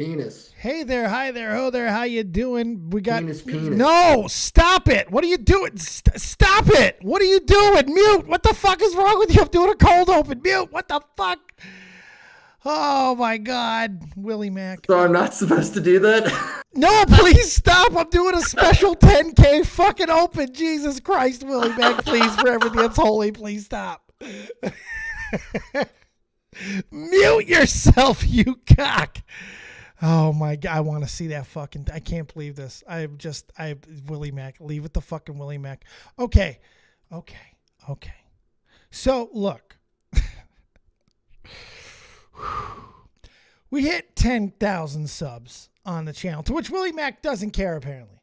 Penis. Hey there, hi there, ho there, how you doing? We got Penis. No, stop it. What are you doing? Stop it. What are you doing? Mute. What the fuck is wrong with you? I'm doing a cold open. Mute. What the fuck? Oh my God, Willie Mac. So I'm not supposed to do that? No, please stop. I'm doing a special 10K fucking open. Jesus Christ, Willie Mac, please, for everything that's holy, please stop. Mute yourself, you cock. Oh my God, I want to see that fucking, I can't believe this. Willie Mac, leave it to fucking Willie Mac. Okay. So look, we hit 10,000 subs on the channel, to which Willie Mac doesn't care apparently.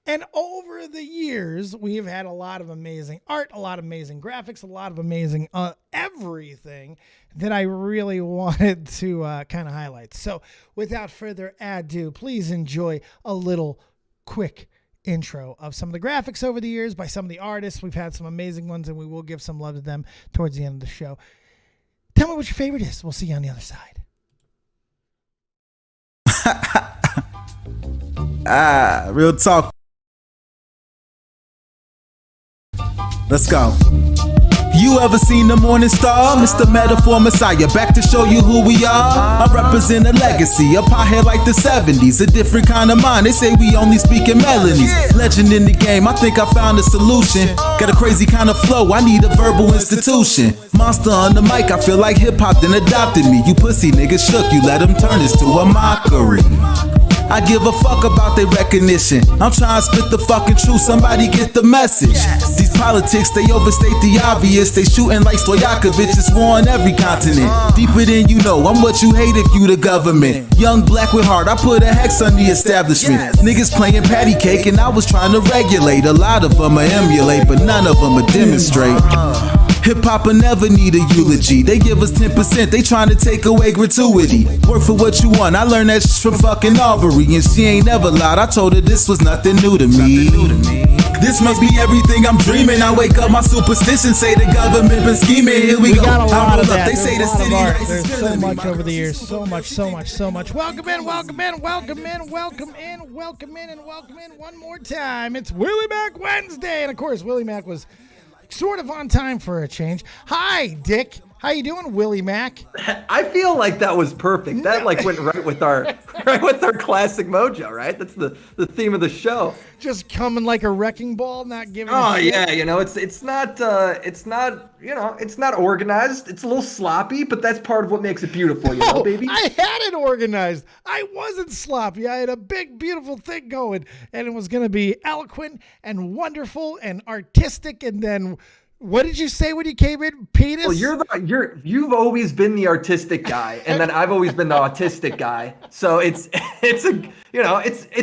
And over the years, we have had a lot of amazing art, a lot of amazing graphics, a lot of amazing everything that I really wanted to kind of highlight. So without further ado, please enjoy a little quick intro of some of the graphics over the years by some of the artists. We've had some amazing ones, and we will give some love to them towards the end of the show. Tell me what your favorite is. We'll see you on the other side. Real talk. Let's go. You ever seen the morning star? Mr. Metaphor Messiah, back to show you who we are. I represent a legacy, a pothead like the 70s, a different kind of mind. They say we only speak in melodies. Legend in the game, I think I found a solution. Got a crazy kind of flow, I need a verbal institution. Monster on the mic, I feel like hip-hop then adopted me. You pussy niggas shook, you let them turn this to a mockery. I give a fuck about their recognition. I'm trying to spit the fucking truth, somebody get the message. These politics, they overstate the obvious. They shooting like Stoyakovich, it's war on every continent. Deeper than you know, I'm what you hate if you the government. Young black with heart, I put a hex on the establishment. Niggas playing patty cake and I was trying to regulate. A lot of them are emulate, but none of them are demonstrate. Hip-hop will never need a eulogy. They give us 10%, they trying to take away gratuity. Work for what you want, I learned that from fucking Aubrey. And she ain't never lied, I told her this was nothing new to me. This must be everything I'm dreaming. I wake up, my superstition say the government been scheming. Here we go. Got a lot of that. They say the city art. There's so much over the years. So much. Welcome in one more time. It's Willie Mac Wednesday. And of course, Willie Mac was sort of on time for a change. Hi, Dick. How you doing, Willie Mac? I feel like that was perfect. That like went right with our classic mojo, right? That's the theme of the show. Just coming like a wrecking ball, not giving. Oh yeah, you know it's not organized. It's a little sloppy, but that's part of what makes it beautiful, you know, baby. I had it organized. I wasn't sloppy. I had a big, beautiful thing going, and it was going to be eloquent and wonderful and artistic, and then. What did you say when you came in, penis? Well, you've always been the artistic guy, and then I've always been the autistic guy. So it's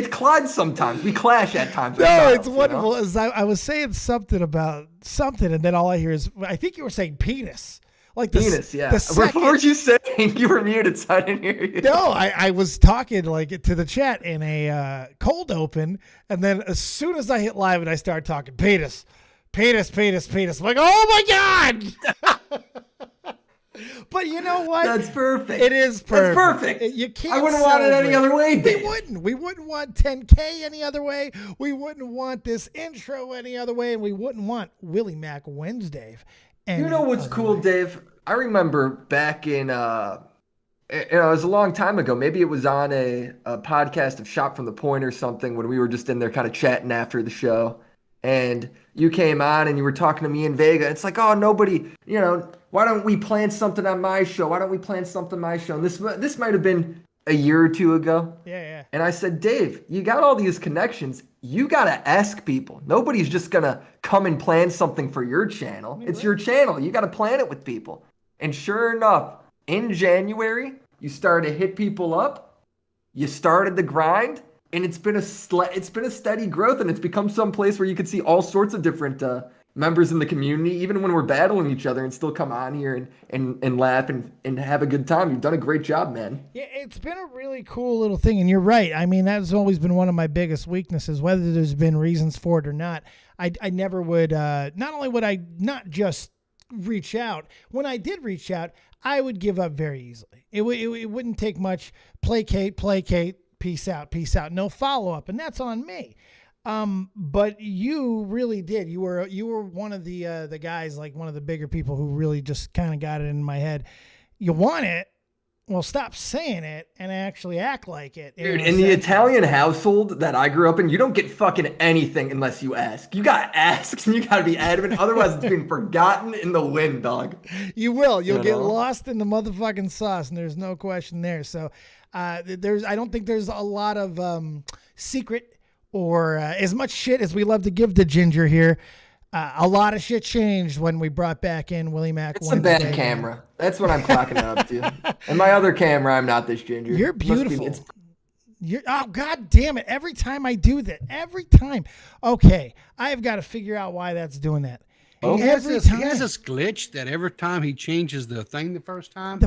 Clyde sometimes. We clash at times. No, it's wonderful. You know? I was saying something about something, and then all I hear is I think you were saying penis. Like the penis, yeah. What were you saying? You were muted, so I didn't hear you. No, I was talking like to the chat in a cold open, and then as soon as I hit live and I start talking penis. I'm like, oh my God! But you know what? That's perfect. It is perfect. That's perfect. You can't. I wouldn't want it any other way, Dave. We wouldn't want 10K any other way. We wouldn't want this intro any other way, and we wouldn't want Willie Mac Wednesday. You know what's cool, Dave? I remember back in it was a long time ago. Maybe it was on a podcast of Shot from the Point or something when we were just in there kind of chatting after the show. And you came on and you were talking to me in Vega. It's like, oh, nobody, why don't we plan something on my show? And this might have been a year or two ago. Yeah. And I said, Dave, you got all these connections. You got to ask people. Nobody's just going to come and plan something for your channel. It's your channel. You got to plan it with people. And sure enough, in January, you started to hit people up. You started the grind. And it's been a steady growth, and it's become some place where you could see all sorts of different members in the community, even when we're battling each other, and still come on here and laugh and have a good time. You've done a great job, man. Yeah, it's been a really cool little thing, and you're right. I mean, that's always been one of my biggest weaknesses, whether there's been reasons for it or not. I never would, not only would I not just reach out. When I did reach out, I would give up very easily. It wouldn't take much. Placate, peace out, no follow-up, and that's on me. But you really did. You were one of the guys, like one of the bigger people who really just kind of got it in my head. You want it? Well, stop saying it and actually act like it. Dude, in the Italian household that I grew up in, you don't get fucking anything unless you ask. You got to ask and you got to be adamant. Otherwise, it's being forgotten in the wind, dog. You will. You'll get lost in the motherfucking sauce, and there's no question there. So I don't think there's a lot of secret or as much shit as we love to give to Ginger here. A lot of shit changed when we brought back in Willie Mack. It's a bad camera. That's what I'm clocking it up to. And my other camera, I'm not this Ginger. You're beautiful. Oh, God damn it. Every time I do that. Every time. Okay. I've got to figure out why that's doing that. Oh, he has this glitch that every time he changes the thing the first time.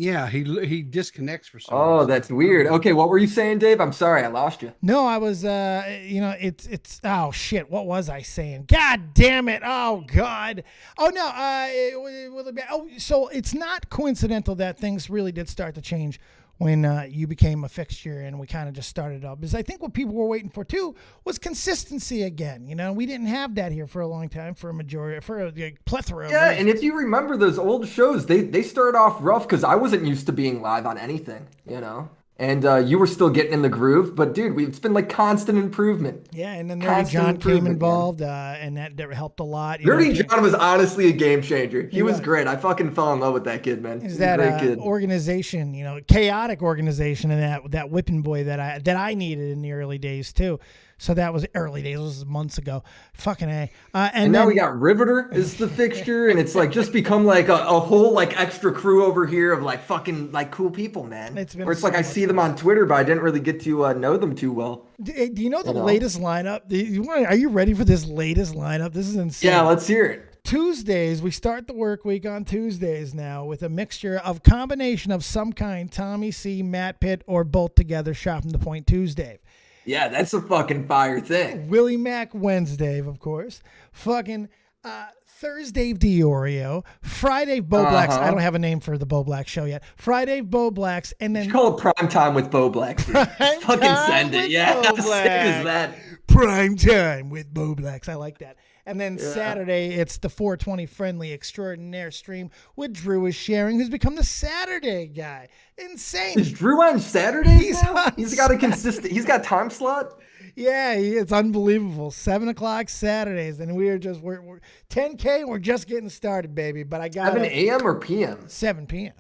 Yeah, he disconnects for some reason. That's weird. Okay, what were you saying, Dave? I'm sorry, I lost you. No, I was, it's, oh shit, what was I saying? God damn it. Oh God. Oh no, so it's not coincidental that things really did start to change when you became a fixture and we kind of just started up. Because I think what people were waiting for too was consistency again. You know, we didn't have that here for a long time for a plethora of reasons. And if you remember those old shows, they started off rough because I wasn't used to being live on anything, you know? And you were still getting in the groove, but dude, it's been like constant improvement. Yeah, and then Nerdy John came involved, and that helped a lot. Nerdy John was honestly a game changer. He was great. I fucking fell in love with that kid, man. He's that great kid. Organization, chaotic organization, and that whipping boy that I needed in the early days too. So that was early days. It was months ago. Fucking A. And now we got Riveter is the fixture, and it's like just become like a whole like extra crew over here of like fucking like cool people, man. It's like I see them on Twitter, but I didn't really get to know them too well. Do you know the latest lineup? Are you ready for this latest lineup? This is insane. Yeah, let's hear it. Tuesdays, we start the work week on Tuesdays now with a mixture of combination of some kind, Tommy C, MattPitt, or both together, Shot from the Point Tuesday. Yeah, that's a fucking fire thing. Willie Mack Wednesday, of course. Fucking Thursday Diorio. Friday Bo Blacks. I don't have a name for the Bo Black show yet. Friday Bo Blacks, and then you call it Prime Time with Bo Blacks. Fucking send it. Yeah, how sick is that? Prime Time with Bo Blacks. I like that. And then Saturday, it's the 420 Friendly Extraordinaire stream with Drew is sharing, who's become the Saturday guy. Insane. Is Drew on Saturdays now? He's got a consistent, he's got time slot? Yeah, it's unbelievable. 7 o'clock Saturdays, and we're 10K, and we're just getting started, baby. But I got 7 a.m. or p.m.? 7 p.m.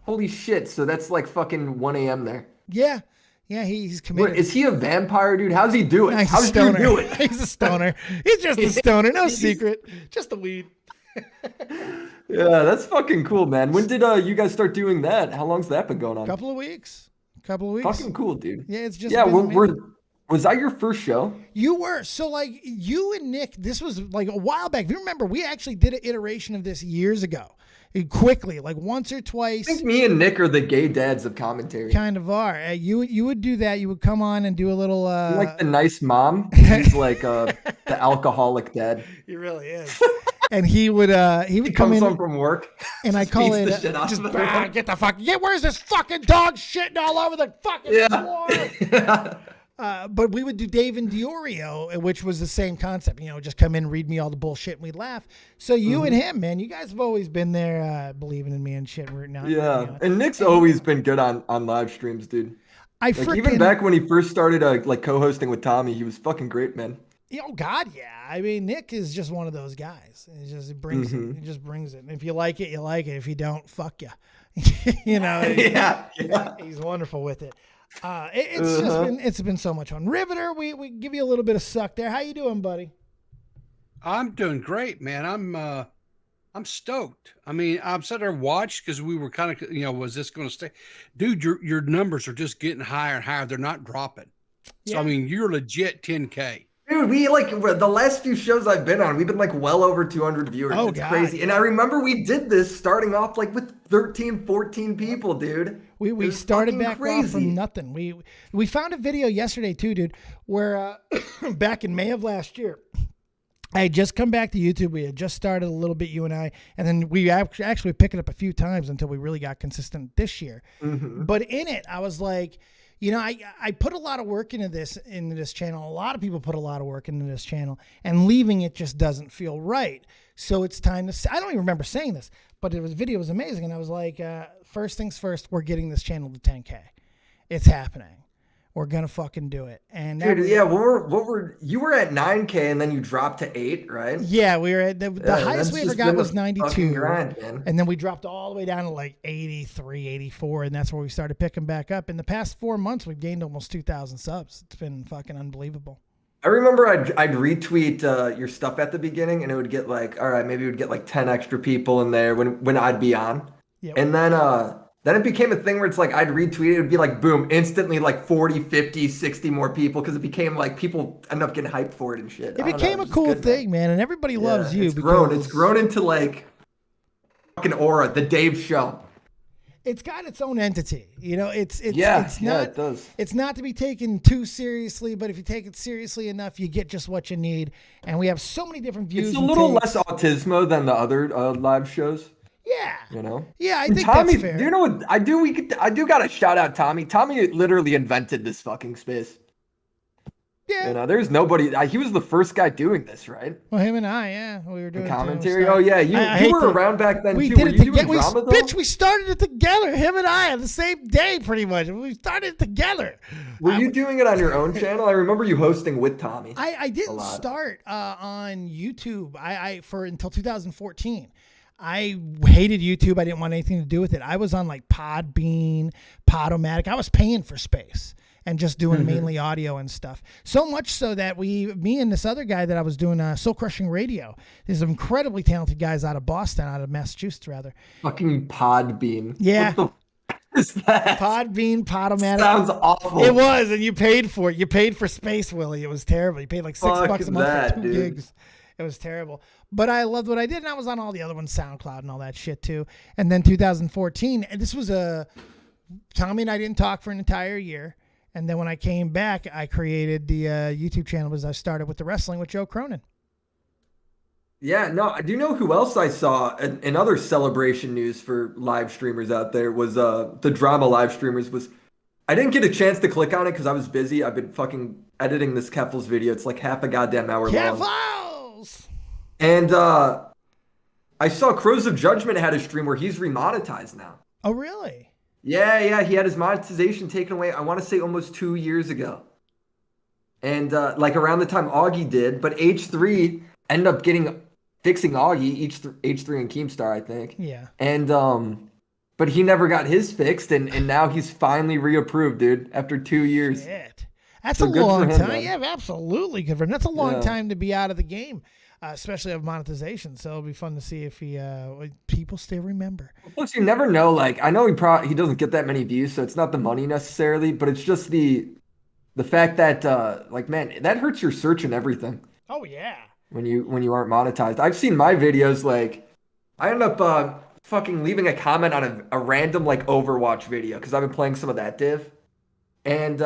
Holy shit, so that's like fucking 1 a.m. there. Yeah. Yeah, he's committed. Wait, is he a vampire, dude? How's he do it? How's Drew do it? He's a stoner. He's just a stoner. No secret. Just the weed. Yeah, that's fucking cool, man. When did you guys start doing that? How long's that been going on? Couple of weeks. Fucking cool, dude. Yeah, it's just was that your first show? You were. So like you and Nick, this was like a while back. If you remember, we actually did an iteration of this years ago. Quickly, like once or twice. I think me and Nick are the gay dads of commentary. Kind of are. You would do that. You would come on and do a little. Like the nice mom. He's like the alcoholic dad. He really is. And he would come in home from work. And I call it just get the fuck. Yeah, where's this fucking dog shitting all over the fucking floor? But we would do Dave and Diorio, which was the same concept. Just come in, read me all the bullshit, and we'd laugh. So you and him, man, you guys have always been there, believing in me and shit. Yeah, and Nick's always been good on live streams, dude. Even back when he first started co-hosting with Tommy, he was fucking great, man. Oh God, yeah. I mean, Nick is just one of those guys. It brings it. He just brings it. And if you like it, you like it. If you don't, fuck you. Yeah. He's wonderful with it. It's been so much fun. Riveter, we give you a little bit of suck there. How you doing, buddy? I'm doing great, man. I'm stoked. I mean, I'm sitting there and watched because we were kind of, was this going to stay? Dude, your numbers are just getting higher and higher. They're not dropping. So, I mean, you're legit 10K. Dude, we the last few shows I've been on, we've been like well over 200 viewers. It's crazy. And I remember we did this starting off like with 13, 14 people, dude. We started back off from nothing. We found a video yesterday too, dude, where back in May of last year, I had just come back to YouTube. We had just started a little bit, you and I, and then we actually picked it up a few times until we really got consistent this year. Mm-hmm. But in it, I was like, you know, I put a lot of work into this channel. A lot of people put a lot of work into this channel, and leaving it just doesn't feel right. So it's time to. I don't even remember saying this, but video was amazing, and I was like, first things first, we're getting this channel to 10K. It's happening. We're gonna fucking do it. And Dude, yeah, you were at 9K and then you dropped to 8, right? Yeah, we were at the highest we ever got was 92. Grind, and then we dropped all the way down to like 83, 84, and that's where we started picking back up. In the past 4 months, we've gained almost 2,000 subs. It's been fucking unbelievable. I remember I'd retweet your stuff at the beginning, and it would get like, all right, maybe it would get like 10 extra people in there when I'd be on. Yep. And then it became a thing where it's like I'd retweet it, it'd be like boom, instantly like 40, 50, 60 more people, because it became like people end up getting hyped for it and shit. It became a cool thing, man, and everybody loves you. It's grown into like fucking aura, the Dave Show. It's got its own entity, you know. It's not. It does. It's not to be taken too seriously, but if you take it seriously enough, you get just what you need. And we have so many different views. It's a little less autismo than the other live shows. Yeah. You know? Yeah, I think Tommy, that's fair. you know what I do? I do gotta shout out Tommy. Tommy literally invented this fucking space. Yeah. You know, there's nobody. He was the first guy doing this, right? Well, him and I, yeah, we were doing commentary. Oh yeah, you were around back then we too. Did were it you doing together. drama, Bitch, we started it together. Him and I on the same day, pretty much. We started it together. Were you doing it on your own channel? I remember you hosting with Tommy. I didn't start on YouTube. Until 2014. I hated YouTube. I didn't want anything to do with it. I was on like Podbean, Podomatic. I was paying for space and just doing mainly audio and stuff. So much so that me and this other guy that I was doing Soul Crushing Radio, these incredibly talented guys out of Boston, out of Massachusetts rather. Fucking Podbean. Yeah. What the is that? Podbean, Podomatic. Sounds awful. It was, and you paid for it. You paid for space, Willie. It was terrible. You paid like $6 a month for 2 gigs. It was terrible. But I loved what I did, and I was on all the other ones, SoundCloud and all that shit too. And then 2014, and this was Tommy and I didn't talk for an entire year. And then when I came back, I created the YouTube channel as I started with the wrestling with Joe Cronin. Yeah, no, do you know who else I saw in other celebration news for live streamers out there was the drama live streamers was, I didn't get a chance to click on it because I was busy. I've been fucking editing this Keffels video. It's like half a goddamn hour long. Keffels! And I saw Crows of Judgment had a stream where he's remonetized now. Oh, really? Yeah, he had his monetization taken away, I want to say almost 2 years ago. And like around the time Augie did, but H3 ended up fixing Augie, H3 and Keemstar, I think. Yeah. And but he never got his fixed, and now he's finally reapproved, dude, after 2 years. Shit. That's So a good for long him, time. man. Yeah, absolutely good for him. That's a long Yeah. time to be out of the game, especially of monetization. So it'll be fun to see if people still remember. Plus, you never know. Like, I know he doesn't get that many views, so it's not the money necessarily, but it's just the fact that like, man, that hurts your search and everything Oh yeah. when you aren't monetized. I've seen my videos, like, I end up fucking leaving a comment on a random like Overwatch video because I've been playing some of that div, and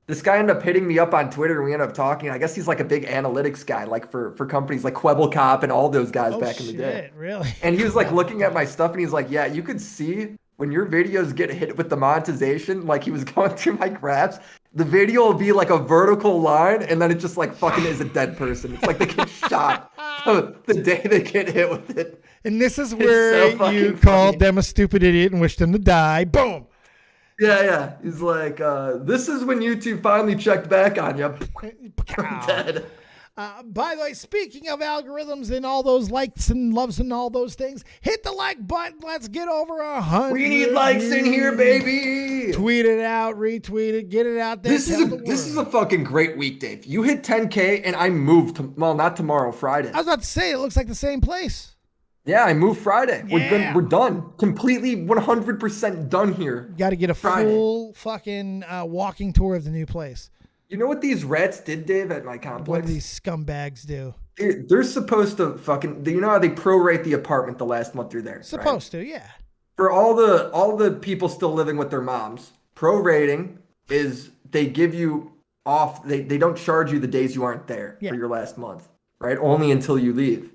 this guy ended up hitting me up on Twitter, and we ended up talking. I guess he's like a big analytics guy, like for companies like Quebblecop and all those guys back in the day. Really? And he was like looking at my stuff, and he's like, yeah, you could see when your videos get hit with the monetization, like he was going through my graphs, the video will be like a vertical line, and then it just like fucking is a dead person. It's like they get shot the day they get hit with it. And this is where so you fucking called funny. them a stupid idiot and wished them to die. Boom. Yeah. He's like, this is when YouTube finally checked back on you. I'm dead. By the way, speaking of algorithms and all those likes and loves and all those things, hit the like button. Let's get over 100. We need likes in here, baby. Tweet it out, retweet it, get it out there. This is a fucking great week, Dave. You hit 10K and I moved not tomorrow, Friday. I was about to say, it looks like the same place. Yeah, I moved Friday. Yeah. We're done. Completely 100% done here. Got to get a Friday. full fucking walking tour of the new place. You know what these rats did, Dave, at my complex? What do these scumbags do? They're supposed to fucking, you know how they prorate the apartment the last month they're there? Supposed to, yeah. For all the people still living with their moms, prorating is they give you off, they don't charge you the days you aren't there for your last month, right? Only until you leave.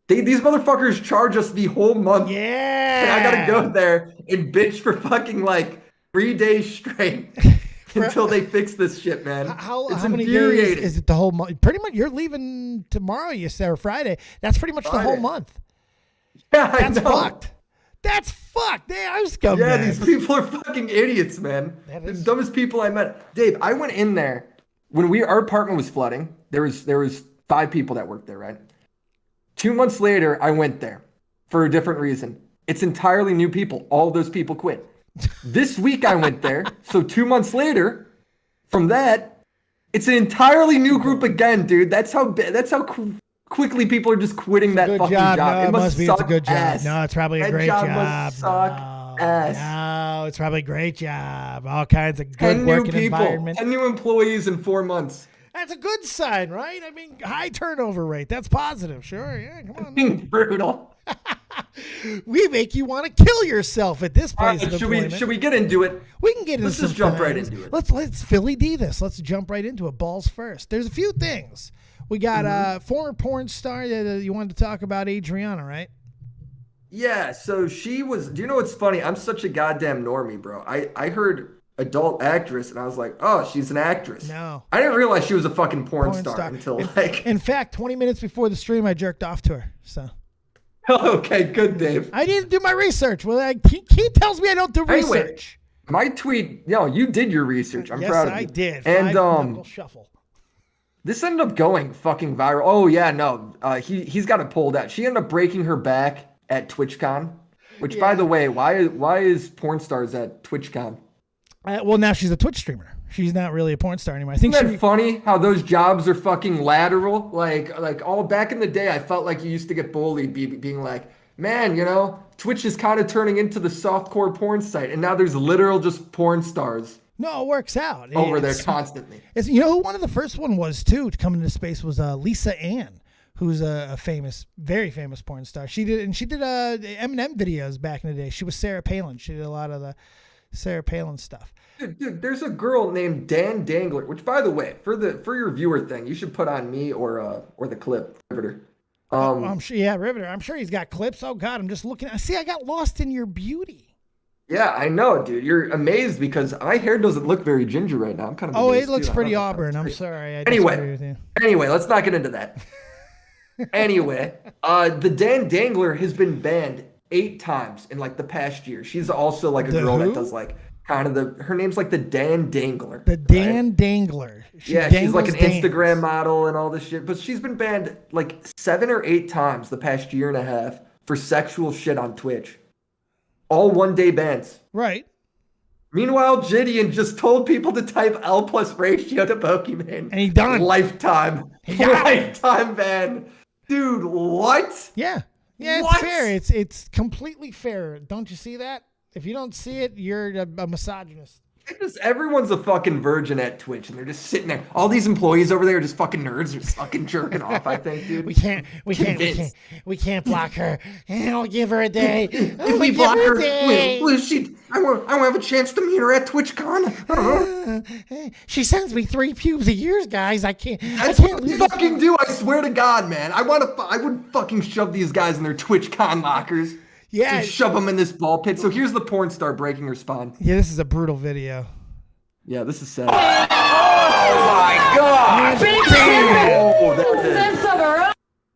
These motherfuckers charge us the whole month. Yeah. And I gotta go there and bitch for fucking like 3 days straight until they fix this shit, man. How It's many infuriating. days is it the whole month? Pretty much, you're leaving tomorrow, you said, or Friday. That's pretty much the whole Friday. month. Yeah, I That's know. fucked. That's fucked. They are scumbags. Yeah, these people are fucking idiots, man. The dumbest people I met. Dave, I went in there when our apartment was flooding. There was 5 people that worked there, right? 2 months later, I went there for a different reason. It's entirely new people. All of those people quit. This week I went there, so 2 months later, from that, it's an entirely new group again, dude. That's how quickly people are just quitting that Good fucking job. job. No, it must be. suck It's a good job. ass. No, it's probably a That great job job. must suck ass. No, it's probably a great job. All kinds of 10 good new working people, environment. 10 new employees in 4 months. That's a good sign, right? I mean, high turnover rate. That's positive. Sure. Yeah, come on. Being brutal. We make you want to kill yourself at this All place right, of should employment. we get into it? We can get into Let's some just jump right things. into it. Let's Philly D this. Let's jump right into it. Balls first. There's a few things. We got former porn star that you wanted to talk about, Adriana, right? Yeah, so she was. Do you know what's funny? I'm such a goddamn normie, bro. I heard adult actress and I was like, oh, she's an actress. No. I didn't realize she was a fucking porn star until like. In fact, 20 minutes before the stream, I jerked off to her. So. Okay, good, Dave. I didn't do my research. Well, he tells me I don't do research. My tweet. You did your research. I'm proud of you. Yes, I did. And Five-knuckle shuffle. this ended up going fucking viral. Oh yeah, no. He's got it pulled out. She ended up breaking her back at TwitchCon. Which, by the way, why is porn stars at TwitchCon? Well, now she's a Twitch streamer. She's not really a porn star anymore. I think Isn't that funny how those jobs are fucking lateral? Like all back in the day, I felt like you used to get bullied being like, man, Twitch is kind of turning into the softcore porn site. And now there's literal just porn stars. No, it works out. Over there constantly. Who one of the first one was, too, to come into space was Lisa Ann, who's a very famous porn star. She did Eminem videos back in the day. She was Sarah Palin. She did a lot of the Sarah Palin stuff. Dude, there's a girl named Dan Dangler, which, by the way, for your viewer thing, you should put on me or the clip, Riveter. I'm sure, Riveter. I'm sure he's got clips. Oh God, I'm just looking. See, I got lost in your beauty. Yeah, I know, dude. You're amazed because my hair doesn't look very ginger right now. I'm kind of. Oh, amazed it looks too. pretty auburn. I'm sorry. I Anyway, disagree with you. Anyway, let's not get into that. Anyway, the Dan Dangler has been banned 8 times in like the past year. She's also like a girl that does like kind of her name's like the Dan Dangler. The Dan Dangler. She's like an Instagram model and all this shit. But she's been banned like 7 or 8 times the past year and a half for sexual shit on Twitch. All 1-day bans. Right. Meanwhile, Gideon just told people to type L plus ratio to Pokemon. And he done. Lifetime ban. Dude, what? Yeah. Yeah, it's fair. It's completely fair. Don't you see that? If you don't see it, you're a misogynist. Everyone's a fucking virgin at Twitch, and they're just sitting there. All these employees over there are just fucking nerds. They're just fucking jerking off. I think, dude. We can't block her. I'll give her a day. If we block her, will she? I won't have a chance to meet her at TwitchCon. She sends me 3 pubes a year, guys. I can't. That's what I fucking do. I swear to God, man. I would fucking shove these guys in their TwitchCon lockers. Yeah, to shove them in this ball pit. So here's the porn star breaking her spine. Yeah, this is a brutal video. Yeah, this is sad. Oh my God! Oh,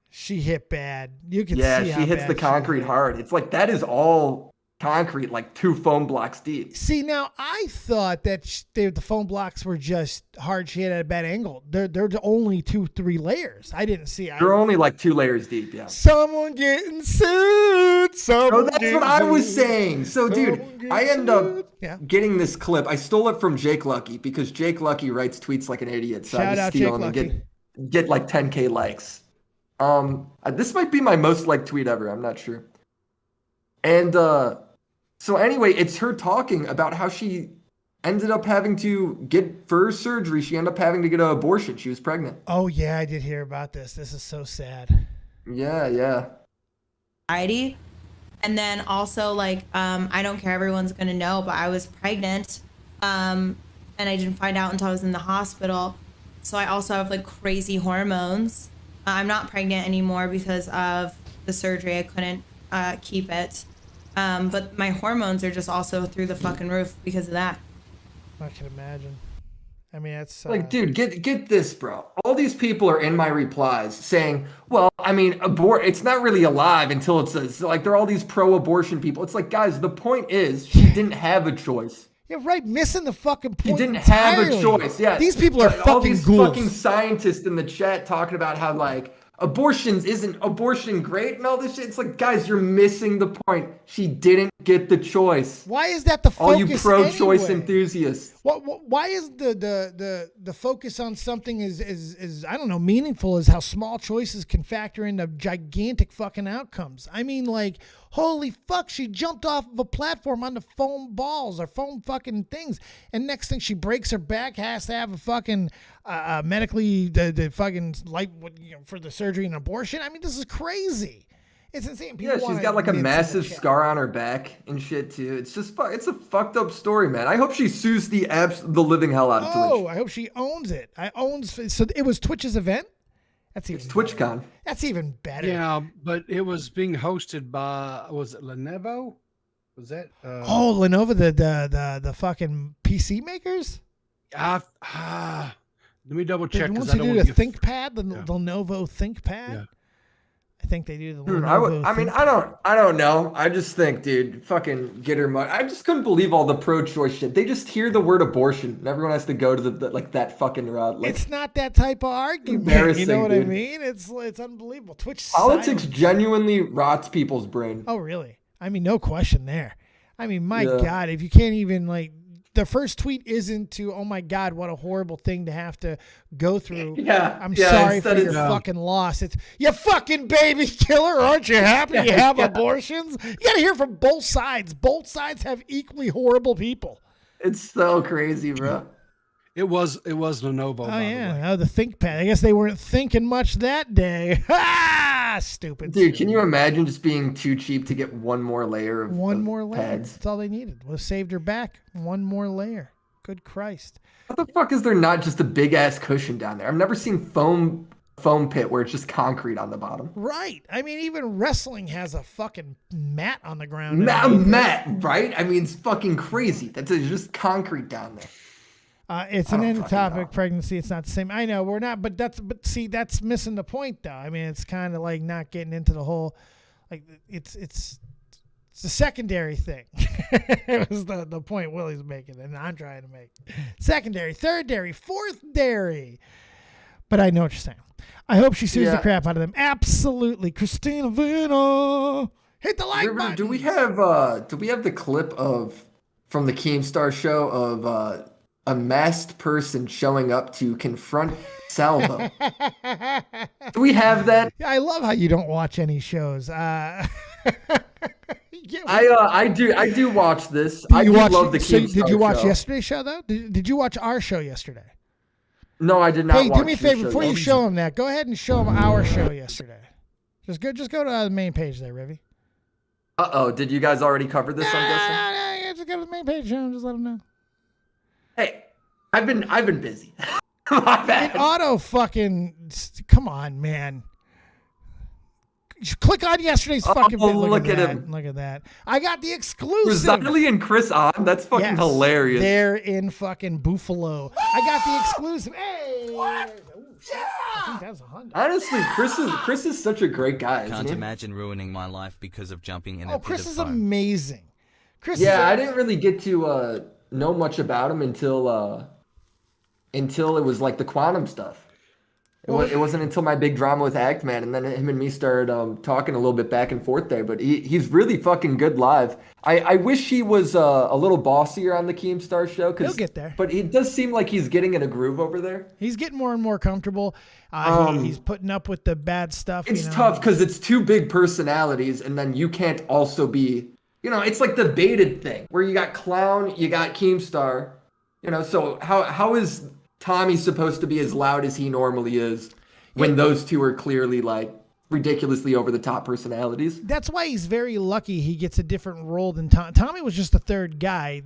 she hit bad. You can see how she hits the concrete hard. It's like that is all concrete, like 2 foam blocks deep. See, now I thought that the foam blocks were just hard. She hit at a bad angle. They're only 2-3 layers. I didn't see. They're only like 2 layers deep. Yeah. Someone getting sued. That's what I was saying. So, dude, I end up getting this clip. I stole it from Jake Lucky because Jake Lucky writes tweets like an idiot. So I just steal them and get like 10K likes. This might be my most liked tweet ever. I'm not sure. And so anyway, it's her talking about how she ended up having to get for surgery. She ended up having to get an abortion. She was pregnant. Oh yeah, I did hear about this. This is so sad. Yeah. And then also like I don't care, everyone's gonna know, but I was pregnant and I didn't find out until I was in the hospital. So I also have like crazy hormones. I'm not pregnant anymore because of the surgery. I couldn't keep it. But my hormones are just also through the fucking roof because of that. I can imagine. I mean, that's Like, dude, get this, bro. All these people are in my replies saying, well, I mean, it's not really alive until it's like they're all these pro-abortion people. It's like, guys, the point is she didn't have a choice. Yeah, right. Missing the fucking point. She didn't entirely. have a choice. Yeah, these people are fucking all these ghouls. fucking scientists in the chat talking about how like isn't abortion great and all this shit. It's like, guys, you're missing the point. She didn't get the choice. Why is that the focus? All you pro-choice anyway? enthusiasts. Why is the focus on something is I don't know, meaningful is how small choices can factor into gigantic fucking outcomes. I mean, like, holy fuck, she jumped off of a platform onto foam balls or foam fucking things, and next thing she breaks her back, has to have a fucking medically the fucking life for the surgery and abortion. I mean, this is crazy. It's insane. People She's got like a massive scar on her back and shit too. It's just it's a fucked up story, man. I hope she sues the living hell out of Twitch. Oh, I hope she owns it. So it was Twitch's event. That's even It's TwitchCon. That's even better. Yeah, but it was being hosted by, was it Lenovo? Was that? Lenovo, the fucking PC makers. Let me double check. Once you do the ThinkPad, the Lenovo ThinkPad. Yeah. I think they do the Lenovo. I don't know. I just think, dude, fucking get her money. I just couldn't believe all the pro-choice shit. They just hear the word abortion, and everyone has to go to the like that fucking route. Like, it's not that type of argument. You know what I mean? It's unbelievable. Twitch politics genuinely rots people's brain. Oh, really? I mean, no question there. I mean, my God, if you can't even like. The first tweet isn't to, oh my God, what a horrible thing to have to go through. I'm sorry for your fucking loss. It's, you fucking baby killer. Aren't you happy you have abortions? You got to hear from both sides. Both sides have equally horrible people. It's so crazy, bro. It was Lenovo. Oh, yeah. The ThinkPad. I guess they weren't thinking much that day. Stupid. Dude, can you imagine just being too cheap to get one more layer of pads? That's all they needed. Was saved her back. One more layer. Good Christ. What the fuck is there not just a big ass cushion down there? I've never seen foam pit where it's just concrete on the bottom. Right. I mean, even wrestling has a fucking mat on the ground. Mat, right? I mean, it's fucking crazy. That's just concrete down there. It's an endotopic pregnancy. It's not the same. I know we're not, but that's missing the point though. I mean, it's kind of like not getting into the whole, like it's a secondary thing. It was the point Willie's making, and I'm trying to make secondary, third dairy, fourth dairy. But I know what you're saying. I hope she sues the crap out of them. Absolutely, Christina Vino. Hit the like button. Do we have the clip from the Keemstar show of a masked person showing up to confront Salvo? Do we have that? I love how you don't watch any shows. I do watch this. I love the Keemstar Did you watch show. yesterday's show though? Did you watch our show yesterday? No, I did not. Hey, do me a favor before you show him that. Go ahead and show him our show yesterday. Just go to the main page there, Rivy. Did you guys already cover this? I'm guessing. No, just go to the main page. Just let him know. Hey, I've been busy. My bad. Auto fucking come on, man. Click on yesterday's fucking video. Look at him. Look at that. I got the exclusive. Rosali and Chris on. That's fucking hilarious. They're in fucking Buffalo. I got the exclusive. Hey. What? I think that's 100. Honestly, Chris is such a great guy. Can't imagine ruining my life because of jumping in a pit Chris of is foam. amazing. I didn't really get to know much about him until it was like the quantum stuff. It wasn't until my big drama with Act Man, and then him and me started talking a little bit back and forth there. But he's really fucking good live. I wish he was a little bossier on the Keemstar show. He'll get there. But it does seem like he's getting in a groove over there. He's getting more and more comfortable. He's putting up with the bad stuff. It's tough because it's two big personalities, and then you can't also be, it's like the baited thing where you got Clown, you got Keemstar, so how is Tommy supposed to be as loud as he normally is when those two are clearly like ridiculously over the top personalities? That's why he's very lucky he gets a different role than Tommy. Tommy was just the third guy.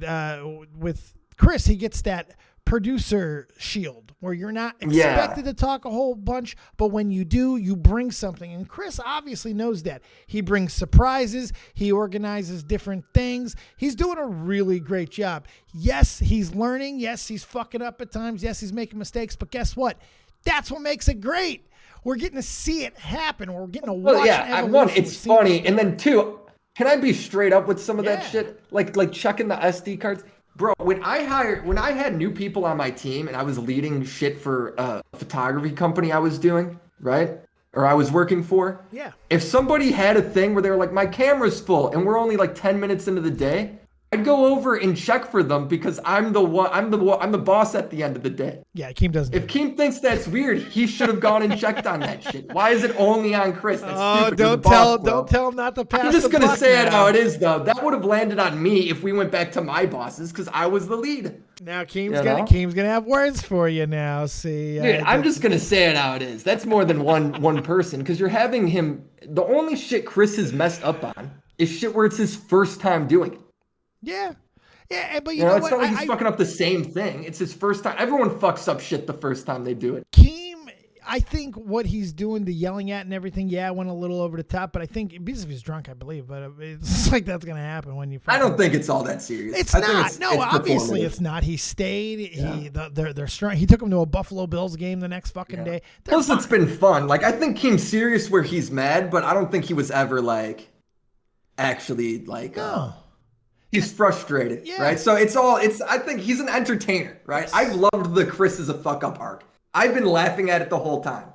With Chris, he gets that producer shield where you're not expected to talk a whole bunch, but when you do, you bring something. And Chris obviously knows that. He brings surprises. He organizes different things. He's doing a really great job. Yes, he's learning. Yes, he's fucking up at times. Yes, he's making mistakes. But guess what? That's what makes it great. We're getting to see it happen. We're getting to watch. Well, yeah, one, it's funny, and then two, can I be straight up with some of that shit? Like checking the SD cards. Bro, when I had new people on my team and I was leading shit for a photography company I was doing, right? Or I was working for. Yeah. If somebody had a thing where they were like, my camera's full and we're only like 10 minutes into the day, I'd go over and check for them because I'm the boss at the end of the day. Yeah, Keem doesn't. If Keem thinks that's weird, he should have gone and checked on that shit. Why is it only on Chris? That's stupid. Don't tell him not to pass. I'm just gonna say it how it is, though. That would have landed on me if we went back to my bosses because I was the lead. Now Keem's gonna have words for you now. See, dude, I'm just gonna say it how it is. That's more than one person because you're having him. The only shit Chris has messed up on is shit where it's his first time doing it. Yeah, but you know it's what? not like he's fucking up the same thing. It's his first time. Everyone fucks up shit the first time they do it. Keem, I think what he's doing, the yelling at and everything, went a little over the top. But I think because he's drunk, I believe. But it's like that's gonna happen when you. I don't think it's all that serious. It's not. No, obviously it's not. He stayed. Yeah. They're strong. He took him to a Buffalo Bills game the next fucking day. Plus, it's been fun. Like I think Keem's serious where he's mad, but I don't think he was ever like actually like. No. He's frustrated, right? So I think he's an entertainer, right? I've loved the Chris is a fuck up arc. I've been laughing at it the whole time.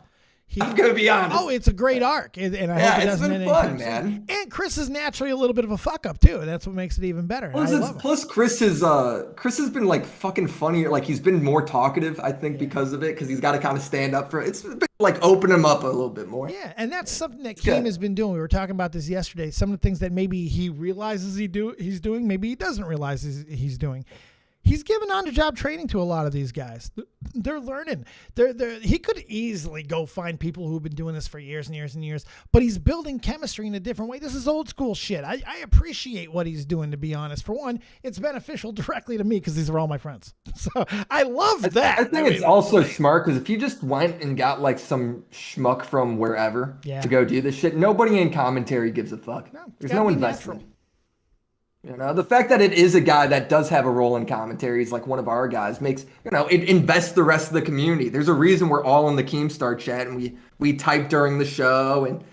I'm going to be honest. Oh, it's a great arc. And I hope it doesn't been fun, man. And Chris is naturally a little bit of a fuck up too. That's what makes it even better. Plus Chris has been like fucking funnier. Like he's been more talkative, I think, because of it, because he's got to kind of stand up for it. It's been like open him up a little bit more. Yeah, and that's something that Keem has been doing. We were talking about this yesterday. Some of the things that maybe he realizes he's doing, maybe he doesn't realize he's doing. He's given on-the-job training to a lot of these guys. They're learning. He could easily go find people who've been doing this for years and years and years, but he's building chemistry in a different way. This is old school shit. I appreciate what he's doing, to be honest. For one, it's beneficial directly to me because these are all my friends. So I love that. I think it's also smart because if you just went and got like some schmuck from wherever to go do this shit, nobody in commentary gives a fuck. There's no investment. You know, the fact that it is a guy that does have a role in commentary, he's like one of our guys, makes, it invests the rest of the community. There's a reason we're all in the Keemstar chat and we type during the show and,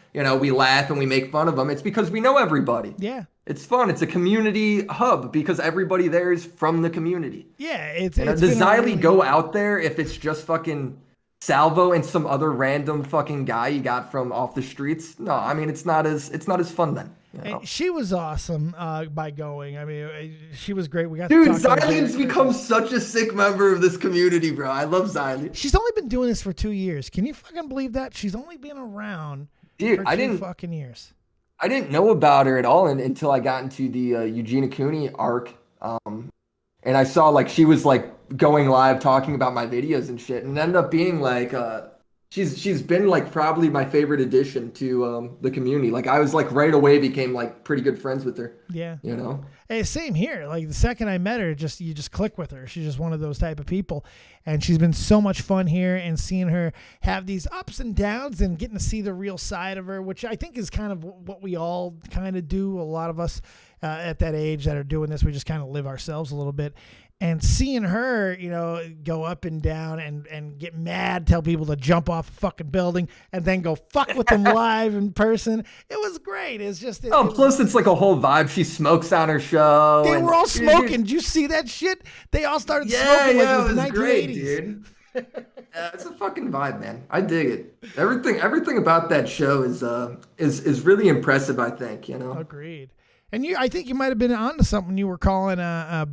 we laugh and we make fun of them. It's because we know everybody. Yeah. It's fun. It's a community hub because everybody there is from the community. Yeah. Does Xylee go out there if it's just fucking Salvo and some other random fucking guy you got from off the streets? No, I mean, it's not as fun then. And she was awesome by going. I mean, she was great. We got Xyleen's become such a sick member of this community, bro. I love Xylee. She's only been doing this for 2 years. Can you fucking believe that? She's only been around for 2 fucking years. I didn't know about her at all until I got into the Eugenia Cooney arc. And I saw like she was like going live talking about my videos and shit, and it ended up being like she's been like probably my favorite addition to the community. Like I was like right away became like pretty good friends with her. Yeah. Hey, same here. Like the second I met her, you just click with her. She's just one of those type of people. And she's been so much fun here, and seeing her have these ups and downs and getting to see the real side of her, which I think is kind of what we all kind of do. A lot of us at that age that are doing this, we just kind of live ourselves a little bit. And seeing her, go up and down and get mad, tell people to jump off a fucking building, and then go fuck with them live in person. It was great. It's just... plus it's like a whole vibe. She smokes on her show. They were all smoking. Did you see that shit? They all started smoking like it was the 1980s. Great, dude. It's a fucking vibe, man. I dig it. Everything about that show is really impressive, I think, Agreed. And I think you might have been onto something. You were calling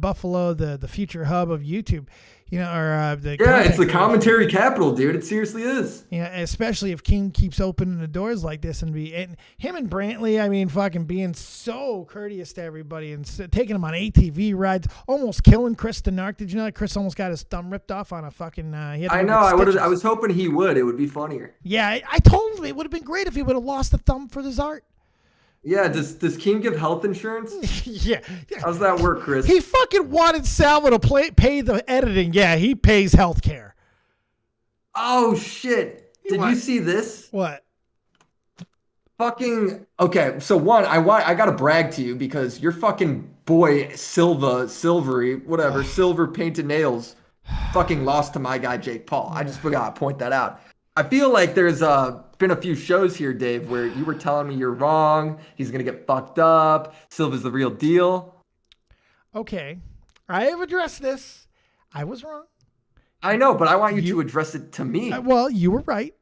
Buffalo the future hub of YouTube, it's the commentary capital, dude. It seriously is. Yeah, especially if Keem keeps opening the doors like this and him and Brantley. I mean, fucking being so courteous to everybody and taking him on ATV rides, almost killing Chris Denark. Did you know that Chris almost got his thumb ripped off on a fucking? I know. I was hoping he would. It would be funnier. Yeah, I told him it would have been great if he would have lost the thumb for this art. Yeah, does Keem give health insurance? Yeah. How's that work, Chris? He fucking wanted Salvo to pay the editing. Yeah, he pays health care. Oh shit! Did What? you see this? What? Fucking okay. So one, I gotta brag to you because your fucking boy Silver painted nails, fucking lost to my guy Jake Paul. I just forgot to point that out. I feel like there's been a few shows here, Dave, where you were telling me you're wrong. He's gonna get fucked up. Silva's the real deal. Okay, I have addressed this. I was wrong. I know, but I want you to address it to me. Well, you were right.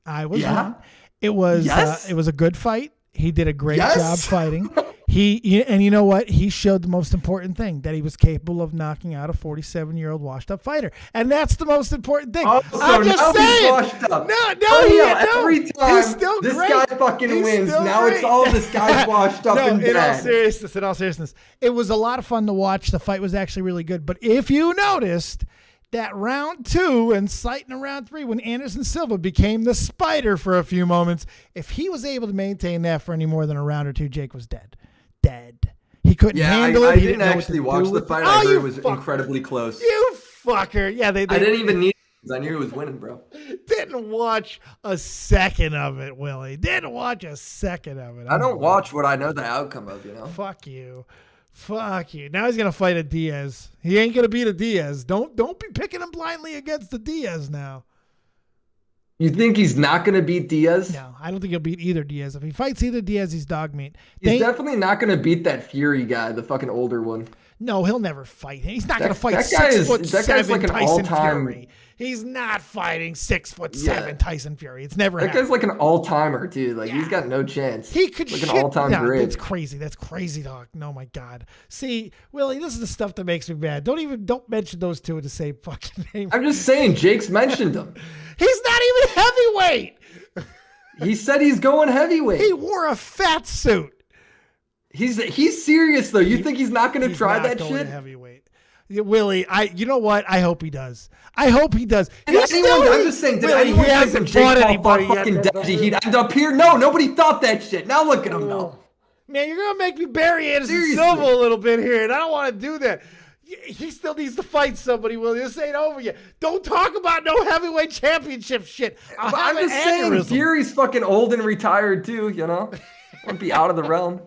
I was Yeah? wrong. It was it was a good fight. He did a great job fighting. And you know what? He showed the most important thing, that he was capable of knocking out a 47-year-old washed-up fighter, and that's the most important thing. Oh, so I'm just now saying. he's washed up. Every time he's still this great. guy fucking He's wins, still now great. it's all this guy's washed up and in bad. in all seriousness, it was a lot of fun to watch. The fight was actually really good. But if you noticed that round 2 and sighting in round 3, when Anderson Silva became the spider for a few moments, if he was able to maintain that for any more than a round or two, Jake was dead. He couldn't handle it. I He didn't know what actually to watch do the with fight. it. I Oh, heard you it was fucker. incredibly close. You fucker. Yeah, they I didn't even need it because I knew he was winning, bro. didn't watch a second of it, Willie. Didn't watch a second of it. I don't watch what I know the outcome of, you know? Fuck you. Fuck you. Now he's gonna fight a Diaz. He ain't gonna beat a Diaz. Don't be picking him blindly against the Diaz now. You think he's not going to beat Diaz? No, I don't think he'll beat either Diaz. If he fights either Diaz, he's dog meat. He's definitely not going to beat that Fury guy, the fucking older one. No, he'll never fight him. He's not going to fight that guy 6'7" that guy's like an Tyson all-time- Fury. He's not fighting 6'7" Yeah. Tyson Fury. It's never That happened. guy's like an all-timer, dude. Like, he's got no chance. He could like shit. an all-time No, great. That's crazy. That's crazy, dog. No, my God. See, Willie, this is the stuff that makes me mad. Don't mention those two in the same fucking name. I'm just saying, Jake's mentioned him. He's not even heavyweight. He said he's going heavyweight. He wore a fat suit. He's serious though. You think he's not going to try not that going shit? to heavyweight. Willie, you know what? I hope he does. I hope he does. I'm just saying, did Willie, anyone he think hasn't when Jake fought Paul anybody fought yet. fucking Deji, he'd end up here? No, nobody thought that shit. Now look at him though. Man, you're gonna make me bury Anderson Seriously. Silva a little bit here, and I don't want to do that. He still needs to fight somebody, Willie. This ain't over yet. Don't talk about no heavyweight championship shit. But I'm just saying, Fury's fucking old and retired too, you know? Won't be out of the realm.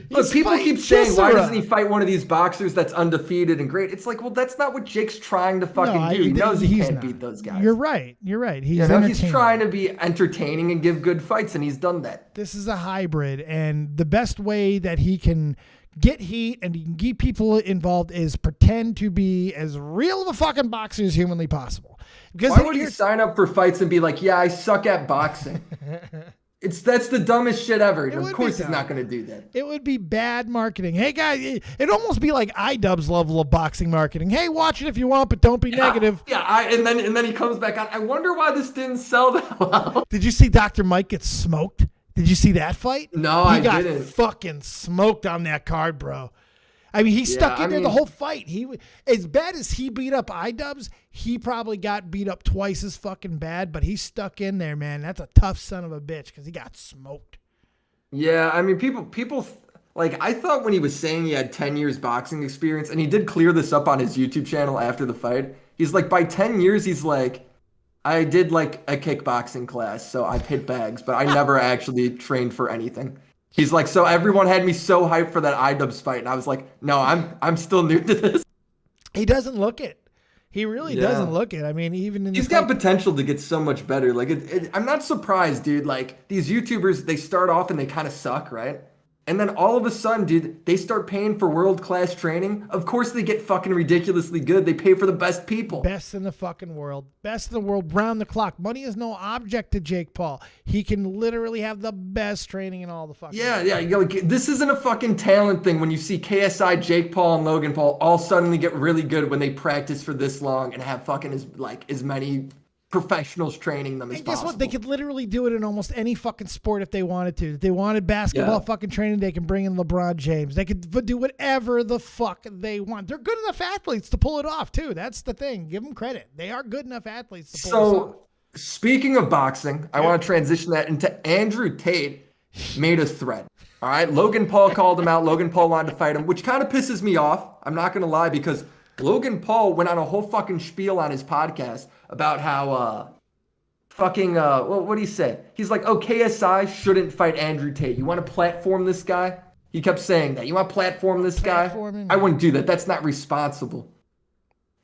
Look, people keep saying, why doesn't he fight one of these boxers that's undefeated and great? It's like, well, that's not what Jake's trying to fucking do. He knows he can't beat those guys. You're right. You're right. He's he's trying to be entertaining and give good fights, and he's done that. This is a hybrid, and the best way that he can get heat and he can get people involved is pretend to be as real of a fucking boxer as humanly possible. Because why would he sign up for fights and be like, yeah, I suck at boxing? That's the dumbest shit ever. And of course he's not going to do that. It would be bad marketing. Hey guys, it'd almost be like iDubbbz level of boxing marketing. Hey, watch it if you want, but don't be negative. Yeah, and then he comes back on. I wonder why this didn't sell that well. Did you see Dr. Mike get smoked? Did you see that fight? No, I didn't. He got fucking smoked on that card, bro. I mean, he stuck in there the whole fight. As bad as he beat up iDubbbz, he probably got beat up twice as fucking bad, but he stuck in there, man. That's a tough son of a bitch because he got smoked. Yeah, I mean, people like, I thought when he was saying he had 10 years boxing experience, and he did clear this up on his YouTube channel after the fight. He's like, by 10 years, he's like, I did like a kickboxing class, so I've hit bags, but I never actually trained for anything. He's like, so everyone had me so hyped for that iDubbbz fight, and I was like, no, I'm still new to this. He doesn't look it. He really doesn't look it. I mean, even in he's got potential to get so much better. Like, I'm not surprised, dude. Like, these YouTubers, they start off and they kind of suck, right? And then all of a sudden, dude, they start paying for world-class training. Of course they get fucking ridiculously good. They pay for the best people. Best in the fucking world. Best in the world, round the clock. Money is no object to Jake Paul. He can literally have the best training in all the fucking world. Like, this isn't a fucking talent thing when you see KSI, Jake Paul, and Logan Paul all suddenly get really good when they practice for this long and have fucking as many professionals training them as possible. Guess what? They could literally do it in almost any fucking sport if they wanted to. If they wanted basketball fucking training, they can bring in LeBron James. They could do whatever the fuck they want. They're good enough athletes to pull it off, too. That's the thing. Give them credit. They are good enough athletes to pull it off. Speaking of boxing, I want to transition that into Andrew Tate. made a threat. All right, Logan Paul called him out. Logan Paul wanted to fight him, which kind of pisses me off. I'm not gonna lie, because Logan Paul went on a whole fucking spiel on his podcast about how what did he say? He's like, oh, KSI shouldn't fight Andrew Tate. You want to platform this guy? He kept saying that. You want to platform this guy? I wouldn't do that. That's not responsible.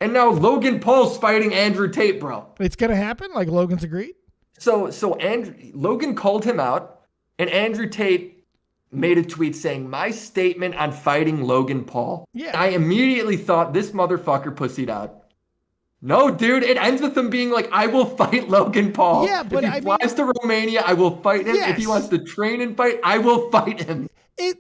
And now Logan Paul's fighting Andrew Tate, bro. It's gonna happen? Like Logan's agreed? So Logan called him out, and Andrew Tate made a tweet saying, my statement on fighting Logan Paul. Yeah. I immediately thought this motherfucker pussied out. No, dude, it ends with him being like, I will fight Logan Paul. Yeah, but if he flies to Romania, I will fight him. Yes. If he wants to train and fight, I will fight him.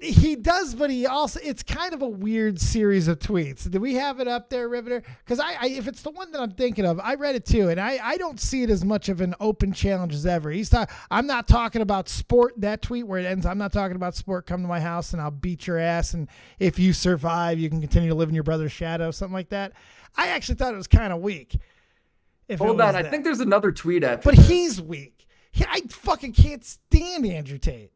He does, but he also, it's kind of a weird series of tweets. Do we have it up there, Riveter? Because if it's the one that I'm thinking of, I read it too, and I don't see it as much of an open challenge as ever. I'm not talking about sport, that tweet where it ends, I'm not talking about sport, come to my house and I'll beat your ass, and if you survive, you can continue to live in your brother's shadow, something like that. I actually thought it was kind of weak. Hold on, I think there's another tweet after But that. he's weak. I fucking can't stand Andrew Tate.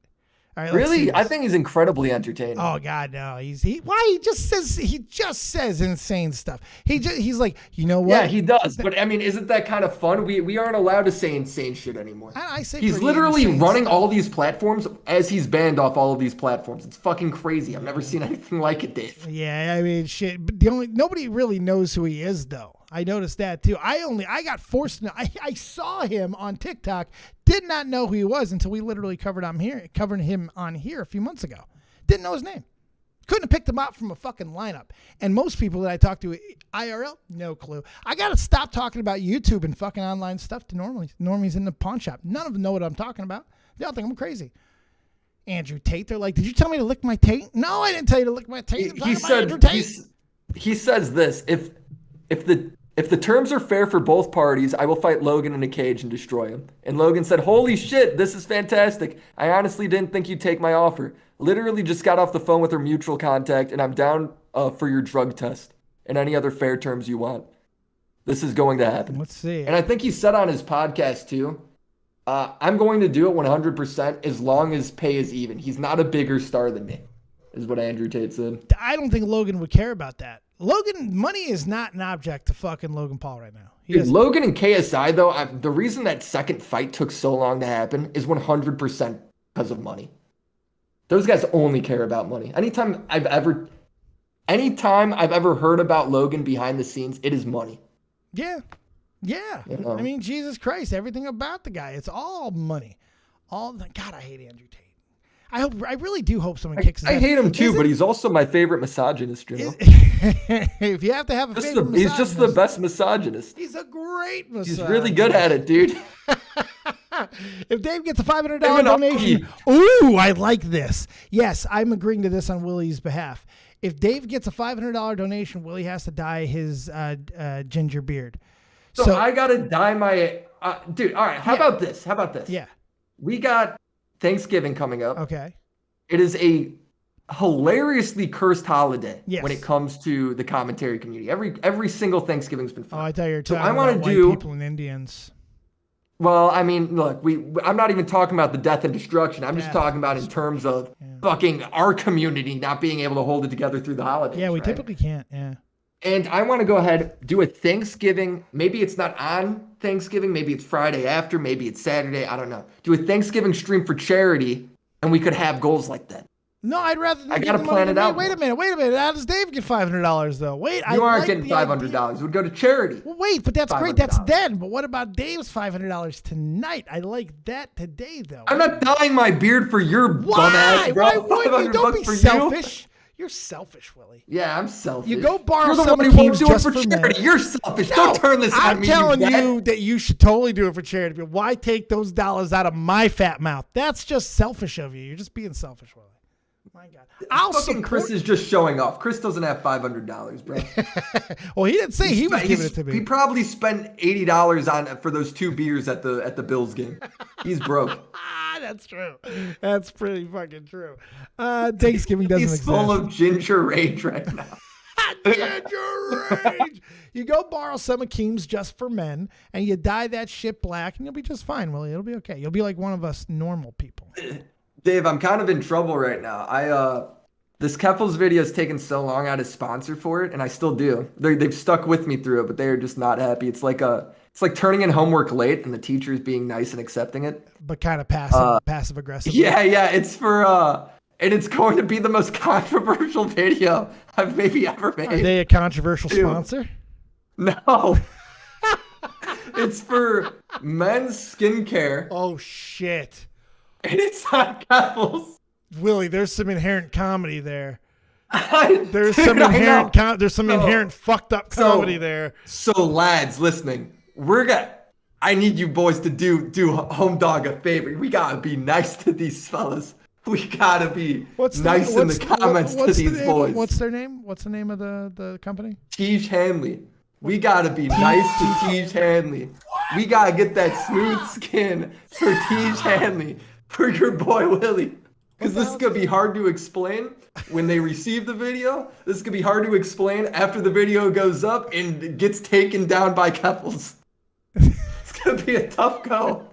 All right, really? I think he's incredibly entertaining. Oh God, no! He just says insane stuff. He's like, you know what? Yeah, he does. But I mean, isn't that kind of fun? We aren't allowed to say insane shit anymore. I say he's pretty literally insane running stuff. all these platforms as he's banned off all of these platforms. It's fucking crazy. I've never seen anything like it, Dave. Yeah, I mean, shit. But nobody really knows who he is, though. I noticed that too. I got forced to know. I saw him on TikTok. Did not know who he was until we literally covered him on here a few months ago. Didn't know his name. Couldn't have picked him out from a fucking lineup. And most people that I talk to IRL, no clue. I got to stop talking about YouTube and fucking online stuff to normies in the pawn shop. None of them know what I'm talking about. They all think I'm crazy. Andrew Tate, they're like, did you tell me to lick my Tate? No, I didn't tell you to lick my Tate. He says this, if the terms are fair for both parties, I will fight Logan in a cage and destroy him. And Logan said, holy shit, this is fantastic. I honestly didn't think you'd take my offer. Literally just got off the phone with her mutual contact, and I'm down for your drug test and any other fair terms you want. This is going to happen. Let's see. And I think he said on his podcast too, I'm going to do it 100% as long as pay is even. He's not a bigger star than me, is what Andrew Tate said. I don't think Logan would care about that. Money is not an object to fucking Logan Paul right now. Dude, Logan and KSI, though, the reason that second fight took so long to happen is 100% because of money. Those guys only care about money. Anytime I've ever heard about Logan behind the scenes, it is money. Yeah. Yeah. You know? I mean, Jesus Christ, everything about the guy. It's all money. God, I hate Andrew Tate. I really do hope someone kicks his ass. I hate him too, but he's also my favorite misogynist, you know? If you have to have a favorite misogynist. He's just the best misogynist. He's a great misogynist. He's really good at it, dude. If Dave gets a $500 donation. Ooh, I like this. Yes, I'm agreeing to this on Willie's behalf. If Dave gets a $500 donation, Willie has to dye his ginger beard. So I got to dye my... dude, all right, how about this? Yeah. We got Thanksgiving coming up. Okay. It is a hilariously cursed holiday yes. when it comes to the commentary community. Every single Thanksgiving's been fun. Oh, I thought you were talking about white people and Indians. Well, I mean, look, I'm not even talking about the death and destruction. I'm just talking about in terms of fucking our community not being able to hold it together through the holidays. Yeah, we right? typically can't. Yeah. And I want to go ahead, do a Thanksgiving. Maybe it's not on Thanksgiving. Maybe it's Friday after. Maybe it's Saturday. I don't know. Do a Thanksgiving stream for charity, and we could have goals like that. No, I'd rather. I got to plan it out. Wait a minute. How does Dave get $500 though? Wait, you aren't getting $500. It would go to charity. Well, wait, but that's great. That's then. But what about Dave's $500 tonight? I like that today though. I'm not dyeing my beard for your bum ass, bro. Why would you? Don't be selfish. You're selfish, Willie. Yeah, I'm selfish. You go borrow some somebody teams just for charity. You're selfish. No, don't turn this on me. I'm telling you that you should totally do it for charity. But why take those dollars out of my fat mouth? That's just selfish of you. You're just being selfish, Willie. My God. Chris is just showing off. Chris doesn't have $500, bro. Well, he didn't say he was giving it to me. He probably spent $80 for those 2 beers at the Bills game. He's broke. That's true. That's pretty fucking true. Thanksgiving doesn't exist. He's full of ginger rage right now. Ginger rage. You go borrow some Akeem's Just for Men, and you dye that shit black, and you'll be just fine, Willie. It'll be okay. You'll be like one of us normal people. Dave, I'm kind of in trouble right now. This Keffels video has taken so long. I had a sponsor for it, and I still do. They've stuck with me through it, but they are just not happy. It's like turning in homework late, and the teacher's being nice and accepting it. But kind of passive aggressive. Yeah. It's for and it's going to be the most controversial video I've maybe ever made. Are they a controversial sponsor? No. It's for men's skincare. Oh shit. And it's on Keffels. Willie, there's some inherent comedy there. There's some inherent fucked up comedy there. So lads, listening, I need you boys to do Home Dog a favor. We gotta be nice to these fellas. We gotta be nice in the comments to these boys. What's their name? What's the name of the company? Tej Hanley. We gotta be nice to Tej Hanley. We gotta get that smooth skin for Tej Hanley for your boy Willie. Because this is going to be hard to explain when they receive the video. This is going to be hard to explain after the video goes up and gets taken down by Keffels. It's going to be a tough go.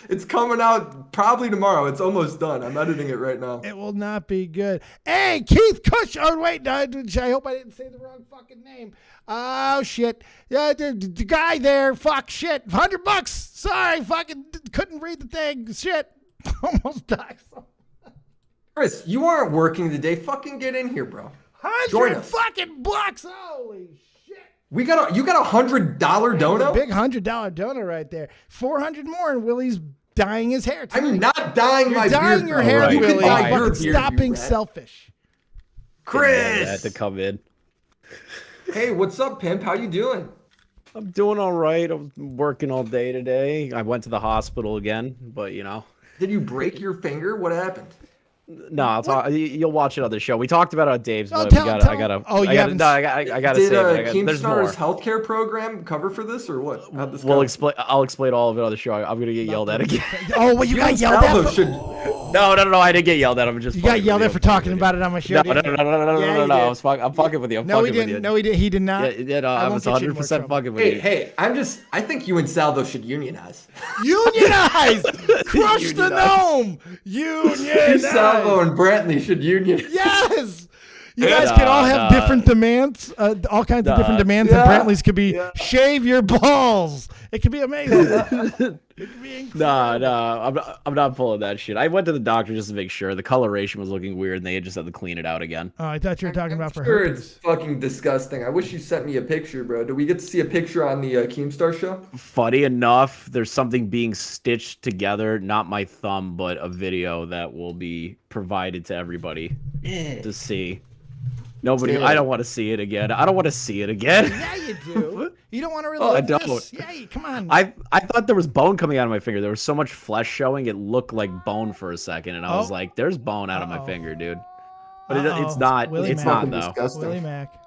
It's coming out probably tomorrow. It's almost done. I'm editing it right now. It will not be good. Hey, Keith Cush. Oh, wait. No, I hope I didn't say the wrong fucking name. Oh, shit. The guy there. Fuck, shit. $100. Sorry. Fucking couldn't read the thing. Shit. Almost died. Chris, you aren't working today. Fucking get in here, bro. $100 fucking bucks. Holy shit. You got $100 dono? Big $100 dono right there. 400 more and Willie's dyeing his hair. Tonight. I'm not dyeing my beard. You're dyeing your hair, right. Willie. Fucking Stop being selfish. Chris. I had to come in. Hey, what's up, pimp? How you doing? I'm doing all right. I'm working all day today. I went to the hospital again, but you know. Did you break your finger? What happened? No, I'll talk. You'll watch it on the show. We talked about it on Dave's, but Did I gotta Did say it. There's more. Keemstar's healthcare program cover for this or what? How'd this We'll go? explain. I'll explain all of it on the show. I'm gonna get yelled at again. Oh, well, you got yelled at for... No, I didn't get yelled at. I'm just. You got yelled at for talking about it on my show. No. I'm fucking with you. No, he didn't. No, he did. He did not. Yeah, no, I was 100% fucking with you. Hey, I think you and Salvo should unionize. Unionize! Crush the gnome! Unionize! Salvo and Brantley should unionize. Yes! You guys can all have different demands, all kinds of different demands, and Brantley's could be shave your balls. It could be amazing. It could be incredible. No, I'm not pulling that shit. I went to the doctor just to make sure. The coloration was looking weird, and they just had to clean it out again. Oh, I thought you were talking about for sure herpes. It's fucking disgusting. I wish you sent me a picture, bro. Do we get to see a picture on the Keemstar show? Funny enough, there's something being stitched together, not my thumb, but a video that will be provided to everybody to see. Nobody. I don't want to see it again. Yeah, you do. You don't want to really. I don't. This. Yeah, come on. I thought there was bone coming out of my finger. There was so much flesh showing. It looked like bone for a second, and I was like, "There's bone out of my finger, dude." But it's not. Willie it's Mac. not though.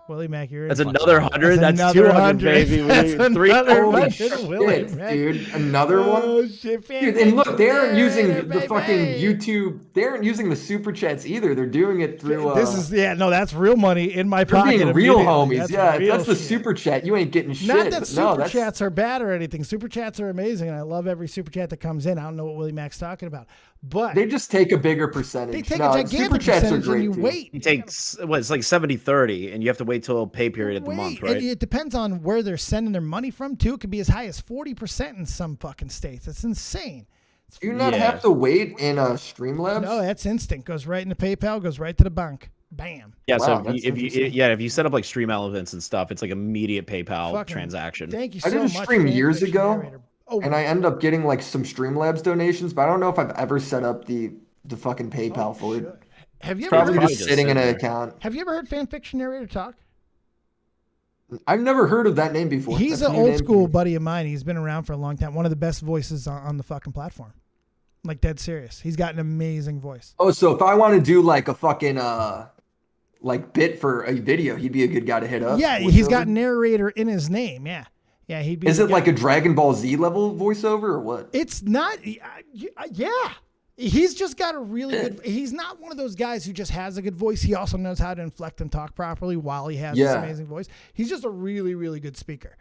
Willie Mac, you're. That's another 100. That's 200, baby. That's Holy shit, Willie Mac. dude! Another one. Oh shit, Dude, and look, they aren't using the fucking YouTube. They aren't using the super chats either. They're doing it through. This is that's real money in my They're pocket. being real immediately. homies. That's That's the shit. super chat. You ain't getting shit. Not that but super chats are bad or anything. Super chats are amazing, and I love every super chat that comes in. I don't know what Willie Mac's talking about, but they just take a bigger percentage. they take no, a gigantic super chats are percentage, great and you too. wait. It takes it's like 70-30, and you have to wait till pay period of the month, right? It depends on where they're sending their money from too. It could be as high as 40% in some fucking states. It's insane. Do you not have to wait in Streamlabs? No, that's instant. Goes right into PayPal. Goes right to the bank. Bam. Yeah, Wow, so if you set up like Stream Elements and stuff, it's like immediate PayPal transaction. Thank you so I did a much. stream years Fanfiction ago, narrator. Oh, and I end up getting like some Streamlabs donations, but I don't know if I've ever set up the fucking PayPal for it. have you ever Probably heard, just sitting in an account. have you ever heard Fanfiction Narrator talk? I've never heard of that name before. He's That's an a new old name to school me. buddy of mine. He's been around for a long time. One of the best voices on the fucking platform. Like dead serious. He's got an amazing voice. Oh, so if I want to do like a fucking like bit for a video, he'd be a good guy to hit up. Yeah, he's got narrator in his name. Yeah. Yeah, he'd be. Is the it guy. like a Dragon Ball Z level voiceover or what? It's not. Yeah. He's just got a really good. He's not one of those guys who just has a good voice. He also knows how to inflect and talk properly while he has this amazing voice. He's just a really, really good speaker.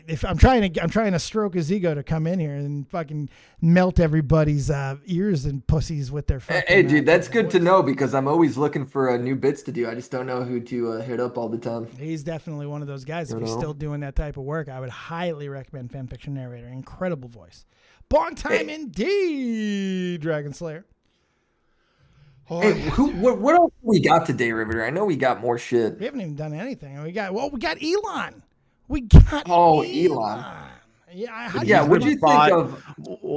If I'm trying to stroke his ego to come in here and fucking melt everybody's ears and pussies with their fucking. Hey, dude, that's good to know because I'm always looking for new bits to do. I just don't know who to hit up all the time. He's definitely one of those guys. If he's still doing that type of work, I would highly recommend Fanfiction Narrator. Incredible voice. Long time indeed, Dragon Slayer. Oh, hey, what else we got today, Riveter? I know we got more shit. We haven't even done anything. We got Elon. We got Elon. Yeah, what'd you think of?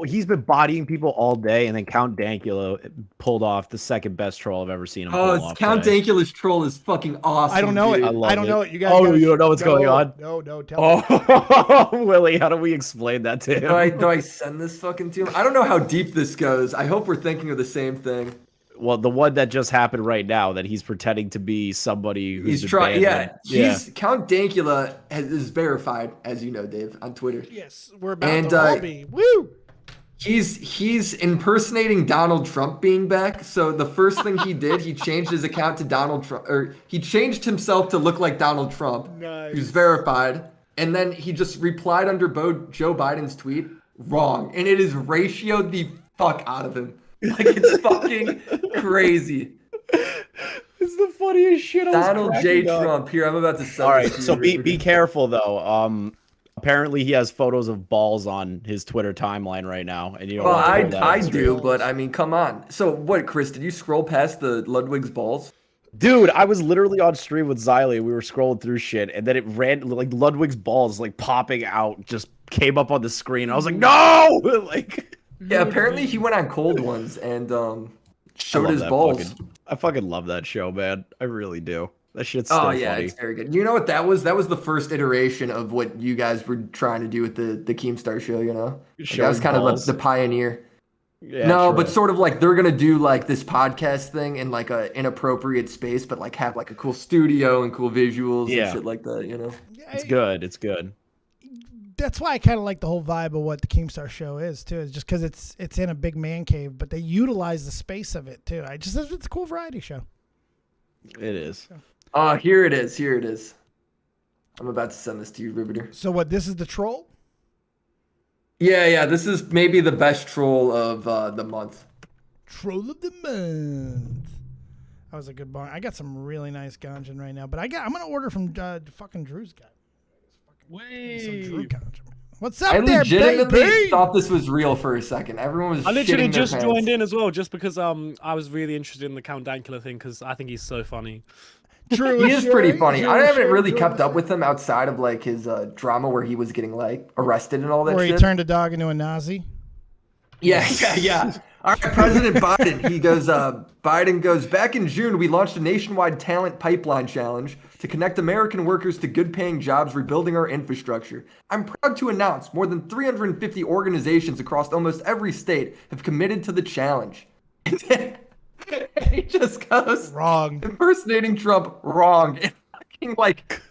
He's been bodying people all day, and then Count Dankula pulled off the second best troll I've ever seen him pull off. Count Dankula's troll is fucking awesome. I don't know dude. it. I don't know it. You guys. Oh, you don't know what's going on? No, tell me. Willie, how do we explain that to him? Do I send this fucking to him? I don't know how deep this goes. I hope we're thinking of the same thing. Well, the one that just happened right now, that he's pretending to be somebody who's he's trying. Count Dankula is verified, as you know, Dave, on Twitter. Yes, we're about to all be. Woo! He's impersonating Donald Trump being back. So the first thing he did, he changed his account to Donald Trump, or he changed himself to look like Donald Trump. Nice. Who's verified, and then he just replied under Joe Biden's tweet, wrong, and it is ratioed the fuck out of him. Like, it's fucking crazy. It's the funniest shit. Donald J. Trump. Here, I'm about to sell. All right, so be careful though. Apparently he has photos of balls on his Twitter timeline right now, and you know. Well, I do, but I mean, come on. So what, Chris? Did you scroll past the Ludwig's balls? Dude, I was literally on stream with Xylee. We were scrolling through shit, and then it ran like Ludwig's balls like popping out, just came up on the screen. I was like, no, like. Yeah, apparently he went on Cold Ones and showed his balls. I fucking love that show, man. I really do. That shit's so funny. It's very good. You know what that was? That was the first iteration of what you guys were trying to do with the Keemstar show, you know? Like, that was kind of the pioneer. Yeah, no, but sort of like they're gonna do like this podcast thing in like a inappropriate space, but like have like a cool studio and cool visuals and shit like that, you know? It's good. It's good. That's why I kind of like the whole vibe of what the Keemstar show is too. Is just because it's in a big man cave, but they utilize the space of it too. It's a cool variety show. It is. Here it is. Here it is. I'm about to send this to you, Riveter. So what? This is the troll. Yeah. This is maybe the best troll of the month. Troll of the month. That was a good bar. I got some really nice ganjin right now, but I'm gonna order from fucking Drew's guy. What's up there, baby? I legitimately thought this was real for a second. Everyone was. I literally just joined in as well, just because I was really interested in the Count Dankula thing because I think he's so funny. True, he is pretty funny. I haven't really kept up with him outside of like his drama where he was getting like arrested and all that. Where shit. He turned a dog into a Nazi. Yeah. All right, President Biden. He goes. Biden goes. Back in June, we launched a nationwide talent pipeline challenge to connect American workers to good-paying jobs, rebuilding our infrastructure. I'm proud to announce more than 350 organizations across almost every state have committed to the challenge. He just goes wrong, impersonating Trump. Wrong. It fucking like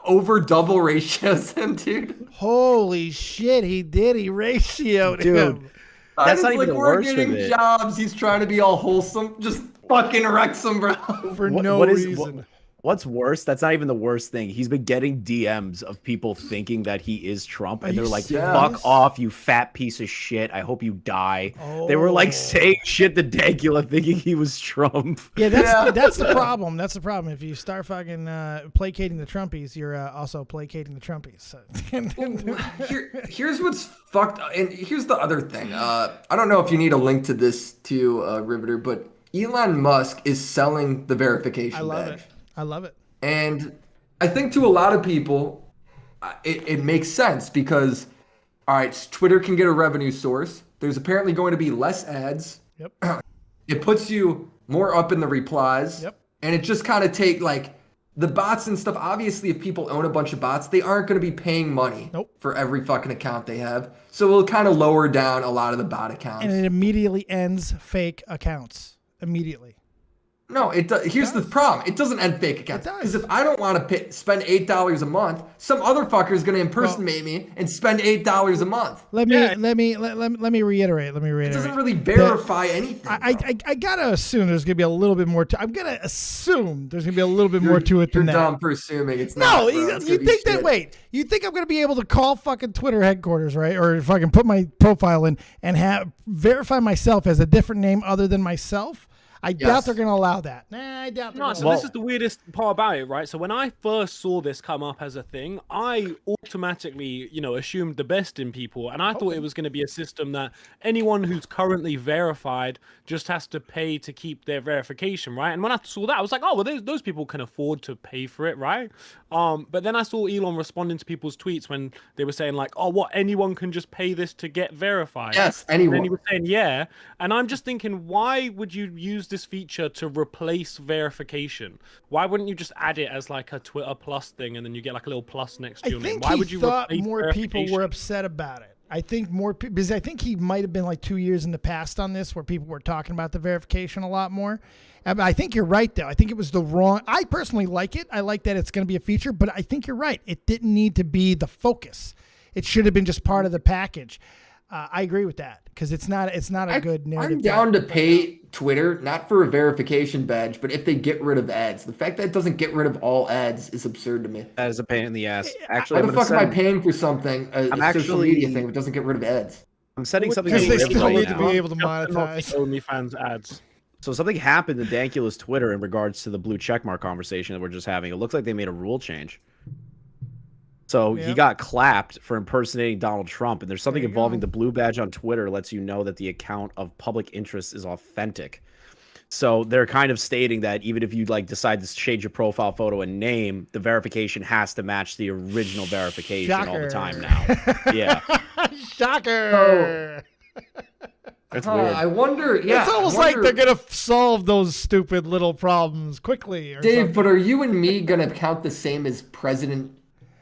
over double ratios him, dude. Holy shit, he did. He ratioed him. That's not even the worst of it. We're getting jobs. He's trying to be all wholesome. Just fucking wrecks them, bro. For no reason. What's worse? That's not even the worst thing. He's been getting DMs of people thinking that he is Trump, and they're like, "Fuck off, you fat piece of shit! I hope you die." They were like saying shit to Dankula, thinking he was Trump. Yeah, that's the problem. That's the problem. If you start fucking placating the Trumpies, you're also placating the Trumpies. So. Here's what's fucked, and here's the other thing. I don't know if you need a link to this too, Riveter, but Elon Musk is selling the verification badge. I love it. And I think to a lot of people, it makes sense because, all right, Twitter can get a revenue source. There's apparently going to be less ads. Yep. It puts you more up in the replies. Yep. And it just kind of take like the bots and stuff. Obviously, if people own a bunch of bots, they aren't going to be paying money for every fucking account they have. So it'll kind of lower down a lot of the bot accounts. And it immediately ends fake accounts. Immediately. No, it does. Here's the problem. It doesn't end fake accounts. Because if I don't want to spend $8 a month, some other fucker is going to impersonate me and spend $8 a month. Let me reiterate. It doesn't really verify anything. I gotta assume there's gonna be a little bit more. I'm gonna assume there's gonna be a little bit more to it than that. You're dumb for assuming it's not. No, you think that. Wait, you think I'm gonna be able to call fucking Twitter headquarters, right? Or if I can put my profile in and verify myself as a different name other than myself? I doubt they're going to allow that. Nah, I doubt. No, so this is the weirdest part about it, right? So when I first saw this come up as a thing, I automatically, assumed the best in people, and I thought it was going to be a system that anyone who's currently verified just has to pay to keep their verification, right? And when I saw that, I was like, oh, well, those people can afford to pay for it, right? But then I saw Elon responding to people's tweets when they were saying like, oh, what, anyone can just pay this to get verified? Yes, anyone. And he was saying, yeah. And I'm just thinking, why would you use this feature to replace verification? Why wouldn't you just add it as like a Twitter Plus thing, and then you get like a little plus next to your name? Why would you thought more people were upset about it? I think more because I think he might have been like 2 years in the past on this where people were talking about the verification a lot more. I think you're right, though. I think it was the wrong. I personally like it. I like that it's going to be a feature, but I think you're right. It didn't need to be the focus. It should have been just part of the package. I agree with that because it's not a good narrative. I'm down to pay Twitter, not for a verification badge, but if they get rid of ads. The fact that it doesn't get rid of all ads is absurd to me. That is a pain in the ass. Actually, why the fuck am I paying for something, a social media thing that doesn't get rid of ads? I'm setting something because they still need now. to be able to monetize OnlyFans ads. So something happened to Dankula's Twitter in regards to the blue checkmark conversation that we're just having. It looks like they made a rule change. So he got clapped for impersonating Donald Trump, and there's something involving the blue badge on Twitter lets you know that the account of public interest is authentic. So they're kind of stating that even if you decide to change your profile photo and name, the verification has to match the original verification all the time now. Yeah. Shocker. That's weird. I wonder. Yeah, it's almost like they're gonna solve those stupid little problems quickly. Dave, something. But are you and me gonna count the same as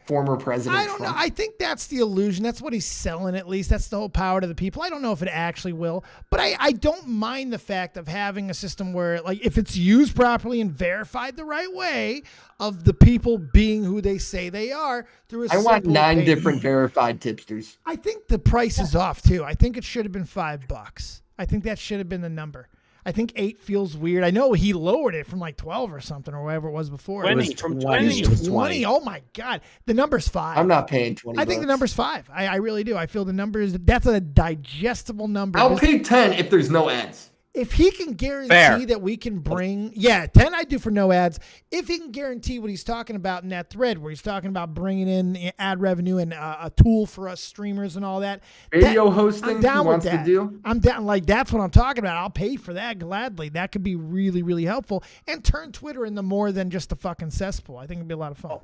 former President I don't know. I think that's the illusion. That's what he's selling, at least. That's the whole power to the people. I don't know if it actually will, but I don't mind the fact of having a system where, if it's used properly and verified the right way, of the people being who they say they are through a I want 9 different verified tipsters. I think the price is off, too. I think it should have been $5. I think that should have been the number. I think 8 feels weird. I know he lowered it from 12 or something or whatever it was before. 20, from 20. It was 20. Oh my God. The number's 5. I'm not paying 20. I think the number's 5. I really do. I feel the number that's a digestible number. I'll pay 10 if there's no ads. If he can guarantee that we can bring, 10 I do for no ads. If he can guarantee what he's talking about in that thread, where he's talking about bringing in ad revenue and a tool for us streamers and all that. Video hosting, I'm down he wants with that. to do. I'm down, that's what I'm talking about. I'll pay for that gladly. That could be really, really helpful and turn Twitter into more than just a fucking cesspool. I think it'd be a lot of fun.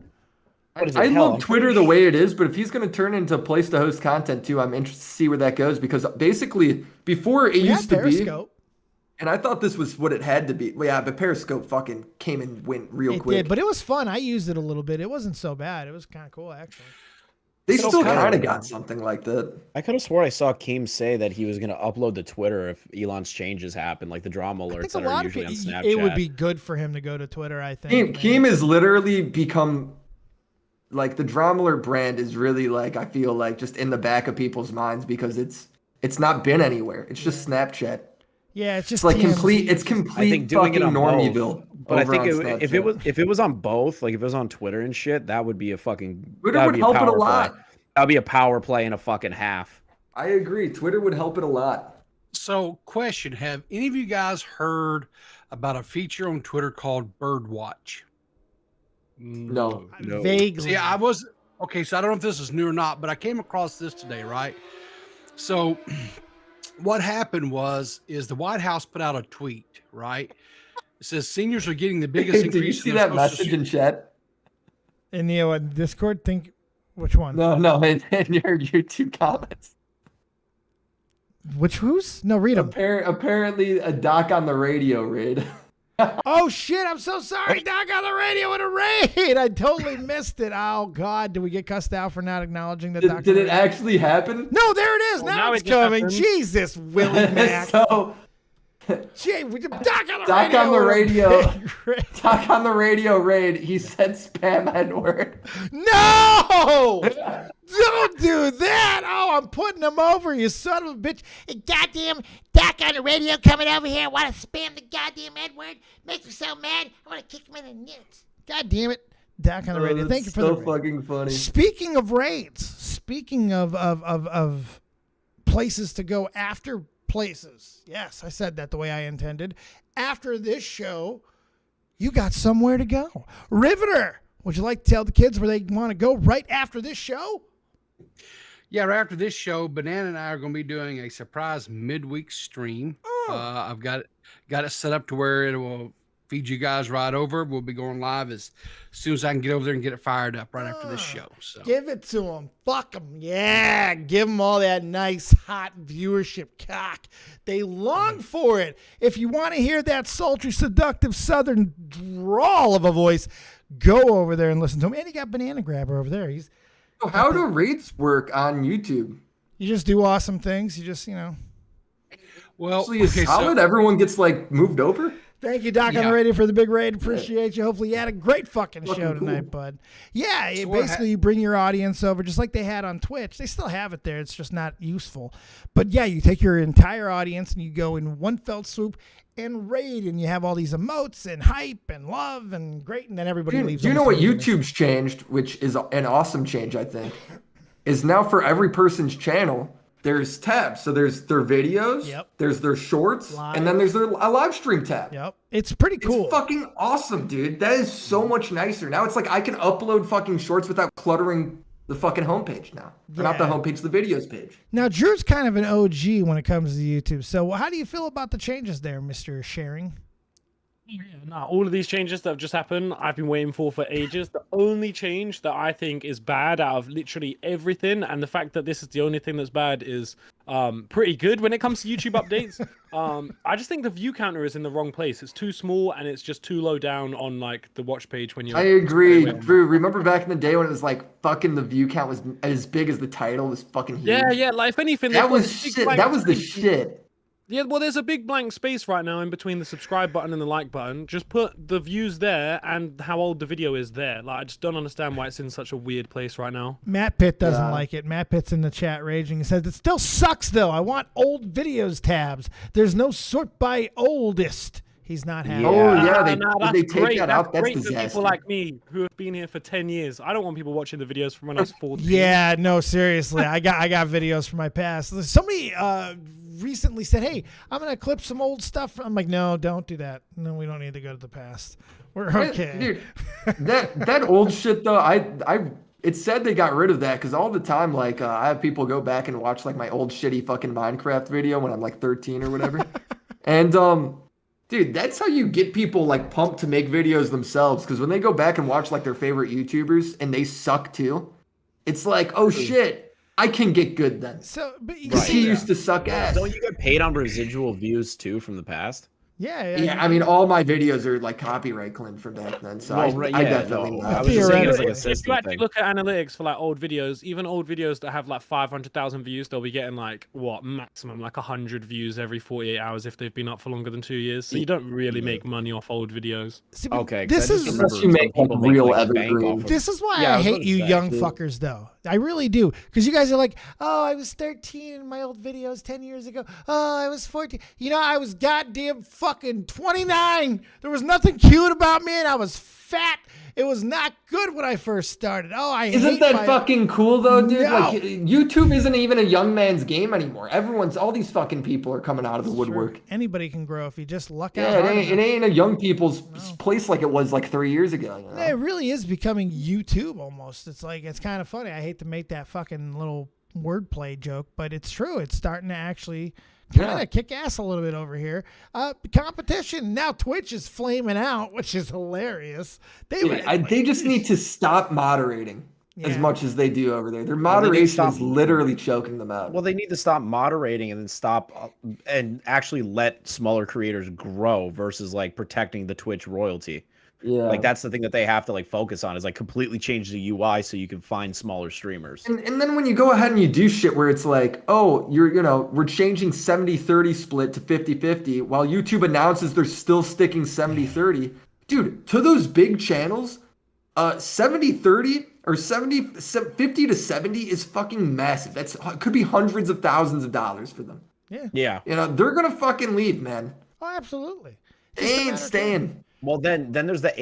I love Twitter the way it is, but if he's going to turn into a place to host content too, I'm interested to see where that goes because basically before it used to Periscope. be. And I thought this was what it had to be. Well, yeah, but Periscope fucking came and went real quick. It did, but it was fun. I used it a little bit. It wasn't so bad. It was kind of cool, actually. They still kind of got something like that. I could have swore I saw Keem say that he was going to upload to Twitter if Elon's changes happen, like the drama alerts that are usually on Snapchat. It would be good for him to go to Twitter, I think. Keem has literally become, the drama alert brand is really, I feel like just in the back of people's minds because it's not been anywhere. It's just Snapchat. Yeah, it's just complete. It's complete. I think doing it on Normieville. But I think if it was on both, if it was on Twitter and shit, that would be a fucking. Twitter would help it a lot. That would be a power play and a fucking half. I agree. Twitter would help it a lot. So, question: have any of you guys heard about a feature on Twitter called Birdwatch? No. Vaguely. See, I was okay. So I don't know if this is new or not, but I came across this today, right? So. What happened is the White House put out a tweet, right? It says seniors are getting the biggest increase. Did you see that message in chat? In the Discord, which one? No, in your YouTube comments. Who's? No, read them. Apparently a doc on the radio raid. Oh shit! I'm so sorry, Doc on the radio in a raid. I totally missed it. Oh God, did we get cussed out for not acknowledging that? Did it actually happen? No, there it is. Now it's coming. Happened. Jesus, Willie Mac. So Jay, we just Doc on the Doc radio. on the radio. Raid. Doc on the radio raid. He said spam N-word. No! Don't do that! Oh, I'm putting him over, you son of a bitch. Hey, goddamn Doc on the radio coming over here. Want to spam the goddamn N-word? Makes me so mad. I want to kick him in the nuts. God damn it. Doc on the radio. Thank you for so the raid. fucking funny. Speaking of raids, speaking of places to go after places. Yes, I said that the way I intended. After this show, you got somewhere to go. Riveter, would you like to tell the kids where they want to go right after this show? Yeah, right after this show, Banana and I are going to be doing a surprise midweek stream. I've got it set up to where it will feed you guys right over. We'll be going live as soon as I can get over there and get it fired up right after this show. So Give it to them. Fuck them. Yeah, give them all that nice, hot viewership cock. They long for it. If you want to hear that sultry, seductive, southern drawl of a voice, go over there and listen to him. And you got Banana Grabber over there. How do raids work on YouTube? You just do awesome things. You just, well, So solid. Everyone gets like moved over. Thank you, Doc, on the radio for the big raid. Appreciate you. Hopefully you had a great fucking show tonight, bud. Yeah, basically you bring your audience over just like they had on Twitch. They still have it there. It's just not useful. But yeah, you take your entire audience and you go in one fell swoop and raid, and you have all these emotes and hype and love and great, and then everybody leaves. Do you know what YouTube's changed, which is an awesome change, I think, is now for every person's channel, there's tabs. So there's their videos, there's their shorts, and then there's a live stream tab. Yep. It's pretty cool. It's fucking awesome, dude. That is so much nicer. Now it's like I can upload fucking shorts without cluttering the fucking homepage now. Or not the homepage, the videos page. Now, Drew's kind of an OG when it comes to YouTube. So how do you feel about the changes there, Mr. Sharing? Yeah, no, all of these changes that have just happened, I've been waiting for ages. The only change that I think is bad out of literally everything, and the fact that this is the only thing that's bad, is pretty good when it comes to YouTube updates. I just think the view counter is in the wrong place. It's too small and it's just too low down on like the watch page when you. I agree, Drew. Remember back in the day when it was like fucking the view count was as big as the title was fucking huge. Yeah. Like if anything, that was shit. That was the shit. Yeah, well, there's a big blank space right now in between the subscribe button and the like button. Just put the views there and how old the video is there. Like, I just don't understand why it's in such a weird place right now. MattPitt doesn't like it. MattPitt's in the chat raging. He says, it still sucks, though. I want old videos tabs. There's no sort by oldest. He's not happy. Oh, yeah. They take great. that out. That's great disaster. for people like me who have been here for 10 years. I don't want people watching the videos from when I was 14. Yeah, no, seriously. I got videos from my past. Somebody recently said, hey, I'm going to clip some old stuff. I'm like, no, don't do that. No, we don't need to go to the past. We're okay. Dude, that old shit, though, it said they got rid of that because all the time, like, I have people go back and watch, like, my old shitty fucking Minecraft video when I'm, like, 13 or whatever. And, dude, that's how you get people, like, pumped to make videos themselves, because when they go back and watch, like, their favorite YouTubers and they suck, too, it's like, oh, shit. I can get good then. So, but he used to suck ass. Don't you get paid on residual views too from the past? Yeah. I mean, all my videos are like copyright claimed from back then, so I definitely know. I was just saying it's like a If system you actually thing. look at analytics for like old videos, even old videos that have like 500,000 views, they'll be getting like maximum like 100 views every 48 hours if they've been up for longer than 2 years. So you don't really make money off old videos. See, Okay, this is unless you make like real evergreen. This is why I hate you young fuckers, though. I really do. Because you guys are like, oh, I was 13 in my old videos 10 years ago. Oh, I was 14. You know, I was goddamn fucking 29. There was nothing cute about me, and I was fat. It was not good when I first started. Oh, Isn't that fucking cool, though, dude? No. Like, YouTube isn't even a young man's game anymore. All these fucking people are coming out of the woodwork. Sure. Anybody can grow if you just luck out. Yeah, it ain't a young people's place like it was like 3 years ago. You know? It really is becoming YouTube almost. It's like, it's kind of funny. I hate to make that fucking little wordplay joke, but it's true. It's starting to actually kind of kick ass a little bit over here. Competition. Now Twitch is flaming out, which is hilarious. They just need to stop moderating as much as they do over there. Their moderation is literally choking them out. Well, they need to stop moderating and then stop and actually let smaller creators grow versus like protecting the Twitch royalty. Yeah. Like that's the thing that they have to like focus on is like completely change the UI so you can find smaller streamers. And then when you go ahead and you do shit where it's like, oh, we're changing 70-30 split to 50-50 while YouTube announces they're still sticking 70-30. Dude, to those big channels, 70-30 or 50 to 70 is fucking massive. It could be hundreds of thousands of dollars for them. Yeah. They're gonna fucking leave, man. Oh, absolutely. They ain't staying. Well, then there's the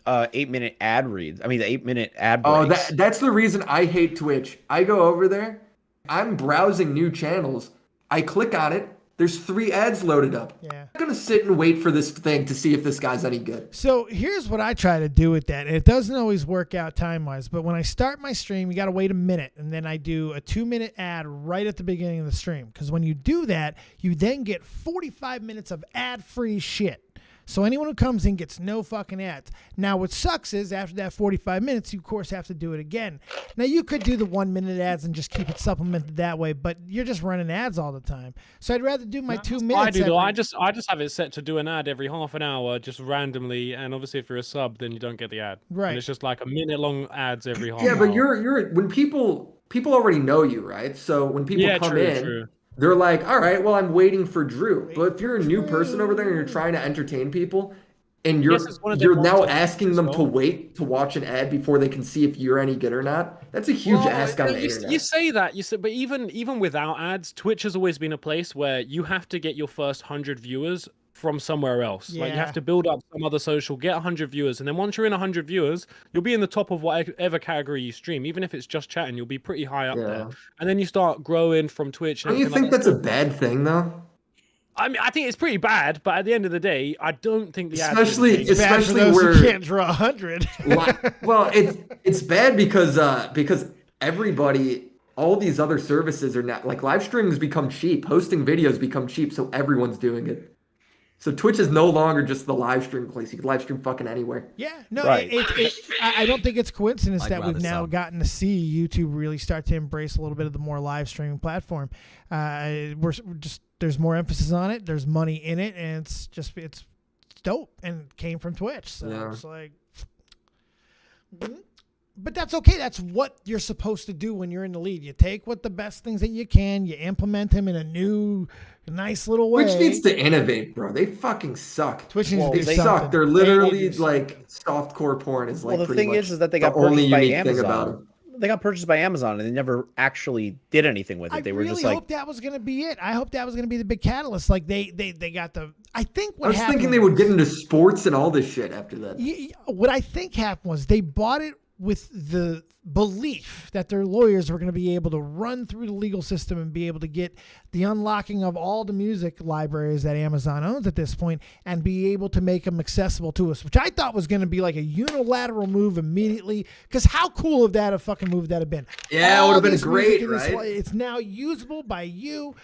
8-minute ad reads. I mean, the 8-minute ad breaks. Oh, that's the reason I hate Twitch. I go over there, I'm browsing new channels. I click on it. There's 3 ads loaded up. Yeah. I'm gonna sit and wait for this thing to see if this guy's any good. So here's what I try to do with that. It doesn't always work out time-wise, but when I start my stream, you got to wait a minute, and then I do a 2-minute ad right at the beginning of the stream. Because when you do that, you then get 45 minutes of ad-free shit. So anyone who comes in gets no fucking ads. Now, what sucks is after that 45 minutes, you, of course, have to do it again. Now, you could do the 1-minute ads and just keep it supplemented that way, but you're just running ads all the time. So I'd rather do my 2 minutes. I do, though. I just have it set to do an ad every half an hour, just randomly. And obviously, if you're a sub, then you don't get the ad. Right. And it's just like a minute-long ads every half Yeah, hour. but you're when people already know you, right? So when people come in, true. they're like, all right, well, I'm waiting for Drew. But if you're a new person over there and you're trying to entertain people, and you're now asking them to wait to watch an ad before they can see if you're any good or not, that's a huge ask on the internet. You say that, but even without ads, Twitch has always been a place where you have to get your first 100 viewers from somewhere else. Like you have to build up some other social, get 100 viewers, and then once you're in 100 viewers, you'll be in the top of whatever category you stream. Even if it's just chatting, you'll be pretty high up there. And then you start growing from Twitch. Don't you think that's a bad thing, though? I mean, I think it's pretty bad, but at the end of the day, I don't think the especially where you can't draw 100. Well, it's bad because everybody, all these other services are not like live streaming has become cheap, hosting videos become cheap, so everyone's doing it. So Twitch is no longer just the live stream place. You can live stream fucking anywhere. Yeah, no, Right. I don't think it's coincidence that we've rather now sub. gotten to see YouTube really start to embrace a little bit of the more live streaming platform. We're just there's more emphasis on it. There's money in it, and it's dope, and it came from Twitch. So it's like, but that's okay. That's what you're supposed to do when you're in the lead. You take what the best things that you can, you implement them in a new, nice little way. Twitch needs to innovate, bro. They fucking suck. Twitch needs to do they something. suck. They're literally like softcore porn is like. Well, the pretty thing much is that they got the only purchased by unique thing about Amazon. them. They got purchased by Amazon, and they never actually did anything with it. They were really just like, hope that was going to be it. I hope that was going to be the big catalyst. Like they got the. I think what I was happened thinking they would get into sports and all this shit after that. What I think happened was they bought it with the belief that their lawyers were going to be able to run through the legal system and be able to get the unlocking of all the music libraries that Amazon owns at this point and be able to make them accessible to us, which I thought was going to be like a unilateral move immediately. Because how cool of that a fucking move that have been? Yeah, it would have been great, right? It's now usable by you.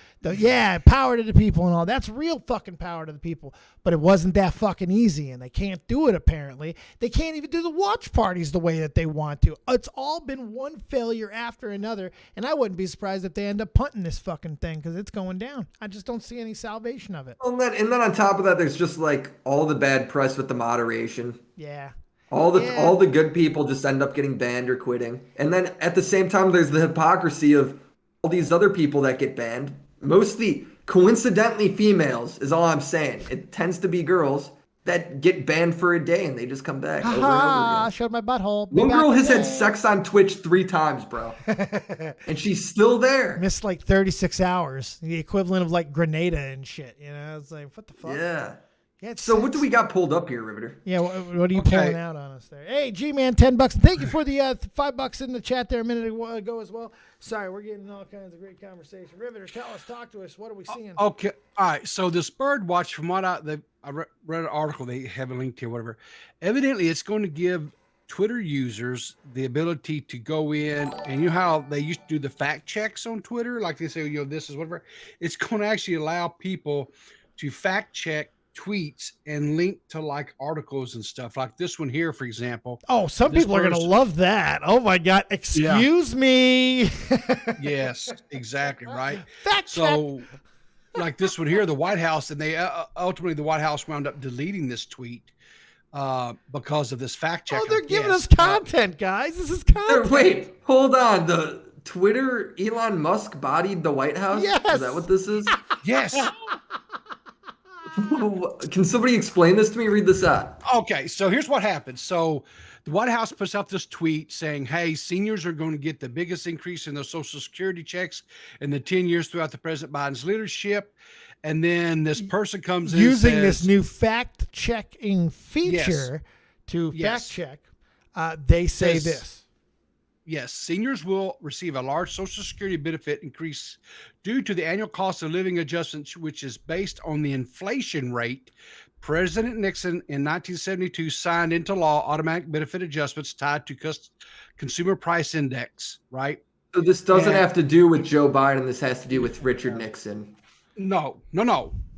Power to the people and all. That's real fucking power to the people. But it wasn't that fucking easy, and they can't do it apparently. They can't even do the watch parties the way that they want to. It's all been one failure after another, and I wouldn't be surprised if they end up punting this fucking thing because it's going down. I just don't see any salvation of it. And then on top of that, there's just like all the bad press with the moderation. Yeah. All the good people just end up getting banned or quitting. And then at the same time, there's the hypocrisy of all these other people that get banned. Mostly, coincidentally, females is all I'm saying. It tends to be girls that get banned for a day and they just come back over and over again. Showed my butthole. One girl has had sex on Twitch 3 times, bro. And she's still there. Missed like 36 hours. The equivalent of like Grenada and shit. You know, it's like, what the fuck? Yeah. Yeah, So what do we got pulled up here, Riveter? Yeah, what are you pulling out on us there? Hey, G-Man, $10. Thank you for the $5 in the chat there a minute ago as well. Sorry, we're getting all kinds of great conversation. Riveter, talk to us. What are we seeing? Okay, all right. So this bird watch, from what I read an article, they have a link to whatever. Evidently, it's going to give Twitter users the ability to go in, and you know how they used to do the fact checks on Twitter, like they say, this is whatever. It's going to actually allow people to fact check tweets and link to like articles and stuff like this one here, for example. Oh, some people are going to love that. Oh my God. Excuse me. Yes, exactly. Right. Fact so like this one here, the White House, and they ultimately the White House wound up deleting this tweet because of this fact check. Oh, they're giving guess. us content, guys. This is content. Wait, hold on. The Twitter, Elon Musk bodied the White House? Yes. Is that what this is? Yes. Can somebody explain this to me? Read this out. Okay, so here's what happened. So the White House puts out this tweet saying, hey, seniors are going to get the biggest increase in their Social Security checks in the 10 years throughout the President Biden's leadership. And then this person comes in using and this says, new fact checking feature to fact check. They say Says- this. yes, seniors will receive a large Social Security benefit increase due to the annual cost of living adjustment, which is based on the inflation rate. President Nixon in 1972 signed into law automatic benefit adjustments tied to consumer price index, right? So this doesn't And- have to do with Joe Biden. This has to do with Richard Nixon. No.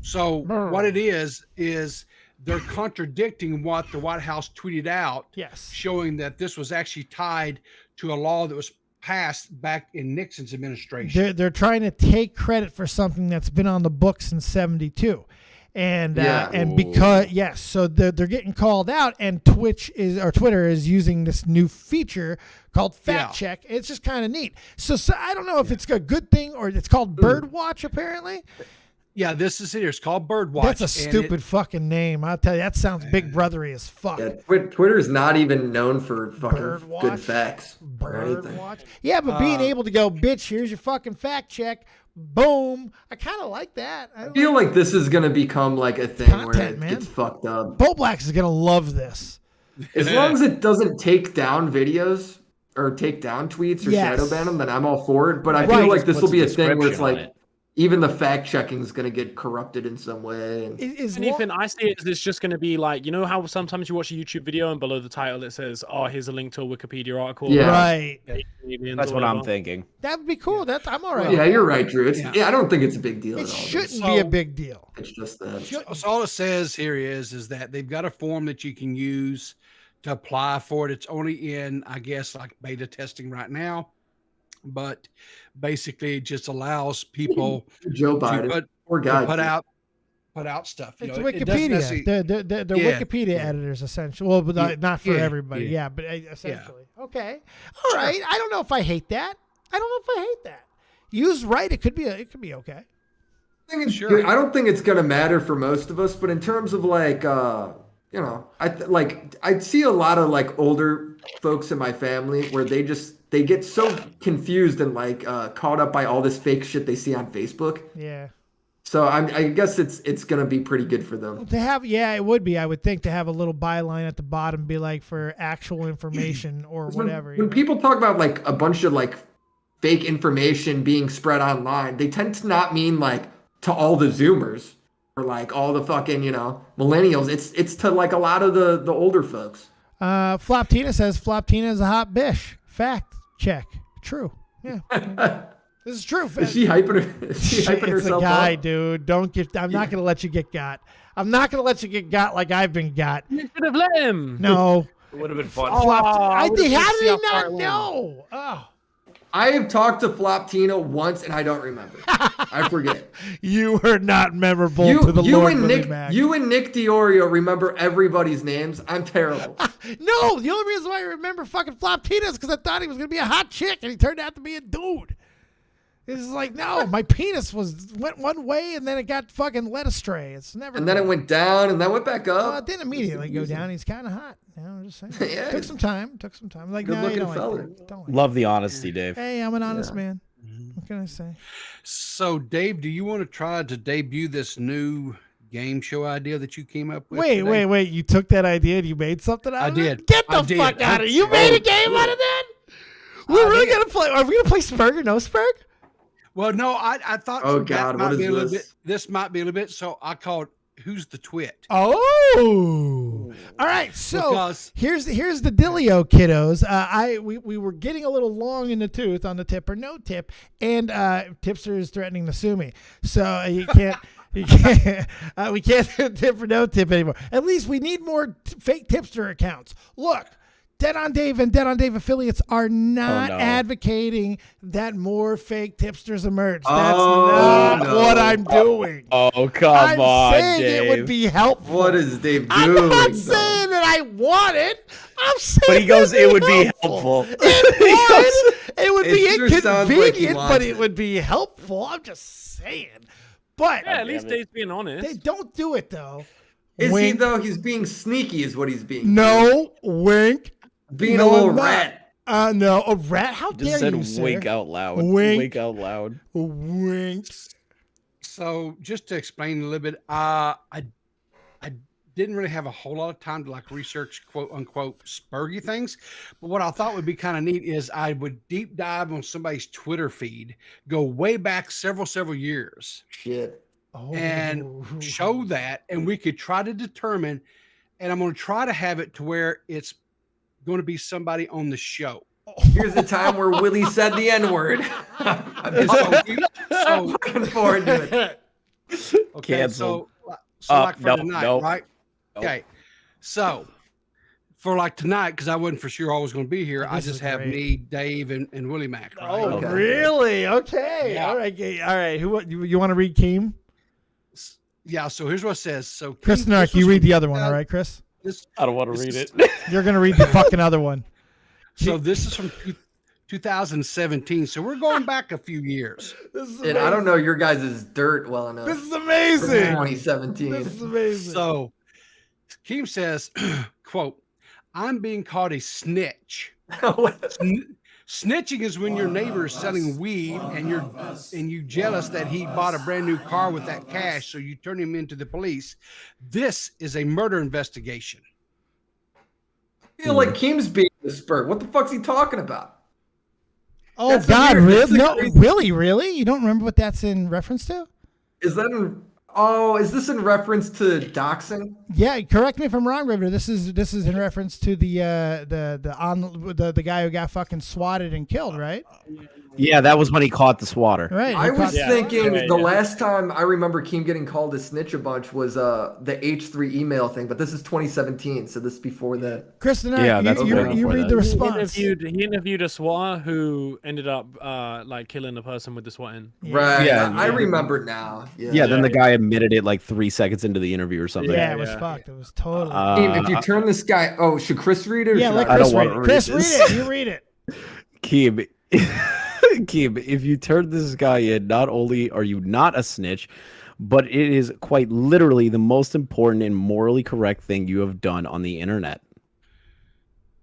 So what it is they're contradicting what the White House tweeted out, Yes. showing that this was actually tied to a law that was passed back in Nixon's administration. They're trying to take credit for something that's been on the books since '72, and because so they're getting called out, and Twitter is using this new feature called fact check. It's just kind of neat. So I don't know if it's a good thing or it's called Birdwatch apparently. Yeah, this is it. It's called Birdwatch. That's a stupid fucking name. I'll tell you, that sounds big brothery as fuck. Yeah, Twitter is not even known for fucking Birdwatch? good facts. or anything. Birdwatch. Yeah, but being able to go, bitch, here's your fucking fact check. Boom. I kind of like that. I feel like this is gonna become like a thing where Content, it man. gets fucked up. Bo Blacks is gonna love this. As long as it doesn't take down videos or take down tweets or Yes. shadow ban them, then I'm all for it. But I Right. feel like this Puts will be a a thing where it's description on like it. even the fact checking is gonna get corrupted in some way. And Anything I see it as it's just going to be like, you know how sometimes you watch a YouTube video and below the title it says, "Oh, here's a link to a Wikipedia article." Yeah. Right. That's what I'm thinking. That would be cool. I'm all right. yeah, you're right, Drew. It's Yeah. I don't think it's a big deal It at all. shouldn't be a big deal. It's just that. So all it says here is that they've got a form that you can use to apply for it. It's only in, I guess, like beta testing right now, but basically it just allows people Joe to Biden. Poor guy. put out stuff. You It's know, it doesn't Wikipedia. necessarily- They're Yeah, Wikipedia editors, essentially. Well, but not for yeah, everybody. yeah. Yeah, but essentially. Okay. All right. I don't know if I hate that. Used right, it could be okay. I think it's good. I don't think it's gonna matter for most of us, but in terms of like, I see a lot of like older folks in my family where they get so confused and like caught up by all this fake shit they see on Facebook. Yeah. So I guess it's gonna be pretty good for them. To have, it would be. I would think to have a little byline at the bottom, be like for actual information or whatever. When people talk about like a bunch of like fake information being spread online, they tend to not mean like to all the Zoomers or like all the fucking millennials. It's to like a lot of the older folks. Flop Tina says Flop Tina is a hot bish. Fact check. True. Yeah. This is true. Is she hyping her? Is she hyping It's a herself guy, up? dude. I'm not gonna let you get got. I'm not gonna let you get got like I've been got. You should have let him. No. It would have been fun. How would've did liked to see he how far not it went. know? Oh. I have talked to Flop Tina once and I don't remember. I forget. You are not memorable You, to the you Lord and Willie Nick, Mac. you and Nick DiOrio remember everybody's names. I'm terrible. No, the only reason why I remember fucking Flop Tina is because I thought he was gonna be a hot chick and he turned out to be a dude. It's like, no, my penis went one way and then it got fucking led astray. It's never. And then it went down and then went back Well, it up. didn't immediately go down. He's kind of hot. I'm just saying. Yeah. Took some time. Like, no, you Good-looking don't fella. like that. Don't like Love the honesty, Dave. that. Hey, I'm an honest man. What can I say? So, Dave, do you want to try to debut this new game show idea that you came up with? Wait. You took that idea and you made something out I of it? did. Get the I did. fuck out of it. You made a game out of that? We're really going to play. Are we going to play Spurg or no Spurg? Well, no, I thought Oh, that God, might what be is a little this? bit. This might be a little bit. So I called "Who's the Twit?" Oh, all right. So Because- here's the dealio, kiddos. We were getting a little long in the tooth on the tip or no tip, and Tipster is threatening to sue me. So you can't. We can't do tip or no tip anymore. At least we need more fake tipster accounts. Look, Dead on Dave and Dead on Dave affiliates are not advocating that more fake tipsters emerge. That's not what I'm doing. Oh, come I'm on, saying Dave. it would be helpful. What is Dave doing? I'm not saying that I wanted. I'm saying But he goes, it would be helpful. helpful. It would be It sure sounds like he inconvenient, wants but it it. would be helpful. I'm just saying. But Yeah, at least Dave's being honest. they don't do it though. Is Wink. he though? He's being sneaky, is what he's being. No, wink. Being No, a little I'm not. rat. No, a rat. How Just dare said you, sir? wink out loud. Wink. Wink out loud. Wink. So just to explain a little bit, I didn't really have a whole lot of time to like research quote unquote Spurgy things, but what I thought would be kind of neat is I would deep dive on somebody's Twitter feed, go way back several years, Shit. and show that, and we could try to determine. And I'm going to try to have it to where it's going to be somebody on the show. Here's the time where Willie said the N-word. I'm so looking forward to it. Okay, Canceled. so like for no, tonight, no. right? Okay, so for like tonight, because I wasn't for sure I was going to be here, I This just is have great. me, Dave, and Willie Mac. Right? Oh, Okay. really? Okay. Yeah. All right. All right. Who you want to read, Keem? Yeah. So here's what it says. So Chris Keith, Nark, this you was read from the other one, 2000 all right, Chris? This, I don't want to this read is- it. You're gonna read the fucking other one. So this is from 2017. So we're going back a few years. This is And I don't know your guys' dirt well enough. This is From amazing. 2017. This is amazing. So Keem says, "quote I'm being called a snitch. Snitching is when your neighbor is selling weed and you jealous that he bought a brand new car with that cash, so you turn him into the police. This is a murder investigation." I feel like Keem's being the spur. What the fuck's he talking about? Oh That's the God, weird- really? that's the No, crazy- Willie, really? You don't remember what that's in reference to? Is that in? Oh, is this in reference to doxing? Yeah, correct me if I'm wrong, River. This is in reference to the guy who got fucking swatted and killed, right? Yeah, that was when he caught the swatter. Right. I was Yeah. thinking Yeah, the yeah. last time I remember Keem getting called a snitch a bunch was the H3 email thing, but this is 2017, so this is before that. Kristen, Yeah, that's you, way you before read that. the He response. He interviewed a swatter who ended up like killing the person with the swatting. Right. Yeah, I yeah. remember now. Yeah. Yeah, then the guy admitted it like 3 seconds into the interview or something. Yeah, it was Yeah. fucked. It was totally. Keem, if you turn this guy, oh, should Chris read it? Or yeah, should let I? I Chris don't read wanna it. read Chris, this. read it. You read it. Keem, Keem, if you turn this guy in, not only are you not a snitch, but it is quite literally the most important and morally correct thing you have done on the internet.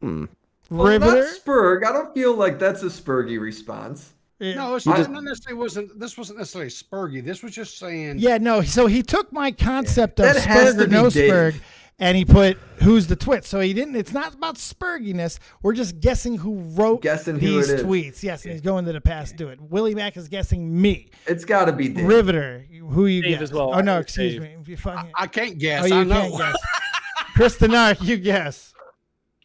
Well, Riveter. not Spurg. I don't feel like that's a Spurgy response. No, it's I- not necessarily this wasn't necessarily Spurgy. This was just saying Yeah, no. So he took my concept of That has Spurg to or be no Dave. Spurg, and he put who's the twit. So he didn't. It's not about Spurginess. We're just guessing who wrote Guessing who these it is. tweets. Yes, and he's going to the past to do it. Willie Mac is guessing me. It's got to be Dave. Riveter, who you Dave guess? as well. Oh no, I excuse Dave. me. You fucking, I can't guess. oh, you I know. can't guess. Chris Denark, you guess.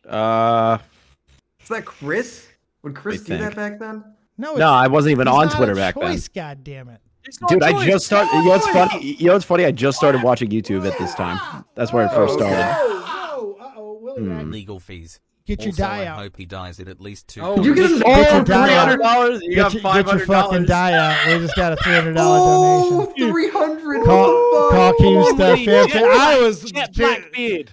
Is that Chris? Would Chris do that think. back then? No, No, I wasn't even he's on not Twitter a back then. choice, God damn it. Dude, I just started. You know what's funny? You know what's funny? I just started watching YouTube at this time. That's where it first okay. started. Oh, uh-oh, Willie Mac. Legal fees. Get your Also, die I out. hope he dies at least 2. Oh, Did you get his Get your die out. $300. You got Get your fucking $500. die out. We just got a $300 Oh, donation. 300. Call Keem stuff. I was Jet Blackbeard.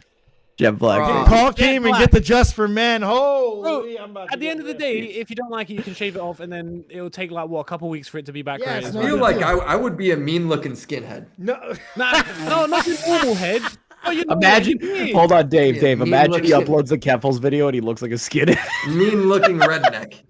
Jet Black. Bro. Call Jet Keem and Black. get the Just for Men. Holy, Bro, I'm about At to the get end of the this. day, if you don't like it, you can shave it off, and then it'll take like what a couple weeks for it to be back. Yeah, right it's as no I well. feel big like deal. I would be a mean-looking skinhead. No, No, not your normal head. Oh, you know Imagine. what you mean. Hold on, Dave. Yeah, Dave. mean Imagine he looking- uploads the Keffels video and he looks like a skinhead. Mean-looking redneck.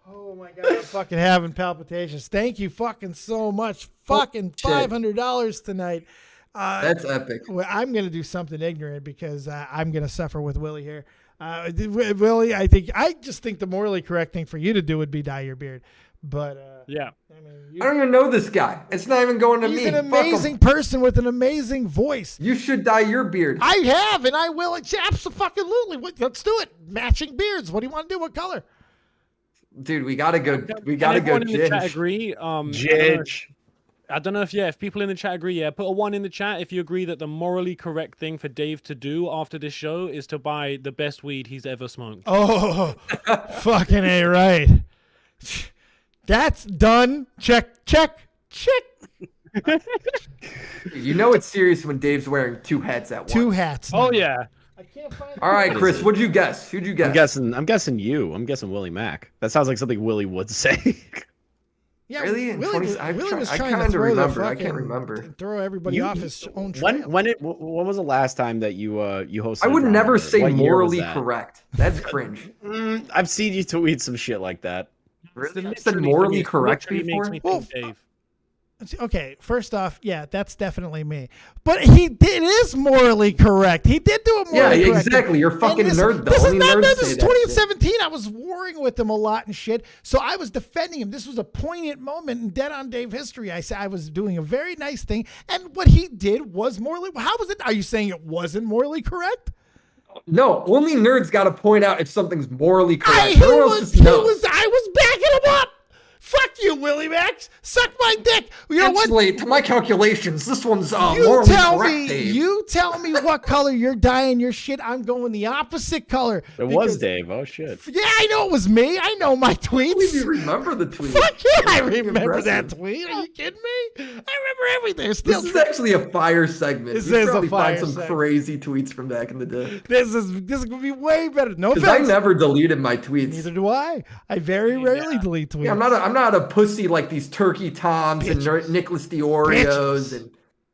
oh my God, I'm fucking having palpitations. Thank you fucking so much. Fucking shit. $500 tonight. That's epic. Well, I'm gonna do something ignorant because I'm gonna suffer with Willie here. Willie, I just think the morally correct thing for you to do would be dye your beard. But Yeah. I mean, I don't even know this guy. It's not even going to he's me. an Fuck him. amazing person with an amazing voice. You should dye your beard. I have, and I will. Absolutely. Let's do it. Matching beards. What do you want to do? What color? Dude, we gotta go. We Can gotta go. everyone in the chat Ginge. agree? I don't know if people in the chat agree. Yeah, put a 1 in the chat if you agree that the morally correct thing for Dave to do after this show is to buy the best weed he's ever smoked. Oh, fucking A, right. That's done. Check. You know it's serious when Dave's wearing two hats at once. Two hats. Oh now. yeah. I can't find. All right, Chris, what'd you guess? Who'd you guess? I'm guessing you. I'm guessing Willie Mack. That sounds like something Willie would say. Yeah, Really? In Willie 20 was I trying to kinda throw the remember. I fucking, can't remember. throw everybody off his own trail. When was the last time that you hosted? I would a never drama? say What year was morally that? correct. That's cringe. I've seen you tweet some shit like that. Really? I've said morally correct Literally before? makes me think Dave. Okay, first off, yeah, that's definitely me. But it is morally correct. He did do it morally Yeah, correct. exactly. You're fucking this, nerd, though. This is Only not nerds this say is that shit. 2017. I was warring with him a lot and shit. So I was defending him. This was a poignant moment in Dead on Dave history. I said I was doing a very nice thing, and what he did was morally. How was it? Are you saying it wasn't morally correct? No, only nerds got to point out if something's morally correct. I Everyone else just knows. was backing him up. Fuck you, Willie Max. Suck my dick. You know what? Actually, to my calculations, this one's You morally tell correct, me. Dave. You tell me what color you're dyeing your shit. I'm going the opposite color. It was Dave. Oh shit. Yeah, I know it was me. I know my I believe tweets. you remember the tweet. Fuck yeah, I That's remember that impressive. tweet. Are you kidding me? I remember everything. This Still, is actually a fire segment. This You is a probably fire find some segment. crazy tweets from back in the day. this is gonna be way better. No Because I offense. never deleted my tweets. Neither do I. I very rarely delete tweets. Yeah, I'm not a pussy like these Turkey Toms and Nicholas Dioreos and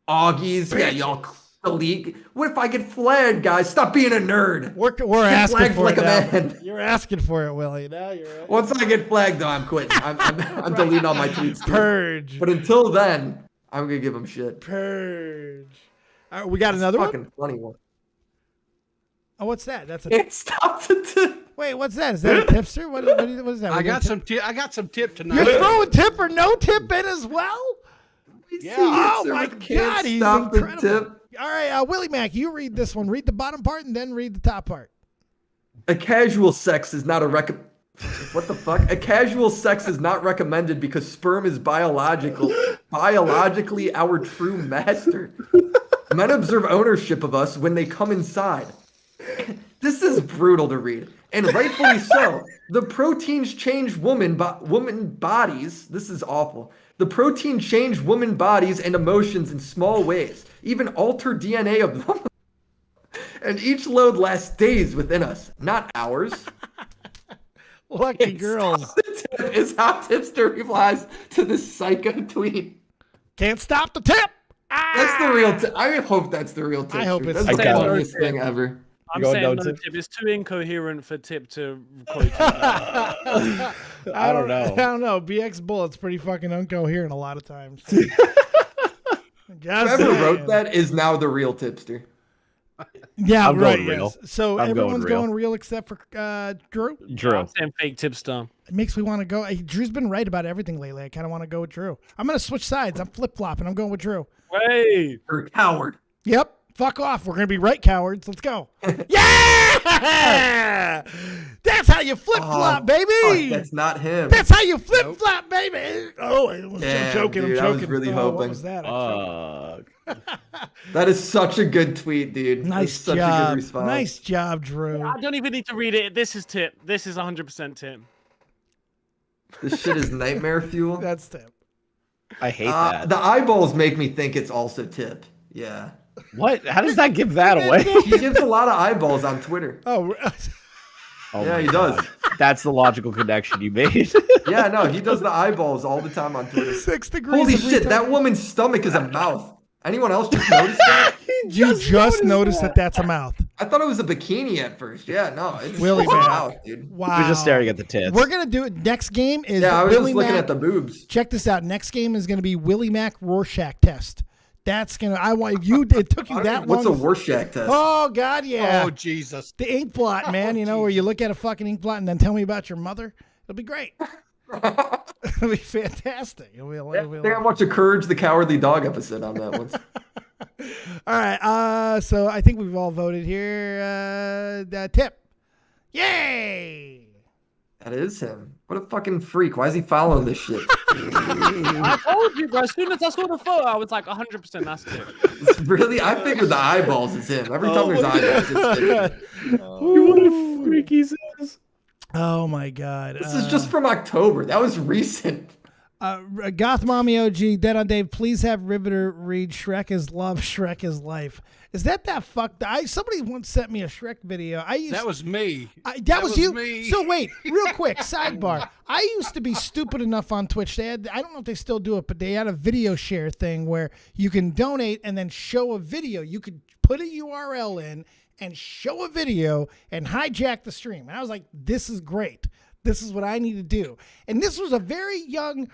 Augies. Yeah, y'all delete. What if I get flagged, guys? Stop being a nerd. We're Get asking flagged for like it a now. man. You're asking for it, Willie. Now you're Once I get flagged, though, I'm quitting. I'm deleting all my tweets. Too. purge. But until then, I'm gonna give them shit. Purge. All right, we got It's another one. fucking funny one. Oh, what's that? That's a. Can't stop the tip. Wait, what's that? Is that a tipster? What is that? I We got tip? some tip. I got some tip tonight. You're throwing tip or no tip in as well? Yeah. Oh my God, he's stop the incredible. tip. All right, Willie Mack, you read this one. Read the bottom part and then read the top part. A casual sex is not a What the fuck? A casual sex is not recommended because sperm is biologically our true master. Men observe ownership of us when they come inside. This is brutal to read, and rightfully so. The proteins change woman bodies. This is awful. The protein change woman bodies and emotions in small ways, even alter DNA of them. And each load lasts days within us, not hours. Lucky girls. Is how Tipster replies to this psycho tweet. Can't stop the tip. That's the real tip. I hope that's the real tip. I hope it's That's the the real funniest thing ever. I'm Going saying down no to- tip. It's too incoherent for tip to quote. I don't know. I don't know. BX Bullet's pretty fucking incoherent a lot of times. Whoever wrote that is now the real tipster. Yeah, I'm right. going real. Yes. So I'm going everyone's real. going real except for Drew. Drew. I'm saying fake tipster. It makes me want to go. Drew's been right about everything lately. I kind of want to go with Drew. I'm going to switch sides. I'm flip flopping. I'm going with Drew. Hey, You're a coward. Yep. Fuck off. We're going to be right, cowards. Let's go. Yeah! That's how you flip flop, baby. Fuck, that's not him. That's how you flip flop, baby. Oh, I'm Damn, joking. dude, I'm I was joking. really Oh, hoping. What was that? That is such a good tweet, dude. Nice That's such a job. good response. Nice job, Drew. I don't even need to read it. This is tip. This is 100% tip. This shit is nightmare fuel. That's tip. I hate that. The eyeballs make me think it's also tip. Yeah. What? How does that give that away? He gives a lot of eyeballs on Twitter. Oh, Oh Yeah, my he does. God. That's the logical connection you made. Yeah, no, he does the eyeballs all the time on Twitter. 6 degrees. Holy of shit, retard. that woman's stomach is a mouth. Anyone else just noticed that? You just noticed that that's a mouth. I thought it was a bikini at first. Yeah, no, it's Willie it's a Mack. mouth, dude. Wow. We're just staring at the tits. We're gonna do it. Next game is Yeah, I was Willie just looking Mack. at the boobs. Check this out. Next game is gonna be Willie Mack Rorschach test. That's gonna. I want if you. It took you that What's a long. Rorschach test? Oh God, yeah. Oh Jesus! The ink blot, man. You know where you look at a fucking ink blot and then tell me about your mother. It'll be great. It'll be fantastic. It'll be, I think I watched a Courage the Cowardly Dog episode on that one. All right. So I think we've all voted here. Tip. Yay! That is him. What a fucking freak. Why is he following this shit? I told you, bro. As soon as I saw the photo, I was like 100% that's tip. It's really? I figured the eyeballs is him. Every time there's eyeballs, it's him. What a freak he says. Oh my God. This is just from October. That was recent. Goth Mommy OG, Dead on Dave, please have Riveter read Shrek is Love, Shrek is Life. Is that fucked? Somebody once sent me a Shrek video. That was me. That was you? Me. So wait, real quick, sidebar. I used to be stupid enough on Twitch. I don't know if they still do it, but they had a video share thing where you can donate and then show a video. You could put a URL in and show a video and hijack the stream. And I was like, this is great. This is what I need to do. And this was a very young,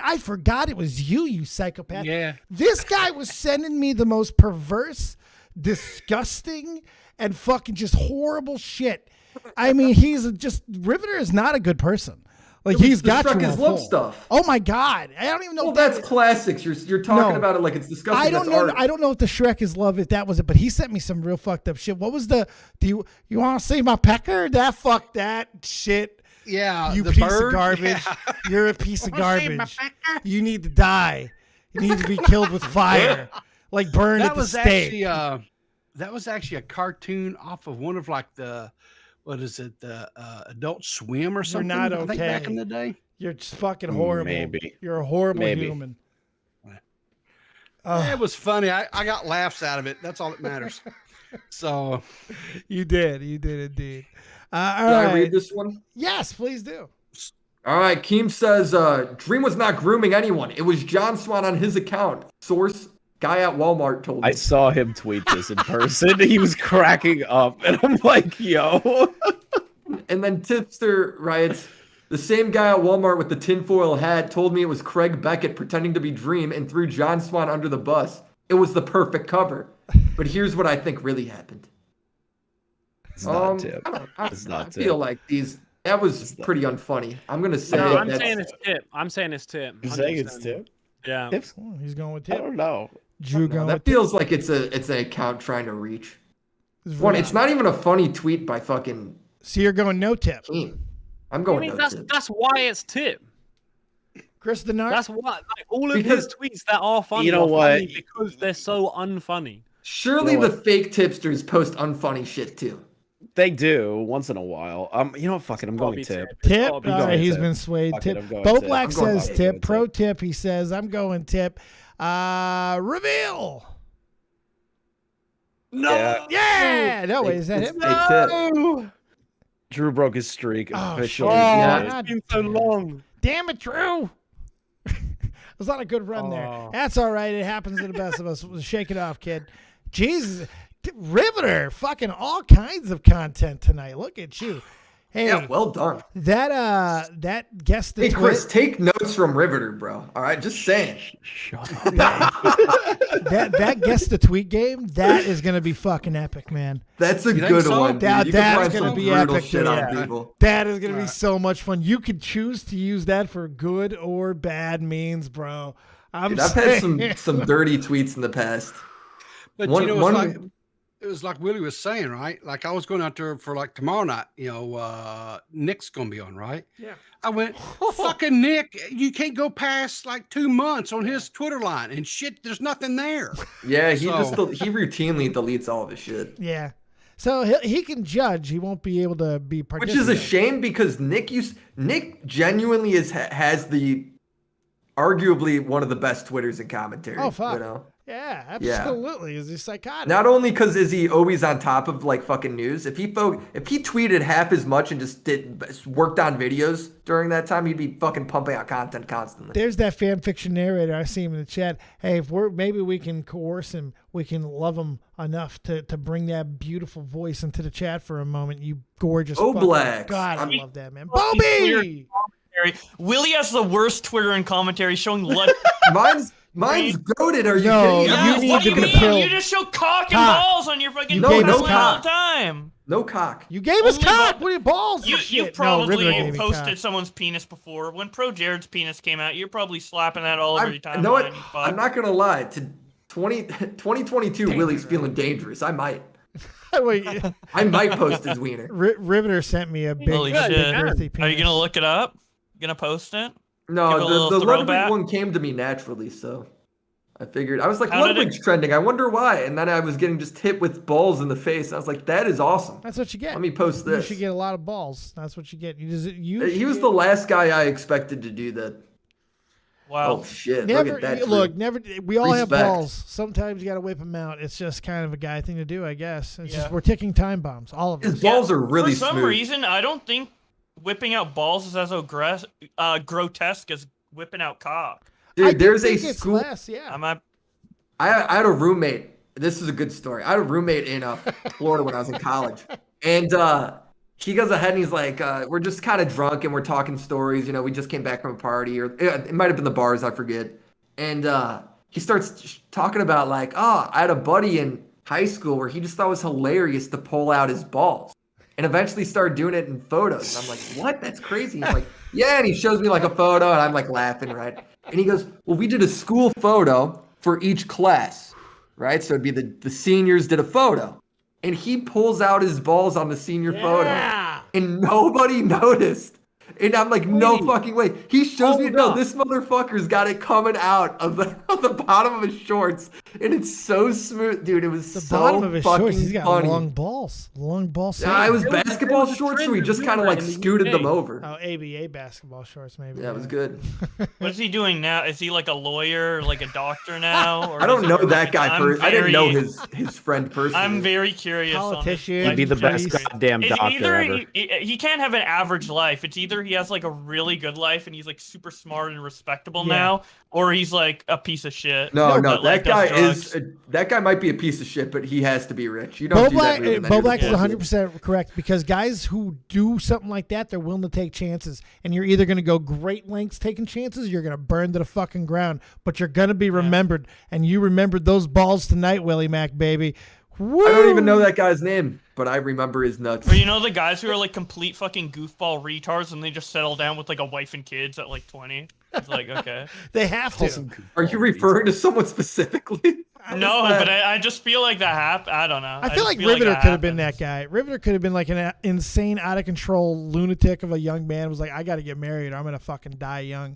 I forgot it was you psychopath. Yeah. This guy was sending me the most perverse, disgusting, and fucking just horrible shit. I mean, Riveter is not a good person. Like, he's got Shrek you is on Love full. stuff. Oh my God. I don't even know. Well, that's classics. You're talking about it like it's disgusting. I don't know. I don't know if the Shrek is Love, if that was it, but he sent me some real fucked up shit. What was do you want to see my pecker? Fuck that shit. Yeah, you the piece bird? of garbage. Yeah. You're a piece of garbage. You need to die. You need to be killed with fire, like burned at the stake. That was actually a cartoon off of one of like the, what is it, the Adult Swim or something? You're not I think okay. back in the day. You're just fucking horrible. Maybe. You're a horrible Maybe. human. It was funny. I got laughs out of it. That's all that matters. So you did indeed. All Can right. I read this one? Yes, please do. All right. Keem says, Dream was not grooming anyone. It was John Swan on his account. Source, guy at Walmart told me. I saw him tweet this in person. He was cracking up, and I'm like, yo. And then Tipster writes, the same guy at Walmart with the tinfoil hat told me it was Craig Beckett pretending to be Dream and threw John Swan under the bus. It was the perfect cover. But here's what I think really happened. It's not Tip. I feel like that was pretty unfunny. I'm going to say I'm saying it's Tip. I'm saying it's Tip. You're saying it's Tip? Yeah. Oh, he's going with I Tip. don't know. Drew going that with feels like it's an account trying to reach. Tip. It's not even a funny tweet by fucking So you're going no Tip. Keem. I'm going no Tip. That's why it's Tip. Chris Denard? That's why all of his tweets that are funny. You know what? Funny because they're so unfunny. Surely the fake tipsters post unfunny shit too. They do once in a while. You know what? Fuck it. I'm going Tip. Tip. I'm going He's Tip. been swayed. Fuck it, Tip. I'm going Bo Tip. Black I'm going says Tip. Tip. Pro Tip. He says I'm going Tip. Reveal. No. Yeah. No way. Is that him? Tip. Drew broke his streak officially. shit. It's been so long. Damn it, Drew. It was not a good run there. That's all right. It happens to the best of us. Shake it off, kid. Jesus. Riveter. Fucking all kinds of content tonight. Look at you. Hey, Yeah, well done. That guest. Hey, Chris, take notes from Riveter, bro. All right, just saying. Shut up. that guess the tweet game, that is gonna be fucking epic, man. That's a You think good so? one. That- Dude. You can that's find gonna some be brutal epic, shit dude. on people. That is gonna be so much fun. You could choose to use that for good or bad means, bro. Dude, I've had some dirty tweets in the past. But One- you know, one- it was like Willie was saying, right? Like I was going out there for like tomorrow night, Nick's gonna be on, right? Yeah. I went, fucking Nick, you can't go past like 2 months on his Twitter line and shit, there's nothing there. Yeah, he So- he routinely deletes all of his shit. Yeah. So he can judge. He won't be able to be Which participating. is a shame because Nick genuinely has the arguably one of the best Twitters and commentary. Oh, fuck. You know? Yeah, absolutely. Is he psychotic? Not only because is he always on top of like fucking news. If he tweeted half as much and just worked on videos during that time, he'd be fucking pumping out content constantly. There's that fan fiction narrator. I see him in the chat. Hey, if maybe we can coerce him, we can love him enough to bring that beautiful voice into the chat for a moment. You gorgeous. Oh, fucking- Black. God, I love that, man. Bobby! Willie has the worst Twitter and commentary showing left. Mine's goated. Are you No, kidding? you need what to do be you mean? killed. You just show cock and Cock. balls on your fucking You gave us timeline cock. all the time. No cock. You gave us Only cock. Bob- What are your balls? You and shit? probably Riveter gave me posted cock. someone's penis before. When Pro Jared's penis came out, you're probably slapping that all over your timeline. know what? you fuck. I'm not gonna lie. 2022, Willie's feeling dangerous. I might Wait, post his wiener. Riveter sent me a big, Holy big shit. earthy Are penis. you gonna look it up? You gonna post it? Give it a No, little the Ludwig throwback? one came to me naturally, so I figured I was like, How did Ludwig's trending. I wonder why. And then I was getting just hit with balls in the face. I was like, that is awesome. That's what you get. Let me post this. You should get a lot of balls. That's what you get. He was the last guy I expected to do that. Wow. Oh shit! Never look at that. look. Drew. Never. We all have Respect. balls. Sometimes you got to whip them out. It's just kind of a guy thing to do, I guess. It's just Yeah. we're ticking time bombs. All of us. His balls are really For some smooth. reason, I don't think whipping out balls is as grotesque as whipping out cock. Dude, there's a think it's school. less, yeah. I had a roommate. This is a good story. I had a roommate in Florida when I was in college, and he goes ahead and he's like, "We're just kind of drunk and we're talking stories. You know, we just came back from a party, or it might have been the bars, I forget." And he starts talking about like, "Oh, I had a buddy in high school where he just thought it was hilarious to pull out his balls, and eventually started doing it in photos." And I'm like, "What? That's crazy." He's like, "Yeah," and he shows me like a photo, and I'm like laughing, right? And he goes, "Well, we did a school photo for each class, right? So it'd be the seniors did a photo." And he pulls out his balls on the senior photo. And nobody noticed. And I'm like, no fucking way. He shows me, no, this motherfucker's got it coming out of the bottom of his shorts. And it's so smooth. Dude, it was The so bottom of his fucking shorts, he's got funny. long balls. Long balls. Yeah, it was basketball shorts, so he just kind of like scooted them over. Oh, ABA basketball shorts, maybe. Yeah, it was good. What is he doing now? Is he like a lawyer, or like a doctor now? Or I don't does he know work that at- guy. I'm I didn't know very- his friend personally. I'm very curious. Politician. He'd be the best Priest. goddamn It's doctor either ever. he can't have an average life. It's either he has like a really good life and he's like super smart and respectable Yeah. now, or he's like a piece of shit. No, that, like, that guy does drugs. that guy might be a piece of shit, but he has to be rich. You don't do that. Really, Bo Black is yeah. 100% correct, because guys who do something like that, they're willing to take chances. And you're either going to go great lengths taking chances, or you're going to burn to the fucking ground. But you're going to be remembered. And you remembered those balls tonight, Willie Mac, baby. Woo! I don't even know that guy's name, but I remember his nuts. Or you know the guys who are like complete fucking goofball retards and they just settle down with like a wife and kids at like 20. It's like, okay. They have to. Are you referring to someone specifically? No, but I just feel like that happened. I don't know. I feel just like that Riveter could have been happens. that guy. Riveter could have been like an insane, out of control lunatic of a young man. Was like, I got to get married, or I'm gonna fucking die young.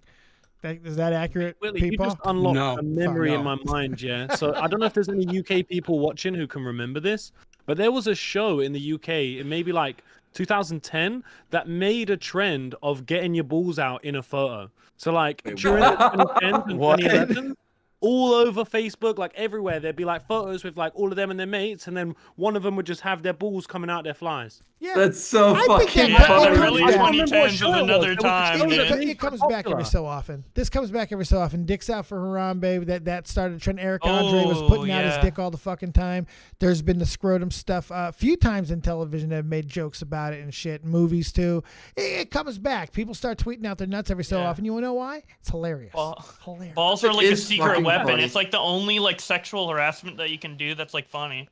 Is that accurate, Willie, you people? just unlocked No. a memory No. in my mind, yeah. So I don't know if there's any UK people watching who can remember this, but there was a show in the UK in maybe like 2010 that made a trend of getting your balls out in a photo. So like during the 2010s and What? 2011, all over Facebook, like everywhere, there'd be like photos with like all of them and their mates, and then one of them would just have their balls coming out their flies. Yeah, That's so I think fucking that- Yeah, it but comes really back. 2010s is There was another a time, show dude. that- It comes back every so often. This comes back every so often. Dick's out for Harambe. That started a trend. Eric Andre was Oh, putting out his yeah. dick all the fucking time. There's been the scrotum stuff a few times in television that have made jokes about it and shit. Movies too. It comes back. People start tweeting out their nuts every so Yeah. often. You wanna know why? It's hilarious. Hilarious. Balls are like It a is secret fucking weapon. funny. It's like the only like sexual harassment that you can do that's like funny.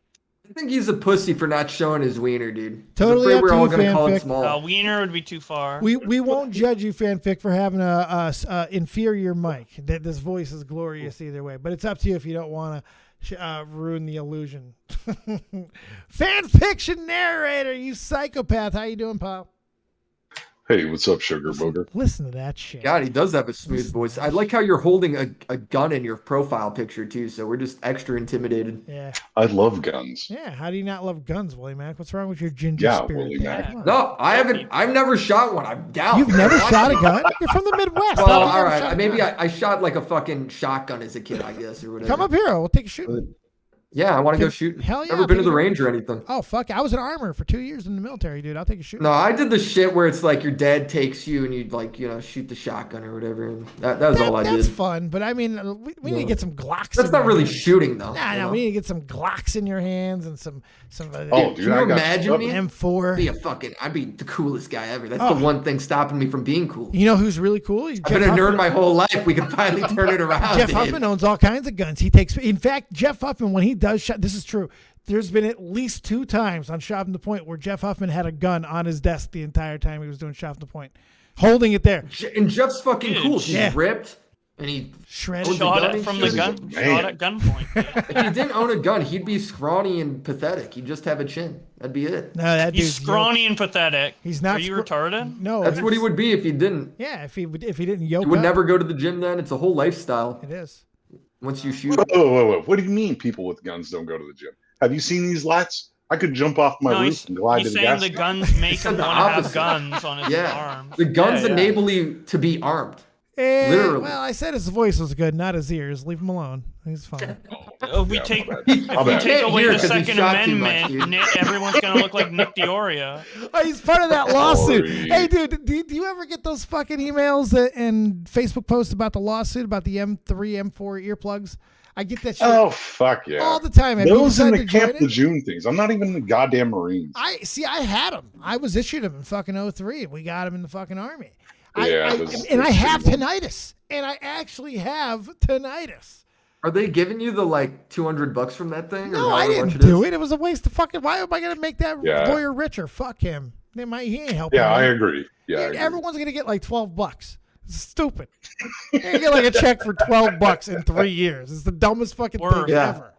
I think he's a pussy for not showing his wiener, dude. Totally I'm up afraid we're to all you, gonna call fanfic. it small. Wiener would be too far. We won't judge you, fanfic, for having a inferior mic. That this voice is glorious either way, but it's up to you if you don't want to ruin the illusion. Fan fiction narrator, you psychopath. How you doing, pal? Hey, what's up, Sugar Booger? Listen to that shit. God, he does have a smooth voice. I like how you're holding a gun in your profile picture too, so we're just extra intimidated. Yeah. I love guns. Yeah. How do you not love guns, Willie Mac? What's wrong with your ginger Yeah, spirit? Willie there? Mac. Come on. No, I haven't. I've never shot one. I'm down. You've never shot a gun? You're from the Midwest. Well, How have you all never shot right. a Maybe gun? I shot like a fucking shotgun as a kid, I guess, or whatever. Come up here. We'll take a shoot. Yeah, I want to go shoot. Hell yeah, Never been to take the it. range or anything. Oh fuck! I was an armor for 2 years in the military, dude. I'll take a shoot. No, I did the shit where it's like your dad takes you and you like shoot the shotgun or whatever. And that was all I That's did. fun, but I mean, we need to Yeah. get some Glocks. That's in not your really hands. shooting though. Nah, you no, know? we need to get some Glocks in your hands and some. Oh, dude, Can you I got imagine me? M4. I'd be the coolest guy ever. That's Oh. the one thing stopping me from being cool. You know who's really cool? I've been a nerd my whole life. We can finally turn it around. Jeff Dave. Huffman owns all kinds of guns. He takes. In fact, Jeff Huffman, when he does shot, this is true. There's been at least 2 times on Shot from the Point where Jeff Huffman had a gun on his desk the entire time he was doing Shot from the Point, holding it there. And Jeff's fucking Dude, cool. He's yeah. ripped and he Shredded. Shot gun it from the shit. gun. Man. Shot at gunpoint. If he didn't own a gun, he'd be scrawny and pathetic. He'd just have a chin. That'd be it. No, that He's dude's scrawny and pathetic. He's not Are you retarded? No, That's what he would be if he didn't. Yeah, if he didn't yoke He would up, never go to the gym then. It's a whole lifestyle. It is. Once you shoot. Whoa. What do you mean people with guns don't go to the gym? Have you seen these lats? I could jump off my No, roof and glide he's to the saying gas the station. guns make him the want to have opposite. guns on his Yeah. arms. The guns Yeah, yeah. enable you to be armed. Literally. Well, I said his voice was good, not his ears. Leave him alone. He's fine. If we take bad. away hear the 'cause he Second shot too much, Amendment, dude. everyone's gonna look like Nick Dioria. Oh, he's part of that lawsuit. Sorry. Hey, dude, do you ever get those fucking emails and Facebook posts about the lawsuit about the M3, M4 earplugs? I get that shit Oh fuck yeah! all the time. Have you Those in decided the to join Camp it? the June things. I'm not even in the goddamn Marines. I had them. I was issued them in fucking 03. We got them in the fucking army. Yeah, I those have shitty ones. tinnitus, and I actually have tinnitus. Are they giving you the like $200 from that thing? No, or I however much didn't do is? it. It was a waste of fucking. Why am I gonna make that Yeah. lawyer richer? Fuck him. He ain't helping. Yeah, me. I agree. Yeah, I agree. Everyone's gonna get like $12. It's stupid. You're gonna get like a check for $12 in 3 years. It's the dumbest fucking thing Yeah. ever.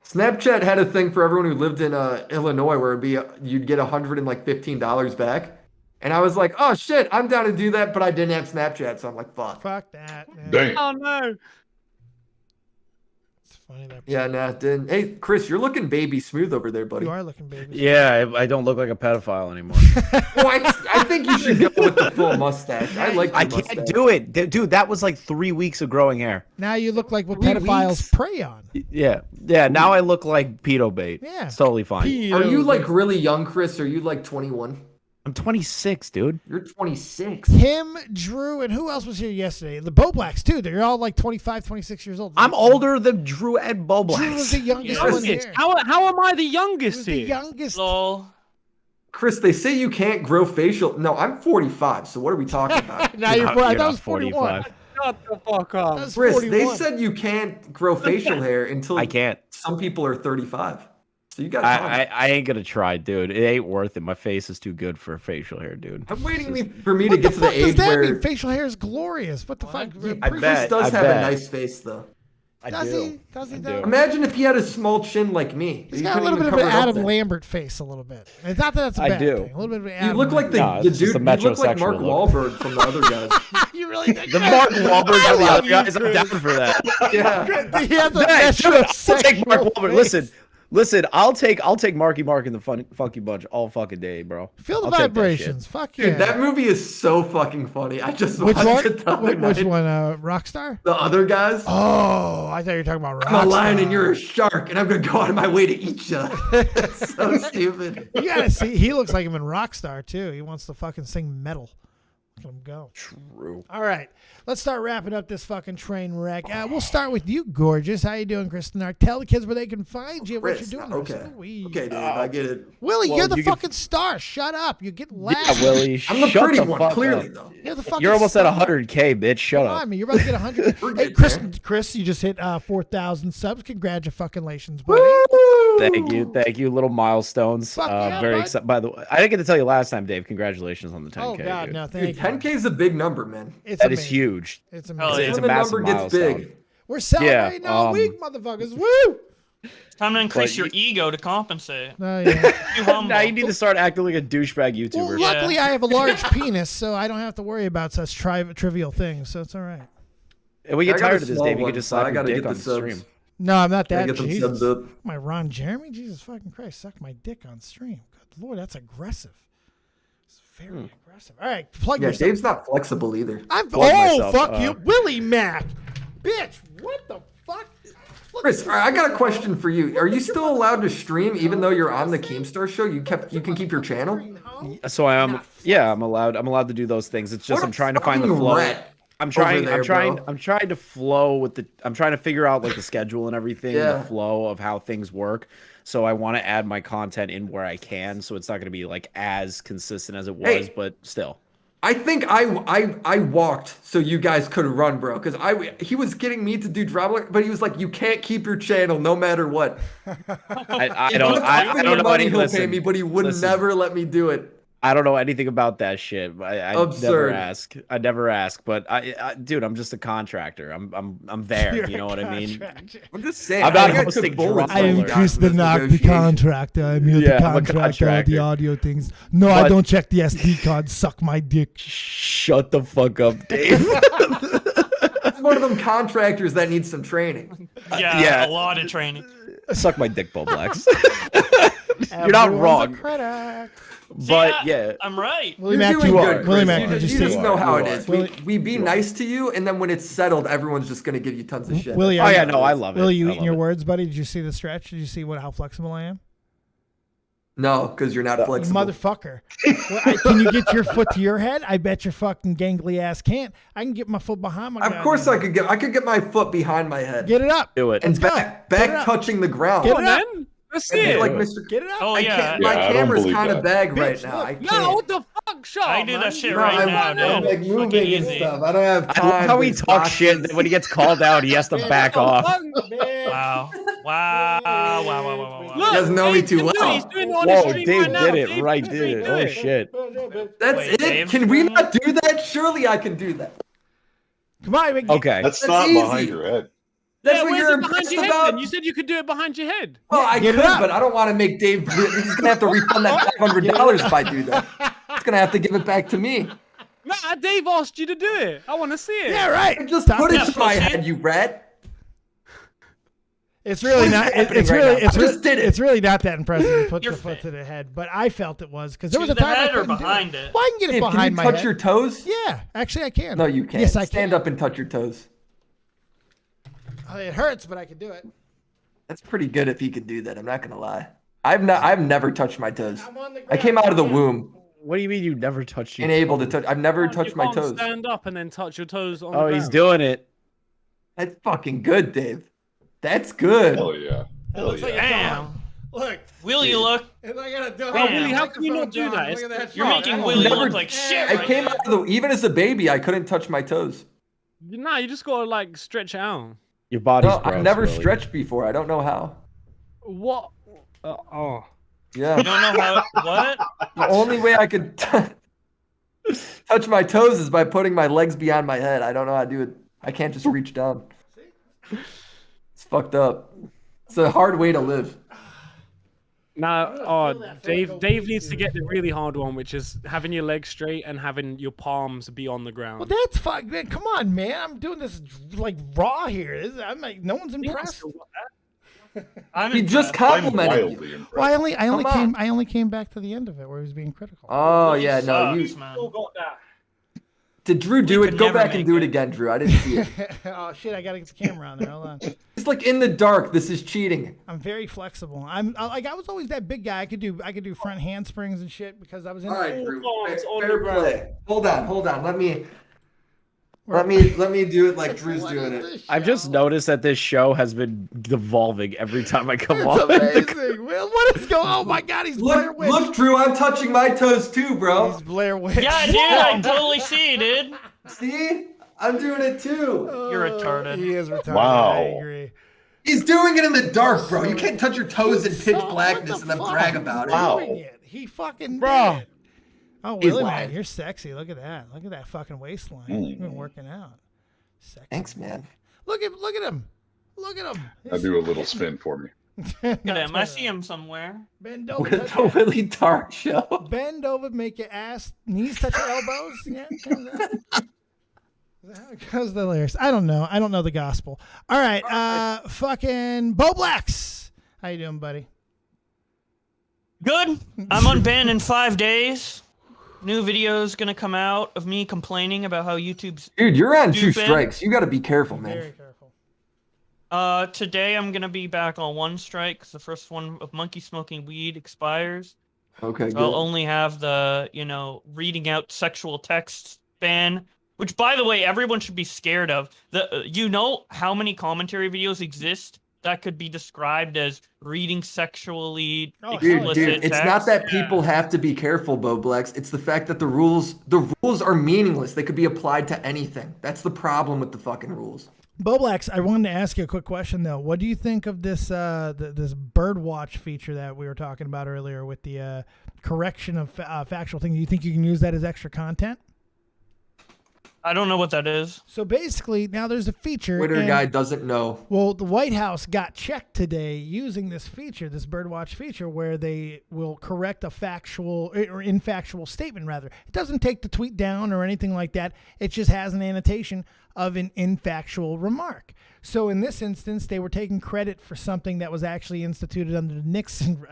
Snapchat had a thing for everyone who lived in Illinois where it'd be you'd get $115 back. And I was like, oh shit, I'm down to do that, but I didn't have Snapchat, so I'm like, fuck. Fuck that. Man. Dang. Oh no. It's funny that. Yeah, nah, didn't. Hey, Chris, you're looking baby smooth over there, buddy. You are looking baby. Yeah, I don't look like a pedophile anymore. Oh, I think you should go with the full mustache. I like the I mustache. can't do it, dude. That was like 3 weeks of growing hair. Now you look like what 3 pedophiles weeks? prey on. Yeah. Now I look like pedo bait. Yeah. It's totally fine. Are you like really young, Chris? Or are you like 21? I'm 26, dude. You're 26. Him, Drew, and who else was here yesterday? The Bo Blacks, too. They're all like 25, 26 years old. I'm older than Drew and Bo Drew was Blacks. the youngest one here. How am I the He youngest was the here? youngest. Lol. Chris, they say you can't grow facial. No, I'm 45. So what are we talking about? Now you're, You're that not was 41. 45. Shut the fuck up. That was Chris, 41. they said you can't grow facial hair until I can't. some people are 35. So you got time. I ain't gonna try, dude. It ain't worth it. My face is too good for facial hair, dude. I'm waiting for me to What the get to the fuck does age that where mean? Facial hair is glorious. What the fuck? I Chris bet. does I have bet. a nice face, though. I Does do. he? Does he I though? do. Imagine if he had a small chin like me. He's You got a couldn't little bit even of an cover it up Adam there. Lambert face, a little bit. It's not that that's a I bad do. thing. A little bit of an You Adam look like Lambert. No, the it's just dude. a You look like Mark metrosexual look. Wahlberg from the other guys. You really think The Mark Wahlberg of the other guys, I'm down for that. Yeah. he has a Hey, dude, I'll take Mark metrosexual Wahlberg. face. Listen, I'll take Marky Mark in the Funky Bunch all fucking day, bro. Feel the I'll take that shit. vibrations. Fuck yeah. Dude, that movie is so fucking funny. I just Which watched one? it the other Which night. one? Rockstar? The other guys. Oh, I thought you were talking about Rockstar. I'm a lion and you're a shark, and I'm gonna go out of my way to eat you. It's so stupid. You gotta see. He looks like him in Rockstar too. He wants to fucking sing metal. Look at him go. True. All right, let's start wrapping up this fucking train wreck. We'll start with you, gorgeous. How you doing, Kristen? Tell the kids where they can find you. What Chris, you're doing? okay. the rest of the week. Okay, dude, I get it. Willie, Well, you're the you can- fucking star. Shut up. You get last. Yeah, Willie, I'm the shut pretty the one, fuck clearly, up. though. You're the fucking You're almost at star. 100K, bitch. Shut Come up. on, man. You're about to get 100. We're Hey, getting Chris, you just hit 4,000 subs. Congratulations, buddy. Thank you. Little milestones. Fuck yeah, Very bud. excited. By the way, I didn't get to tell you last time, Dave. Congratulations on the 10K. Oh God, dude. no, thank Dude, you. 10K is a big number, man. It's That is amazing. huge. It's Hell amazing. yeah. It's a When the massive number gets milestone. big. We're celebrating all um, week, motherfuckers. Woo! It's time to increase But your you- ego to compensate. Oh, yeah. Too humble. Now you need to start acting like a douchebag YouTuber. Well, luckily I have a large penis, so I don't have to worry about such trivial things. So it's all right. And we get I got a tired of this, small Dave. You one, can just so I slap your gotta dick get on the the subs. stream. No, I'm not Gotta that. get them Jesus. subs up. My Ron Jeremy? Jesus fucking Christ. Suck my dick on stream. Good Lord, that's aggressive. It's very aggressive. All right, plug Yeah, yourself. Dave's not flexible either. I'm Plug oh myself, fuck you, Willie Mac, bitch. What the fuck? Look Chris, at all right, I got a question for you. Are you still allowed to stream even though you're on the Keemstar show? You can keep your channel? So I am. Yeah, I'm allowed. I'm allowed to do those things. It's just What I'm a trying to find the fucking flow. rat I'm over trying. there, I'm trying. bro. I'm trying to flow with the. I'm trying to figure out like the schedule and everything, Yeah. the flow of how things work. So I want to add my content in where I can. So it's not going to be like as consistent as it was, Hey. but still. I think I walked so you guys could run, bro. Because he was getting me to do drama, but he was like, you can't keep your channel no matter what. I He don't. goes, I "Give me don't your know money, any. he'll pay Listen, me, but he would listen. never let me do it. I don't know anything about that shit. I never Absurd. ask. I never ask. But dude, I'm just a contractor. I'm there. You're you know a what I mean? contractor. I'm just saying. I'm not I think I took hosting bullets drama from I am you alert. guys Chris in the this Knock, the negotiation. contractor. I'm here Yeah, to I'm a contract all the contractor. audio things. No, I But- don't check the SD card. Suck my dick. Shut the fuck up, Dave. It's one of them contractors that needs some training. Yeah, a lot of training. Suck my dick, Bo Blacks. You're not Everyone's a wrong. critic. But yeah, I'm right. Willie You're Mac, doing good, Willie Chris. Mac, You did just, you you see just know how it You is. are. We be nice to you, and then when it's settled, everyone's just gonna give you tons of shit. Willie, oh yeah, no, I love it. Willie, you I eating love your it. words, buddy? Did you see the stretch? Did you see how flexible I am? No, because you're not You flexible. motherfucker. Can you get your foot to your head? I bet your fucking gangly ass can't. I can get my foot behind my Of course, I could get my foot behind my head. Get it up. Do it. And Let's go. back Get it up. touching the ground. Get it up. Man, let's And see it. like Mr. Get it up. Oh I yeah. can't, my Yeah, I don't camera's believe kind of that. bag Bitch, right now. look. I can't. No, what the fuck, Sean? I do that man? shit No, right I'm, now, I'm dude. like Fucking moving and easy. stuff. I don't have I time. love how he for talks shit. boxes. Then when he gets called out, he has to back off. Wow. Wow. You guys know me too He's well. doing it on his Whoa, stream Dave right now. did it. Dave, Right, do did it. do Oh shit. That's Wait, it. Dave's Can we doing not do that? Surely I can do that. Come on, big Okay. That's That's not easy. behind your head. That's Yeah, what where's you're it behind impressed your head about. then? You said you could do it behind your head. Well, I Get could, it up. but I don't want to make Dave. He's gonna have to refund that $500 if I do that. He's gonna have to give it back to me. Nah, Dave asked you to do it. I want to see it. Yeah, right. Just Stop put that it to my pussy. head, you rat. It's really What is not. happening It's right really. now? It's I really. just did it. It's really not that impressive to put You're the foot fit. to the head, but I felt it was because there To was a the time I head or couldn't do behind it. it? Well, I can get it Dave, can behind you my touch head. your toes? Yeah, actually, I can. No, you can't. Yes, I Stand can. up and touch your toes. Oh, it hurts, but I can do it. That's pretty good if he could do that. I'm not gonna lie. I've never touched my toes. I'm on the I came out of the womb What do you mean you never touched your unable to touch. I've never You touched my can't toes. stand up and then touch your toes on Oh, the he's ground. doing it. That's fucking good, Dave. That's good. Hell yeah. That looks like a Damn. dog. Look, Will you look? and I got a dog. Bro, Willie, how can you not do that? Look at that. You're shot. making Oh, Willie never- look like shit I right came now. out of the even as a baby. I couldn't touch my toes. Nah, you just gotta like stretch it out. Your body's No, gross. I've never Willie. stretched before. I don't know how. What? Oh. You Yeah, don't know how. What? the only way I could touch my toes is by putting my legs beyond my head. I don't know how to do it. I can't just reach down. It's fucked up. It's a hard way to live. Now, feel oh, that. Dave needs to get the really hard one, which is having your legs straight and having your palms be on the ground. Well, that's fine. Man, come on, man. I'm doing this like raw here. I'm like, no one's impressed. I'm He just impressed. I'm complimented wildly you. impressed. Well, Come on. I only came back to the end of it where he was being critical. Oh yeah, no. Sucks, You man. got that. did Drew do We it? could Go never back and make do it it. again, Drew. I didn't see it. Oh shit! I gotta get the camera on there. Hold on. It's like in the dark. This is cheating. I'm very flexible. I was always that big guy. I could do front handsprings and shit because I was in. All right, Drew. Palms on Fair the ground. play. Hold on. Let me do it like Drew's doing it. I've just noticed that this show has been devolving every time I come It's on. amazing. Will, what is going? Oh my God, he's Blair Look, Witch. look, Drew. I'm touching my toes too, bro. He's Blair Witch. Yeah, dude, I totally see, dude. See, I'm doing it too. You're retarded. He is retarded. Wow. I agree. He's doing it in the dark, bro. You can't touch your toes in pitch What blackness the and then fuck? brag about it. Wow. Doing it. He fucking Bro. did it. Oh, He's Willie, lying. man, you're sexy. Look at that. Look at that fucking waistline. Mm. You've been working out. Sexy. Thanks, man. Look at him. Look at him. I do a little spin for me. Look at him. I see him somewhere. Bend over. With touch the your- Willie Dark show. Bend over, make your ass knees touch your elbows. Yeah, kind of that. Is that how it goes, the lyrics? I don't know. I don't know the gospel. All right, fucking Bo Blacks. How you doing, buddy? Good. I'm unbanned in 5 days. New video's gonna come out of me complaining about how YouTube's. Dude, you're on 2 Stupid. strikes. You got to be careful, Very man. careful. Today I'm gonna be back on 1 strike because the first one of monkey smoking weed expires. Okay, So I'll good. only have the, reading out sexual texts ban, which, by the way, everyone should be scared of. You know how many commentary videos exist that could be described as reading sexually Oh, explicit Dude, it's text? not that people have to be careful, Boblex. It's the fact that the rules are meaningless. They could be applied to anything. That's the problem with the fucking rules. Bo Blacks, I wanted to ask you a quick question though. What do you think of this this bird watch feature that we were talking about earlier with the correction of factual things? Do you think you can use that as extra content? I don't know what that is. So basically, now there's a feature. Twitter and- guy doesn't know. Well, the White House got checked today using this feature, this birdwatch feature, where they will correct a factual or infactual statement, rather. It doesn't take the tweet down or anything like that. It just has an annotation of an infactual remark. So in this instance, they were taking credit for something that was actually instituted under the Nixon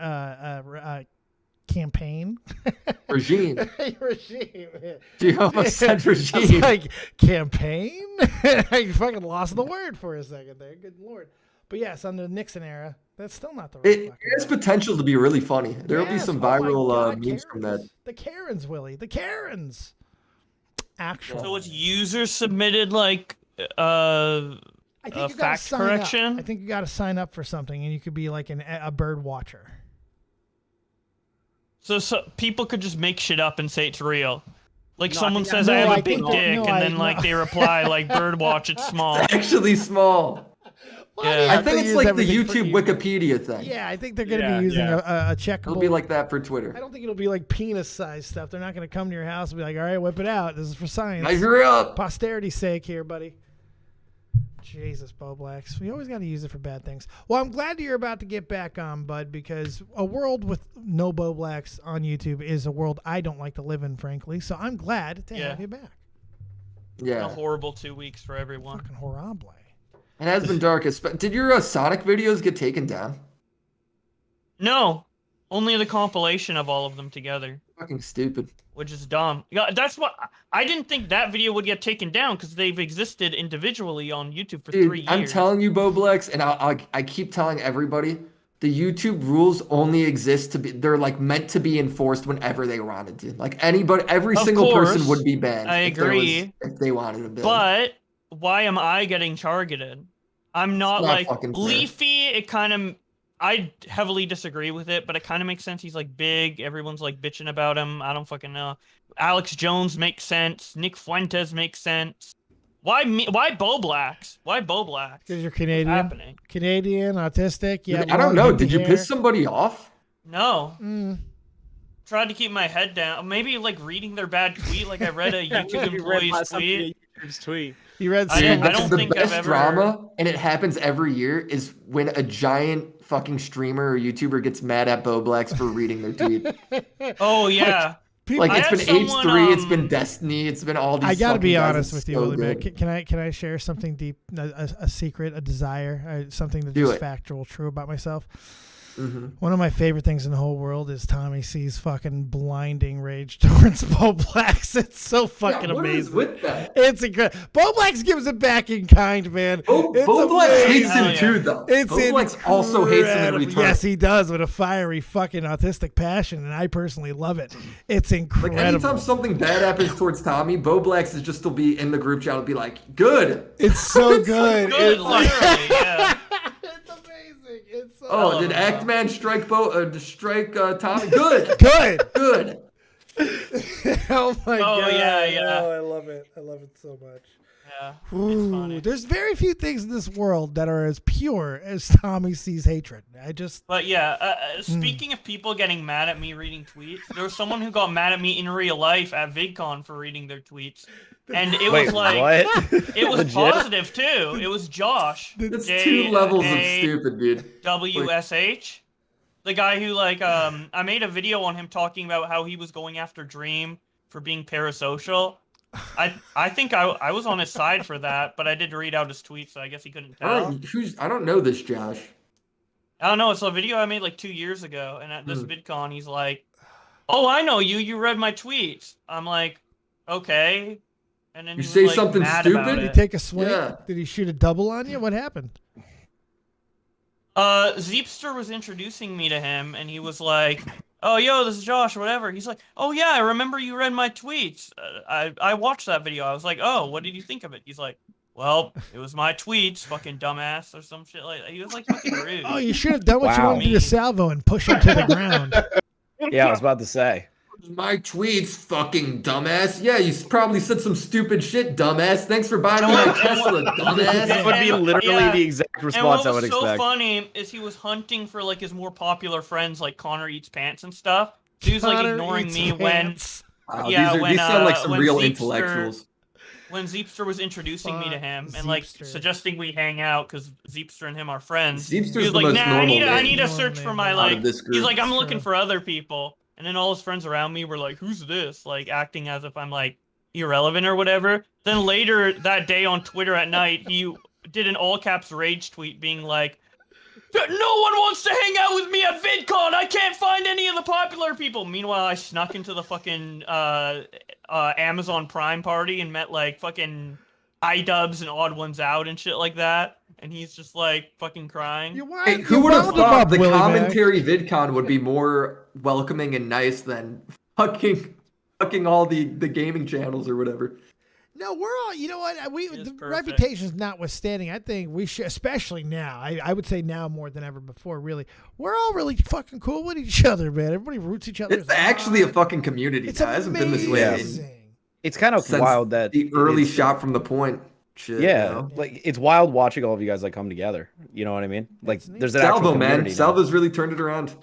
campaign. Regime. Regime. You almost said regime. It's like campaign. I fucking lost the word for a second there. Good lord. But yes, under the Nixon era, that's still not the right. It has potential to be really funny. There will be some viral memes from that. The Karens, Willie. The Karens. Actually. So it's user submitted like I think you gotta fact sign correction. Up. I think you got to sign up for something, and you could be like a bird watcher. So people could just make shit up and say it's real. Like No, someone I says I have a big think dick, that- no, and then I- like no. they reply like birdwatch, it's small. It's actually small. Yeah. I think it's use like the everything for YouTube Wikipedia thing. Yeah, I think they're going to be using a checkable. It'll be like that for Twitter. I don't think it'll be like penis-sized stuff. They're not going to come to your house and be like, all right, whip it out. This is for science. Measure up. Posterity's sake here, buddy. Jesus, Bo Blacks. We always got to use it for bad things. Well, I'm glad you're about to get back on, bud, because a world with no Bo Blacks on YouTube is a world I don't like to live in, frankly. So I'm glad to have you back. Yeah. A horrible 2 weeks for everyone. Fucking horrible. It has been dark. Did your Sonic videos get taken down? No, only the compilation of all of them together. Fucking stupid. Which is dumb. Yeah, that's what I didn't think that video would get taken down because they've existed individually on YouTube for 3 years. I'm telling you, Boblex, and I keep telling everybody, the YouTube rules only exist to be. They're like meant to be enforced whenever they wanted to. Like every Of single person course, would be banned. I agree. If they wanted to ban. But why am I getting targeted? I'm not like fucking fair. Leafy. It kind of. I heavily disagree with it, but it kind of makes sense. He's like big. Everyone's like bitching about him. I don't fucking know. Alex Jones makes sense. Nick Fuentes makes sense. Why me? Why Bo Blacks? Why Bo Blacks? Because you're Canadian. What's happening? Canadian, autistic. Yeah. I don't know. Did you piss somebody off? No. Mm. Tried to keep my head down. Maybe like reading their bad tweet. Like I read a YouTube employee's tweet. You read. I don't the think best I've ever. drama, and it happens every year, is when a giant fucking streamer or YouTuber gets mad at Boblex for reading their tweet. Oh yeah. Like I it's had been someone, H3, it's been Destiny, it's been all these. I gotta be fucking guys. honest It's with you, so Willie. Man. good. Can I share something deep, a secret, a desire, something that's Do just it. factual, true about myself? Mm-hmm. One of my favorite things in the whole world is Tommy C's fucking blinding rage towards Bo Blacks. It's so fucking What is amazing. with that? It's incredible. Bo Blacks gives it back in kind, man. Boblex hates him too, though. It's Boblex also hates him in incredible. return. Yes, he does, with a fiery fucking autistic passion, and I personally love it. It's Like incredible. anytime something bad happens towards Tommy, Boblex is just to be in the group chat and be like, "Good." It's so good. Good, It's like- literally, yeah. It's amazing. It's so Oh, did Actman strike Tommy? Good. good. Good. Oh my Oh, god. yeah. Oh, I love it. I love it so much. Yeah. Ooh, there's very few things in this world that are as pure as Tommy C's hatred. But yeah, speaking of people getting mad at me reading tweets, there was someone who got mad at me in real life at VidCon for reading their tweets. And it Wait, was like, what? it was Legit? positive too. It was Josh. That's 2 levels of stupid, dude. WSH. The guy who like, I made a video on him talking about how he was going after Dream for being parasocial. I think I was on his side for that, but I did read out his tweets, so I guess he couldn't tell. I don't know this Josh. I don't know. It's a video I made like 2 years ago, and at this VidCon, he's like, "Oh, I know you. You read my tweets." I'm like, "Okay." And then You he was, say like, something mad stupid? about Did he it. take a swing? Yeah. Did he shoot a double on you? What happened? Zeepster was introducing me to him, and he was like, "Oh, yo, this is Josh," or whatever. He's like, "Oh yeah, I remember you read my tweets. I watched that video." I was like, "Oh, what did you think of it?" He's like, "Well, it was my tweets, fucking dumbass," or some shit like that. He was like fucking rude. Oh, you should have done what you Wow. wanted to do to Salvo and push him to the ground. Yeah, I was about to say. My tweets, fucking dumbass. Yeah, you probably said some stupid shit, dumbass. Thanks for buying me my Tesla, dumbass. That would be literally the exact response I would And what was so expect. funny is he was hunting for like his more popular friends, like Connor Eats Pants and stuff. He was like Connor ignoring Eats me Pants. Wow, yeah, these sound like some when real Zeepster- intellectuals. when Zeepster was introducing me to Fuck him and like Zeepster. suggesting we hang out because Zeepster and him are friends. Zeepster's he was the like, most "Nah, I normal need name to search for my out like." of this He's group. like, "I'm It's looking true. for other people," and then all his friends around me were like, "Who's this?" Like acting as if I'm like irrelevant or whatever. Then later that day on Twitter at night, he did an all caps rage tweet being like, No one wants to hang out with me at VidCon. I can't find any of the popular people. Meanwhile, I snuck into the fucking Amazon Prime party and met like fucking iDubbbz and Odd Ones Out and shit like that. And he's just like fucking crying. Hey, who would have thought the commentary VidCon would be more welcoming and nice than fucking all the gaming channels or whatever? No, we're all, you know what? The reputation's notwithstanding, I think we should, especially now, I would say now more than ever before, really, we're all really fucking cool with each other, man. Everybody roots each other. It's actually a fucking community. It hasn't been this way. It's kind of wild that the early shot from the point. Shit, yeah, you know? like it's wild watching all of you guys like come together. You know what I mean? Like there's an Salvo, actual community man. Salvo's really turned it around.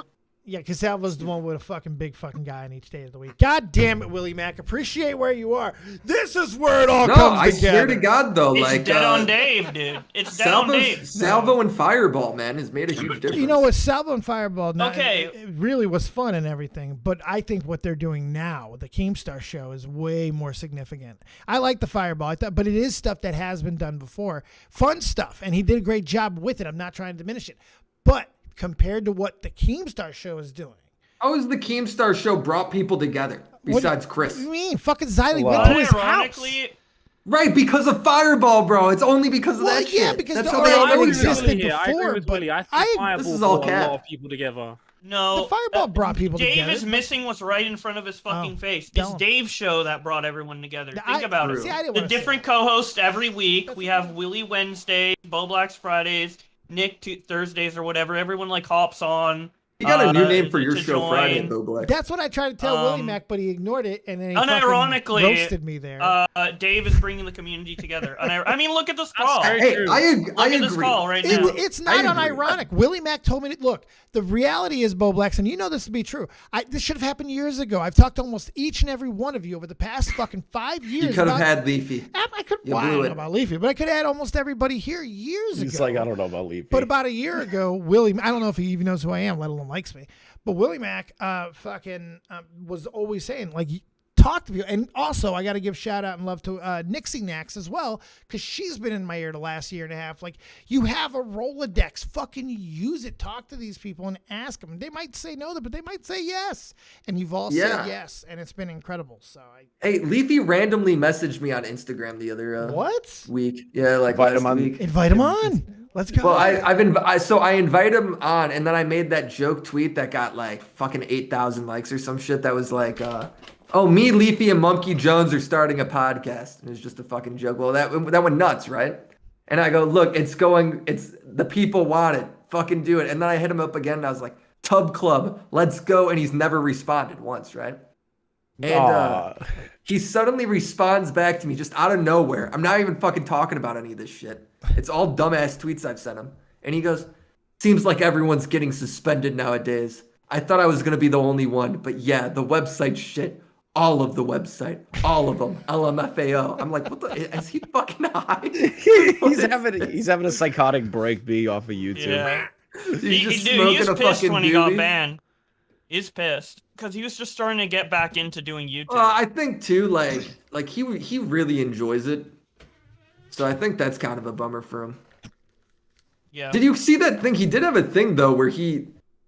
Yeah, because Salvo's the one with a fucking big fucking guy on each day of the week. God damn it, Willie Mac. Appreciate where you are. This is where it all comes I together. swear to God, though, It's like dead on Dave, dude. It's dead on Dave. Salvo and Fireball, man, has made a huge difference. You know what, Salvo and Fireball, Okay. it really was fun and everything, but I think what they're doing now with the Keemstar show is way more significant. I like the Fireball, but it is stuff that has been done before. Fun stuff, and he did a great job with it. I'm not trying to diminish it. But compared to what the Keemstar show is doing, how has the Keemstar show brought people together besides Chris? What do you mean? Fucking Xylee went to his house. Right, because of Fireball, bro. It's only because of that yeah, shit. because that's the how they all know already each other. existed I agree before, with but Willie. I think Fireball this is all brought a cap. lot of people together. No, the Fireball brought people Dave together. is missing what's right in front of his fucking face. It's don't. Dave's show that brought everyone together. Think about it. See, I didn't The wanna say different co-hosts every week. We have Willie Wednesdays, Bo Black's Fridays, Nick Thursdays or whatever. Everyone like hops on. You got a new name for your to show join. Friday, though, Black. That's what I tried to tell Willie Mac, but he ignored it, and then he Unironically, fucking roasted me there. Dave is bringing the community together. I mean, look at this call. Hey, I agree. Look at this call right now. It's not unironic. Willie Mac told me, look, the reality is, Bo Blacks, and you know this to be true. This should have happened years ago. I've talked to almost each and every one of you over the past fucking 5 years. You could have had Leafy. I could. Well, I don't know about Leafy, but I could have had almost everybody here years ago. He's like, I don't know about Leafy. But about a year ago, Willie, I don't know if he even knows who I am, let alone likes me. But Willie Mac was always saying, like, talk to people. And also, I got to give shout out and love to Nixie Nax as well, because she's been in my ear the last year and a half. Like, you have a Rolodex. Fucking use it. Talk to these people and ask them. They might say no, but they might say yes. And you've all said yes. And it's been incredible. So Hey, Leafy randomly messaged me on Instagram the other week. Yeah, like Invite last him on. week. Invite him on. Let's go. Well, I invite him on, and then I made that joke tweet that got like fucking 8,000 likes or some shit. That was like, oh, me, Leafy, and Monkey Jones are starting a podcast. And it was just a fucking joke. Well, that went nuts, right? And I go, look, it's the people want it. Fucking do it. And then I hit him up again, and I was like, Tub Club, let's go. And he's never responded once, right? And he suddenly responds back to me just out of nowhere. I'm not even fucking talking about any of this shit. It's all dumbass tweets I've sent him. And he goes, seems like everyone's getting suspended nowadays. I thought I was going to be the only one. But yeah, the website shit. All of the website. All of them. LMFAO. I'm like, what the? Is he fucking high? he's having a psychotic break B off of YouTube. Yeah. He's just he was smoking a pissed fucking when he got doobie. banned. He's pissed because he was just starting to get back into doing YouTube. I think too, like he really enjoys it. So I think that's kind of a bummer for him. Yeah. Did you see that thing? He did have a thing though where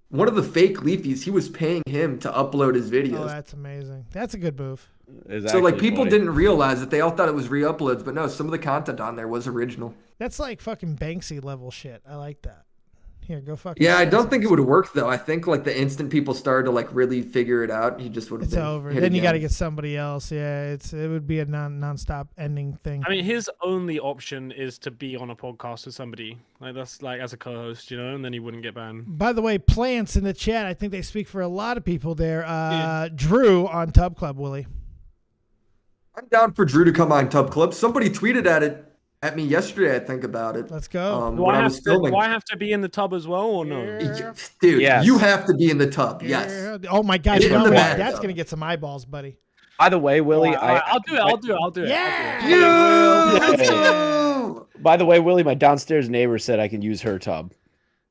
one of the fake Leafies, he was paying him to upload his videos. Oh, that's amazing. That's a good move. So like people didn't realize it. They all thought it was re-uploads, but no, some of the content on there was original. That's like fucking Banksy level shit. I like that. Here, go fucking. Yeah, I don't think it would work though. I think like the instant people started to like really figure it out, he just would have It's been over. hit Then you again. got to get somebody else. Yeah, it would be a non-stop ending thing. I mean, his only option is to be on a podcast with somebody. Like that's like as a co-host, you know, and then he wouldn't get banned. By the way, Plants in the chat, I think they speak for a lot of people there. Drew on Tub Club, Willie. I'm down for Drew to come on Tub Club. Somebody tweeted at me yesterday, I think, about it. Let's go. Do when I I was filming. Do I have to be in the tub as well, or no? Dude, Yes. you have to be in the tub. Yes. Oh my God, you In know the what? bathtub. That's gonna get some eyeballs, buddy. By the way, Willie, I'll do it. Yeah. By the way, Willie, my downstairs neighbor said I can use her tub.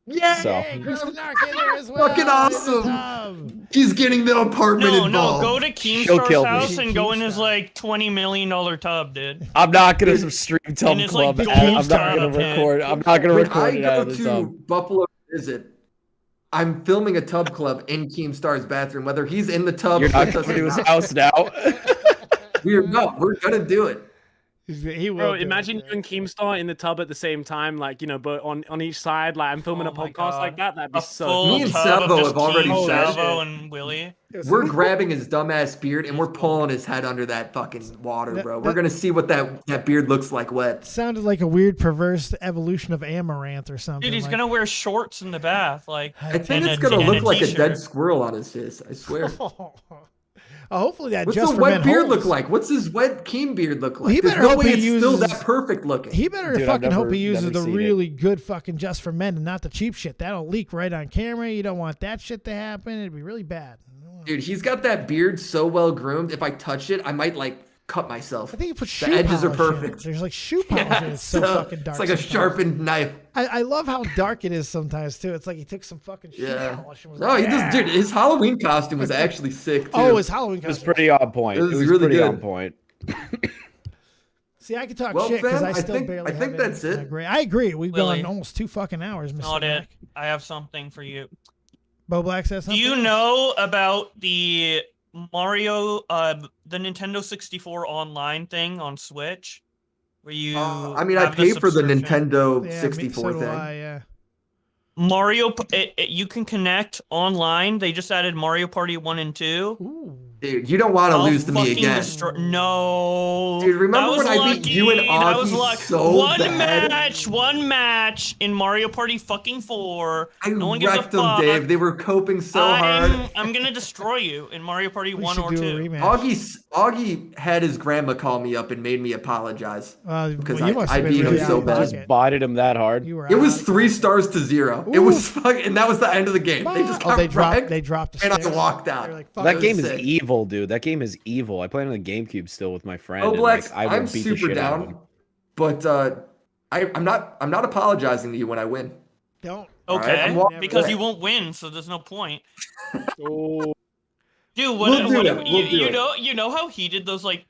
Yeah. So Kristen Nark in there as well. Fucking awesome. He's getting the apartment No, involved. go to She'll kill Keemstar's me. house and go in his like $20 million tub, dude. I'm not gonna stream Tub And it's like Club. the I'm Keemstar not gonna pit. record. I'm not gonna When record I it go out of the to tub. Buffalo is it? I'm filming a tub club in Keemstar's bathroom. Whether he's in the tub, You're not with us coming or to his not. house now. We're gonna do it. He will Bro, do imagine it, you and Keemstar in the tub at the same time, like, you know, but on each side, like I'm filming Oh a my podcast like God. that. That'd be A so full Me and tub Salvo of just have already Keem, said- Salvo, and Willie. We're grabbing his dumbass beard and we're pulling his head under that fucking water, bro. We're gonna see what that beard looks like wet. Sounded like a weird, perverse evolution of Amaranth or something. Dude, he's like, gonna wear shorts in the bath, like. I think and it's gonna and look like a t-shirt. dead squirrel on his face. I swear. hopefully that What's just the for wet men beard holds. look like? What's his wet Keem beard look Well, he like? There's better no hope way he it's still uses- that perfect looking. He better Dude, I've fucking hope never- he uses never the seen it. really good fucking just for men and not the cheap shit. That'll leak right on camera. You don't want that shit to happen. It'd be really bad. Dude, he's got that beard so well groomed. If I touch it, I might like cut myself. I think you put shoe The edges are polish in it. perfect. There's like shoe polish in it. It's so fucking dark. It's like a sometimes. sharpened knife. I love how dark it is sometimes too. It's like he took some fucking shoe Yeah. polish and was No, like, he just, dude, his Halloween costume was actually sick too. Oh, his Halloween It was costume. pretty on point. It was was really pretty good. on point. See, I can talk Well, shit because fam, I still think- barely. I think have that's anything it. to agree. I agree. We've Willie. gone almost 2 fucking hours, Mr. Not it. Mac. I have something for you. Bo Black says Do something. you know about the Mario, the Nintendo 64 online thing on Switch? Where you I mean, I have pay for the subscription? Nintendo Yeah, 64 so do thing. I, yeah. Mario, you can connect online. They just added Mario Party 1 and 2. Ooh. Dude, you don't want to I'll lose to me fucking again. No. Dude, remember That was when I beat you and lucky. That was Augie luck. so bad? One match in Mario Party fucking 4. I No one gives a wrecked them, fuck. Dave. They were coping so hard. I'm gonna destroy you in Mario Party We 1 should or do 2. a rematch. Augie had his grandma call me up and made me apologize because well, you must I have been beat him really so out of bad. pocket. Just bodied him that hard. You were It was out. 3 stars to 0. It was fucking, and that was the end of the game. They just got they dropped. wrecked, They dropped the and I sticks. walked out. They're like, fuck That was game is sick. evil, dude. That game is evil. I played on the GameCube still with my friend. Oh, and, Blacks, like, I would I'm beat the super shit out of him. down, but I'm not apologizing to you when I win. Don't. All right, Okay, I'm walking because away. you won't win, so there's no point. Oh, Dude, We'll do it. We'll do it. you know how heated those like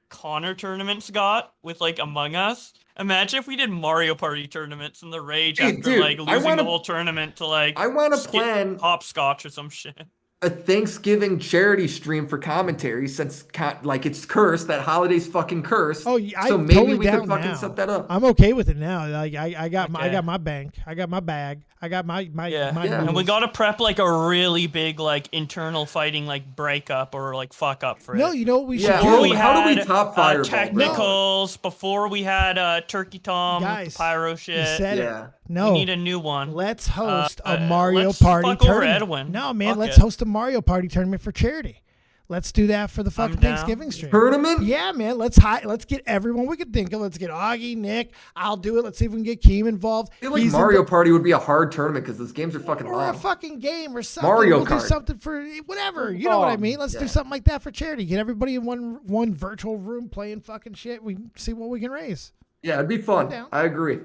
Connor tournaments got with like Among Us? Imagine if we did Mario Party tournaments and the rage Hey, after dude, like I losing wanna- the whole tournament to like I want to skip plan hopscotch or some shit. a Thanksgiving charity stream for commentary since like it's cursed. That holiday's fucking cursed. Oh, yeah, so I'm maybe totally we down could fucking now. set that up. I'm okay with it now. Like I got Okay. my bank. I got my bag. I got my Yeah, my and we moves. gotta prep like a really big like internal fighting like breakup or like fuck up for it. No, you know what we should Yeah, do? how do we top fireball, bro? technicals before we had Turkey Tom with Guys, the pyro You shit. said Yeah. it. No. We need a new one. Let's host a Uh, Mario let's Party fuck over tournament. Edwin. No, man, Fuck let's it. host a Mario Party tournament for charity. Let's do that for the fucking down. Thanksgiving stream. Tournament? Yeah, man. Let's get everyone we could think of. Let's get Augie, Nick. I'll do it. Let's see if we can get Keem involved. I feel like He's in Mario the- Party would be a hard tournament because those games are fucking or a long. fucking game or something. Mario we'll do Kart. something for whatever. You know what I mean? Let's do Yeah. something like that for charity. Get everybody in one virtual room playing fucking shit. We see what we can raise. Yeah, it'd be fun. down. I agree.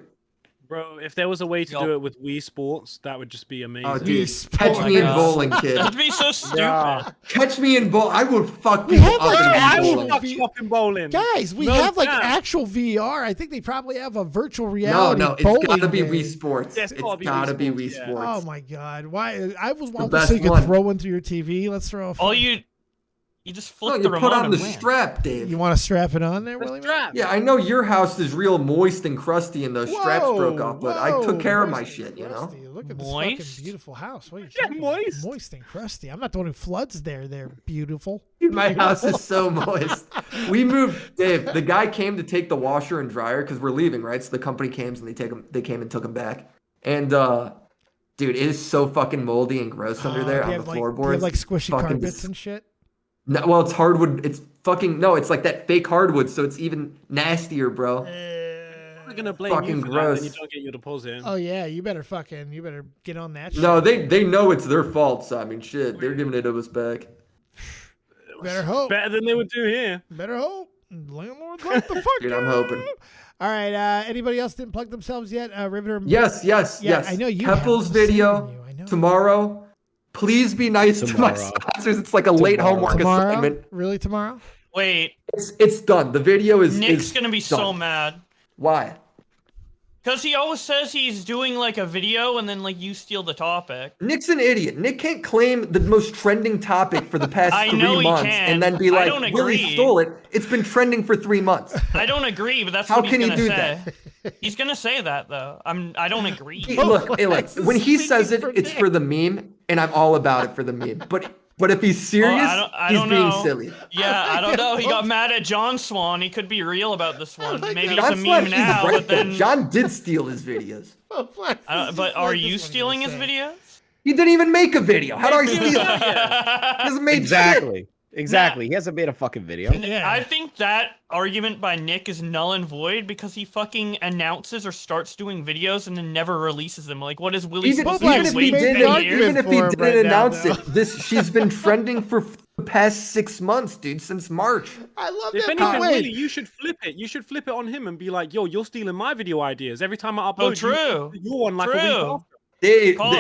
bro, if there was a way to Yup. do it with Wii Sports, that would just be amazing. Oh, dude, Sports. catch me in God. bowling, kid. That'd be so stupid. Yeah. Catch me in bowl. I would fuck We people have, up like, in I will bowling. fuck you up in bowling. Guys, we No have like doubt. actual VR. I think they probably have a virtual reality. No, it's bowling gotta be game. Wii Sports. It's It's gotta gotta be be Wii Wii Sports, Sports. Oh my god! Why? I was wanting best so you could one. throw one through your TV. Let's throw a. All you just No, flip you the put remote on and the win. strap, Dave. You want to strap it on there, Willie? Strap. Yeah, I know your house is real moist and crusty and those straps Whoa, broke off, but I whoa, took care of my moist and shit, you know? crusty. Look at this Moist? fucking beautiful house. What are you Yeah, talking about? moist. Moist and crusty. I'm not the one who floods there. They're beautiful. Dude, my house is so moist. We moved, Dave. The guy came to take the washer and dryer because we're leaving, right? So the company came and they came and took them back. And dude, it is so fucking moldy and gross under there Do you on the have, like, do you floorboards. have like squishy Fucking carpets and shit. No, well, it's hardwood. It's fucking no. It's like that fake hardwood, so it's even nastier, bro. We're gonna blame Fucking you for gross. that when you don't get your deposit. Oh yeah, you better get on that. No, shit. they know it's their fault. So I mean, shit, they're giving it to us back. Better hope. Better than they would do here. Better hope. Landlords like the fuck. Dude, I'm hoping. All right. Anybody else didn't plug themselves yet? Riveter. Yes. Yeah, I know you have. Keffels I'm video saving you, I know. tomorrow. Please be nice to my Tomorrow. sponsors. It's like a late homework Tomorrow? assignment. Really tomorrow? Wait, It's done. The video is Nick's is gonna be so done. mad Why? Because he always says he's doing like a video and then like you steal the topic. Nick's an idiot. Nick can't claim the most trending topic for the past I 3 know he months can. and then be I like, don't Willie agree. stole it. It's been trending for 3 months. I don't agree, but that's How what can he's he gonna do say. that? He's gonna say that though. I don't agree. Look, when he says it, it's for the meme, and I'm all about it for the meme. But if he's serious, I he's don't being know. silly. Yeah, I don't know. He got mad at John Swan. He could be real about this one. Maybe it's John a Swan, meme he's now, right, but though. then. John did steal his videos. But are you stealing his videos? He didn't even make a video. How do I steal it? He hasn't made shit. Exactly. He hasn't made a fucking video. I think that argument by Nick is null and void because he fucking announces or starts doing videos and then never releases them. Like, what is Willie Even supposed to if do? he Wait 10 didn't, years? even if he didn't announce it, she's been trending for the past 6 months, dude, since March. I love If that. anything, Willie, you should flip it. You should flip it on him and be like, "Yo, you're stealing my video ideas every time I upload." Oh, true. You're one like a week True. after.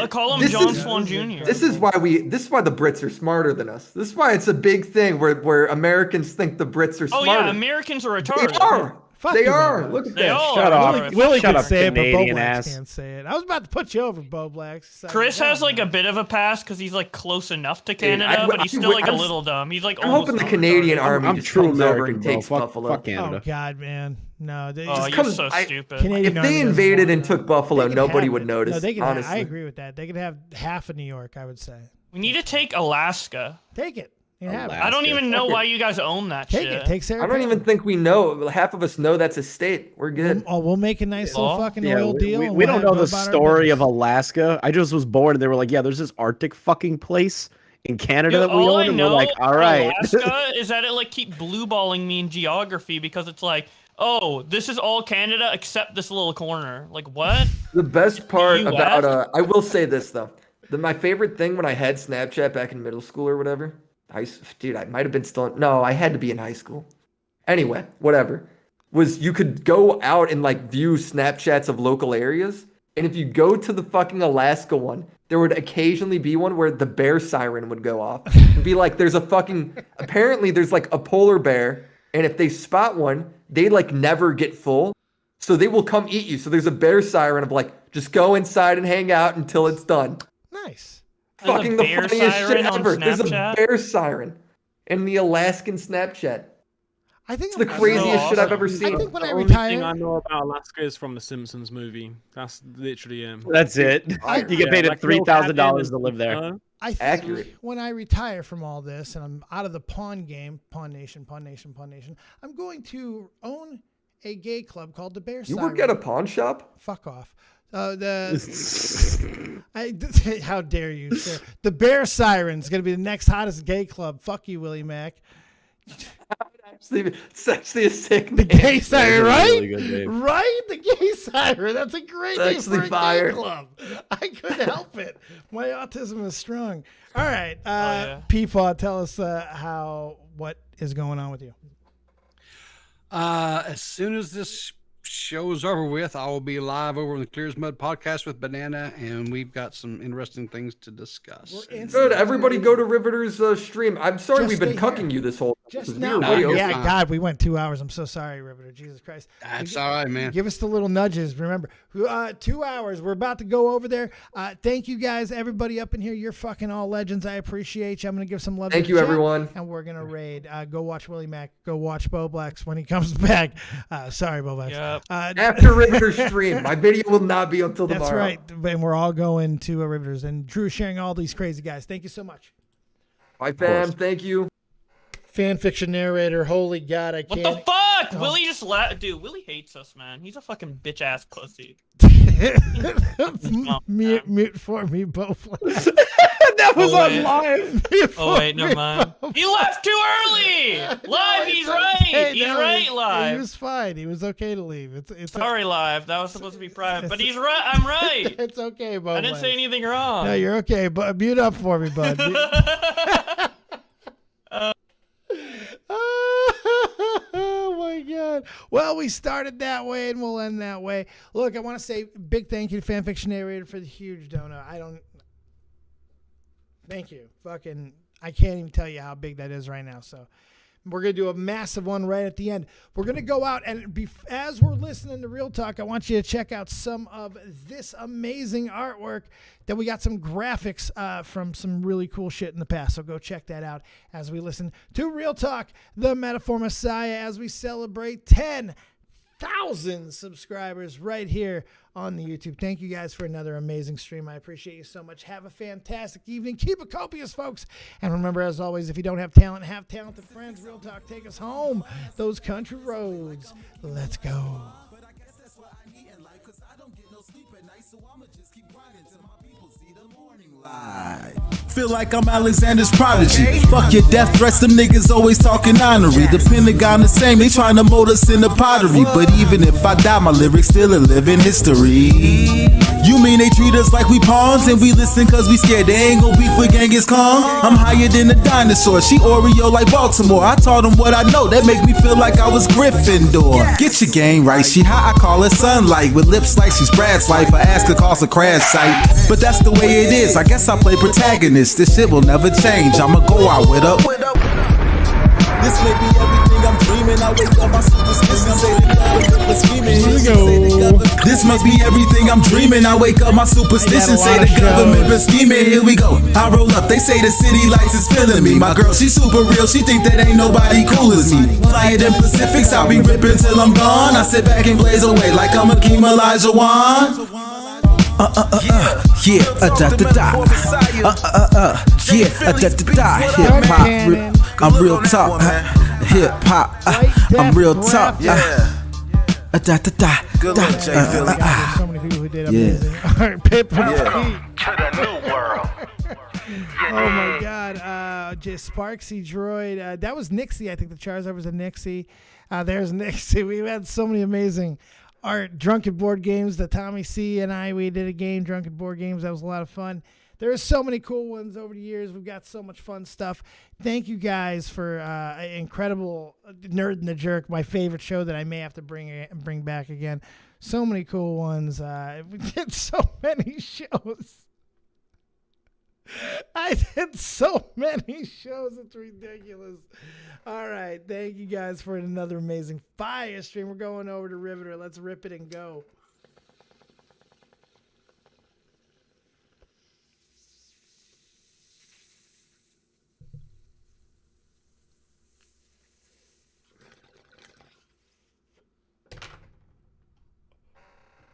Call him this John is- Swan Jr. This is why the Brits are smarter than us. This is why it's a big thing where Americans think the Brits are Oh smarter. yeah, Americans are retarded. They are. They you, are. Bo Look at They that. all Shut are. off. Willie Shut could up, say it, but Bo Canadian Blacks ass. can't say it. I was about to put you over, Bo Blacks. Chris has like a bit of a pass because he's like close enough to Dude, Canada, but he's still like a little dumb. He's like I'm almost hoping the not Canadian retarded. army I'm just true comes over American, and bro. takes Fuck Buffalo. Canada. Oh God, man, no. They Oh, just you're Because so I- stupid. Canadian If Army they doesn't invaded want and that. took Buffalo, They could nobody have would it. notice. No, they could. Honestly, I agree with that. They could have half of New York. I would say. We need to take Alaska. Take it. You have it. I don't even know why you guys own that Take shit. it. Take Sarah. I don't even think we know. Half of us know that's a state. We're good. Oh, we'll make a nice little fucking oil deal. We, and we we'll don't know have- the go about our story of business. Alaska. I just was born and they were like, yeah, there's this Arctic fucking place in Canada Dude, that we all own. I And we're know like, all right. Alaska is that it like keep blue balling me in geography because it's like, oh, this is all Canada except this little corner. Like what? The best part US? about I will say this though. My favorite thing when I had Snapchat back in middle school or whatever. Dude, I might have been still. No, I had to be in high school. Anyway, whatever. Was you could go out and like view Snapchats of local areas, and if you go to the fucking Alaska one, there would occasionally be one where the bear siren would go off and be like, "There's a fucking." Apparently, there's like a polar bear, and if they spot one, they like never get full, so they will come eat you. So there's a bear siren of like, just go inside and hang out until it's done. Nice. There's Fucking a the bear funniest shit siren on ever. There's a Snapchat? bear siren in the Alaskan Snapchat. I think It's the craziest shit I've ever seen. I think when I The only thing I retire, know about Alaska is from the Simpsons movie. That's literally him. That's it. You get paid like $3,000 to live there. I think Accurate. when I retire from all this and I'm out of the pawn game, Pawn Nation, I'm going to own a gay club called the Bear You Siren. work at a pawn shop? Fuck off. How dare you, sir? The Bear Siren's gonna be the next hottest gay club. Fuck you, Willie Mack. It's actually a sick name. The Gay Siren, a right? really good name. Right? The Gay Siren. That's a great It's name actually for a fire. gay club. I couldn't help it. My autism is strong. All right, yeah. PeePaw, tell us what is going on with you. As soon as this show's over with, I will be live over on the Clear as Mud podcast with Banana, and we've got some interesting things to discuss. Good. Everybody go to Riveter's stream. I'm sorry Just we've been stay cucking here. you this whole Just we now. were way over Yeah, time. God, we went 2 hours. I'm so sorry, Riveter. Jesus Christ. That's all right, man. Give us the little nudges. Remember, 2 hours. We're about to go over there. Thank you guys, everybody up in here. You're fucking all legends. I appreciate you. I'm gonna give some love. Thank to you, the chat, everyone. And we're gonna raid. Go watch Willie Mack. Go watch Bo Blacks when he comes back. Sorry, Bo Blacks. Yep. After Riveter's stream, my video will not be until That's tomorrow. right. And we're all going to Riveters. And Drew sharing all these crazy guys. Thank you so much. Bye, fam. Thank you. Fan fiction narrator. Holy God, I What can't. the fuck? Willie just dude, Willie hates us, man. He's a fucking bitch ass pussy. mute for me, Bo. That was Oh, on wait. live. Oh wait, never mind. He left too early. Live, he's right. He's right. He Live. was fine. He was okay to leave. It's Sorry, live. That was supposed to be private, but he's right. I'm right. It's okay, Bo. I didn't say anything wrong. No, you're okay. But mute up for me, bud. Oh my God. Well, we started that way and we'll end that way. Look, I want to say big thank you to Fanfiction Narrator for the huge donut. Thank you. Fucking, I can't even tell you how big that is right now. So We're going to do a massive one right at the end. We're going to go out and as we're listening to Real Talk, I want you to check out some of this amazing artwork that we got some graphics from some really cool shit in the past. So go check that out as we listen to Real Talk, the Metaphor Messiah, as we celebrate 10,000 subscribers right here on the YouTube. Thank you guys for another amazing stream. I appreciate you so much. Have a fantastic evening. Keep it copious, folks. And remember, as always, if you don't have talent, have talented friends. Real Talk, take us home those country roads. Let's go. Feel like I'm Alexander's prodigy. Fuck your death threats, them niggas always talking honorary. The Pentagon the same, they trying to mold us in the pottery. But even if I die, my lyrics still a living history. You mean they treat us like we pawns and we listen cause we scared they ain't gon' beef with Genghis Khan? I'm higher than a dinosaur, she Oreo like Baltimore. I taught them what I know, that make me feel like I was Gryffindor. Get your game right, she hot, I call her sunlight. With lips like she's Brad's life, I ask her cause a crash site. But that's the way it is, I guess I play protagonist. This shit will never change, I'ma go out with her. This may be everything I'm dreaming. I wake up, my superstition say the government was scheming. This must be everything I'm dreaming. I wake up, my superstition say the government was scheming. Here we go. I roll up, they say the city lights is feeling me. My girl, she super real, she think that ain't nobody cool as me. Flyer than Pacifics, I'll be ripping till I'm gone. I sit back and blaze away like I'm Akeem Olajuwon. Yeah, da da da. Yeah, da da da. Hip hop, I'm real talk. Hip hop, I'm real talk. Da da da. Good luck, Jay Philly. So many people who did amazing. All right, Piplup. To the new world. Oh my God, Sparksy Droid. That was Nixie. I think the Charizard was a Nixie. There's Nixie. We've had so many amazing art, Drunken Board Games. The Tommy C and I, we did a game, Drunken Board Games. That was a lot of fun. There are so many cool ones over the years. We've got so much fun stuff. Thank you guys for incredible Nerd and the Jerk, my favorite show that I may have to bring back again. So many cool ones. We did so many shows. I did so many shows. It's ridiculous. All right. Thank you guys for another amazing fire stream. We're going over to Riveter. Let's rip it and go.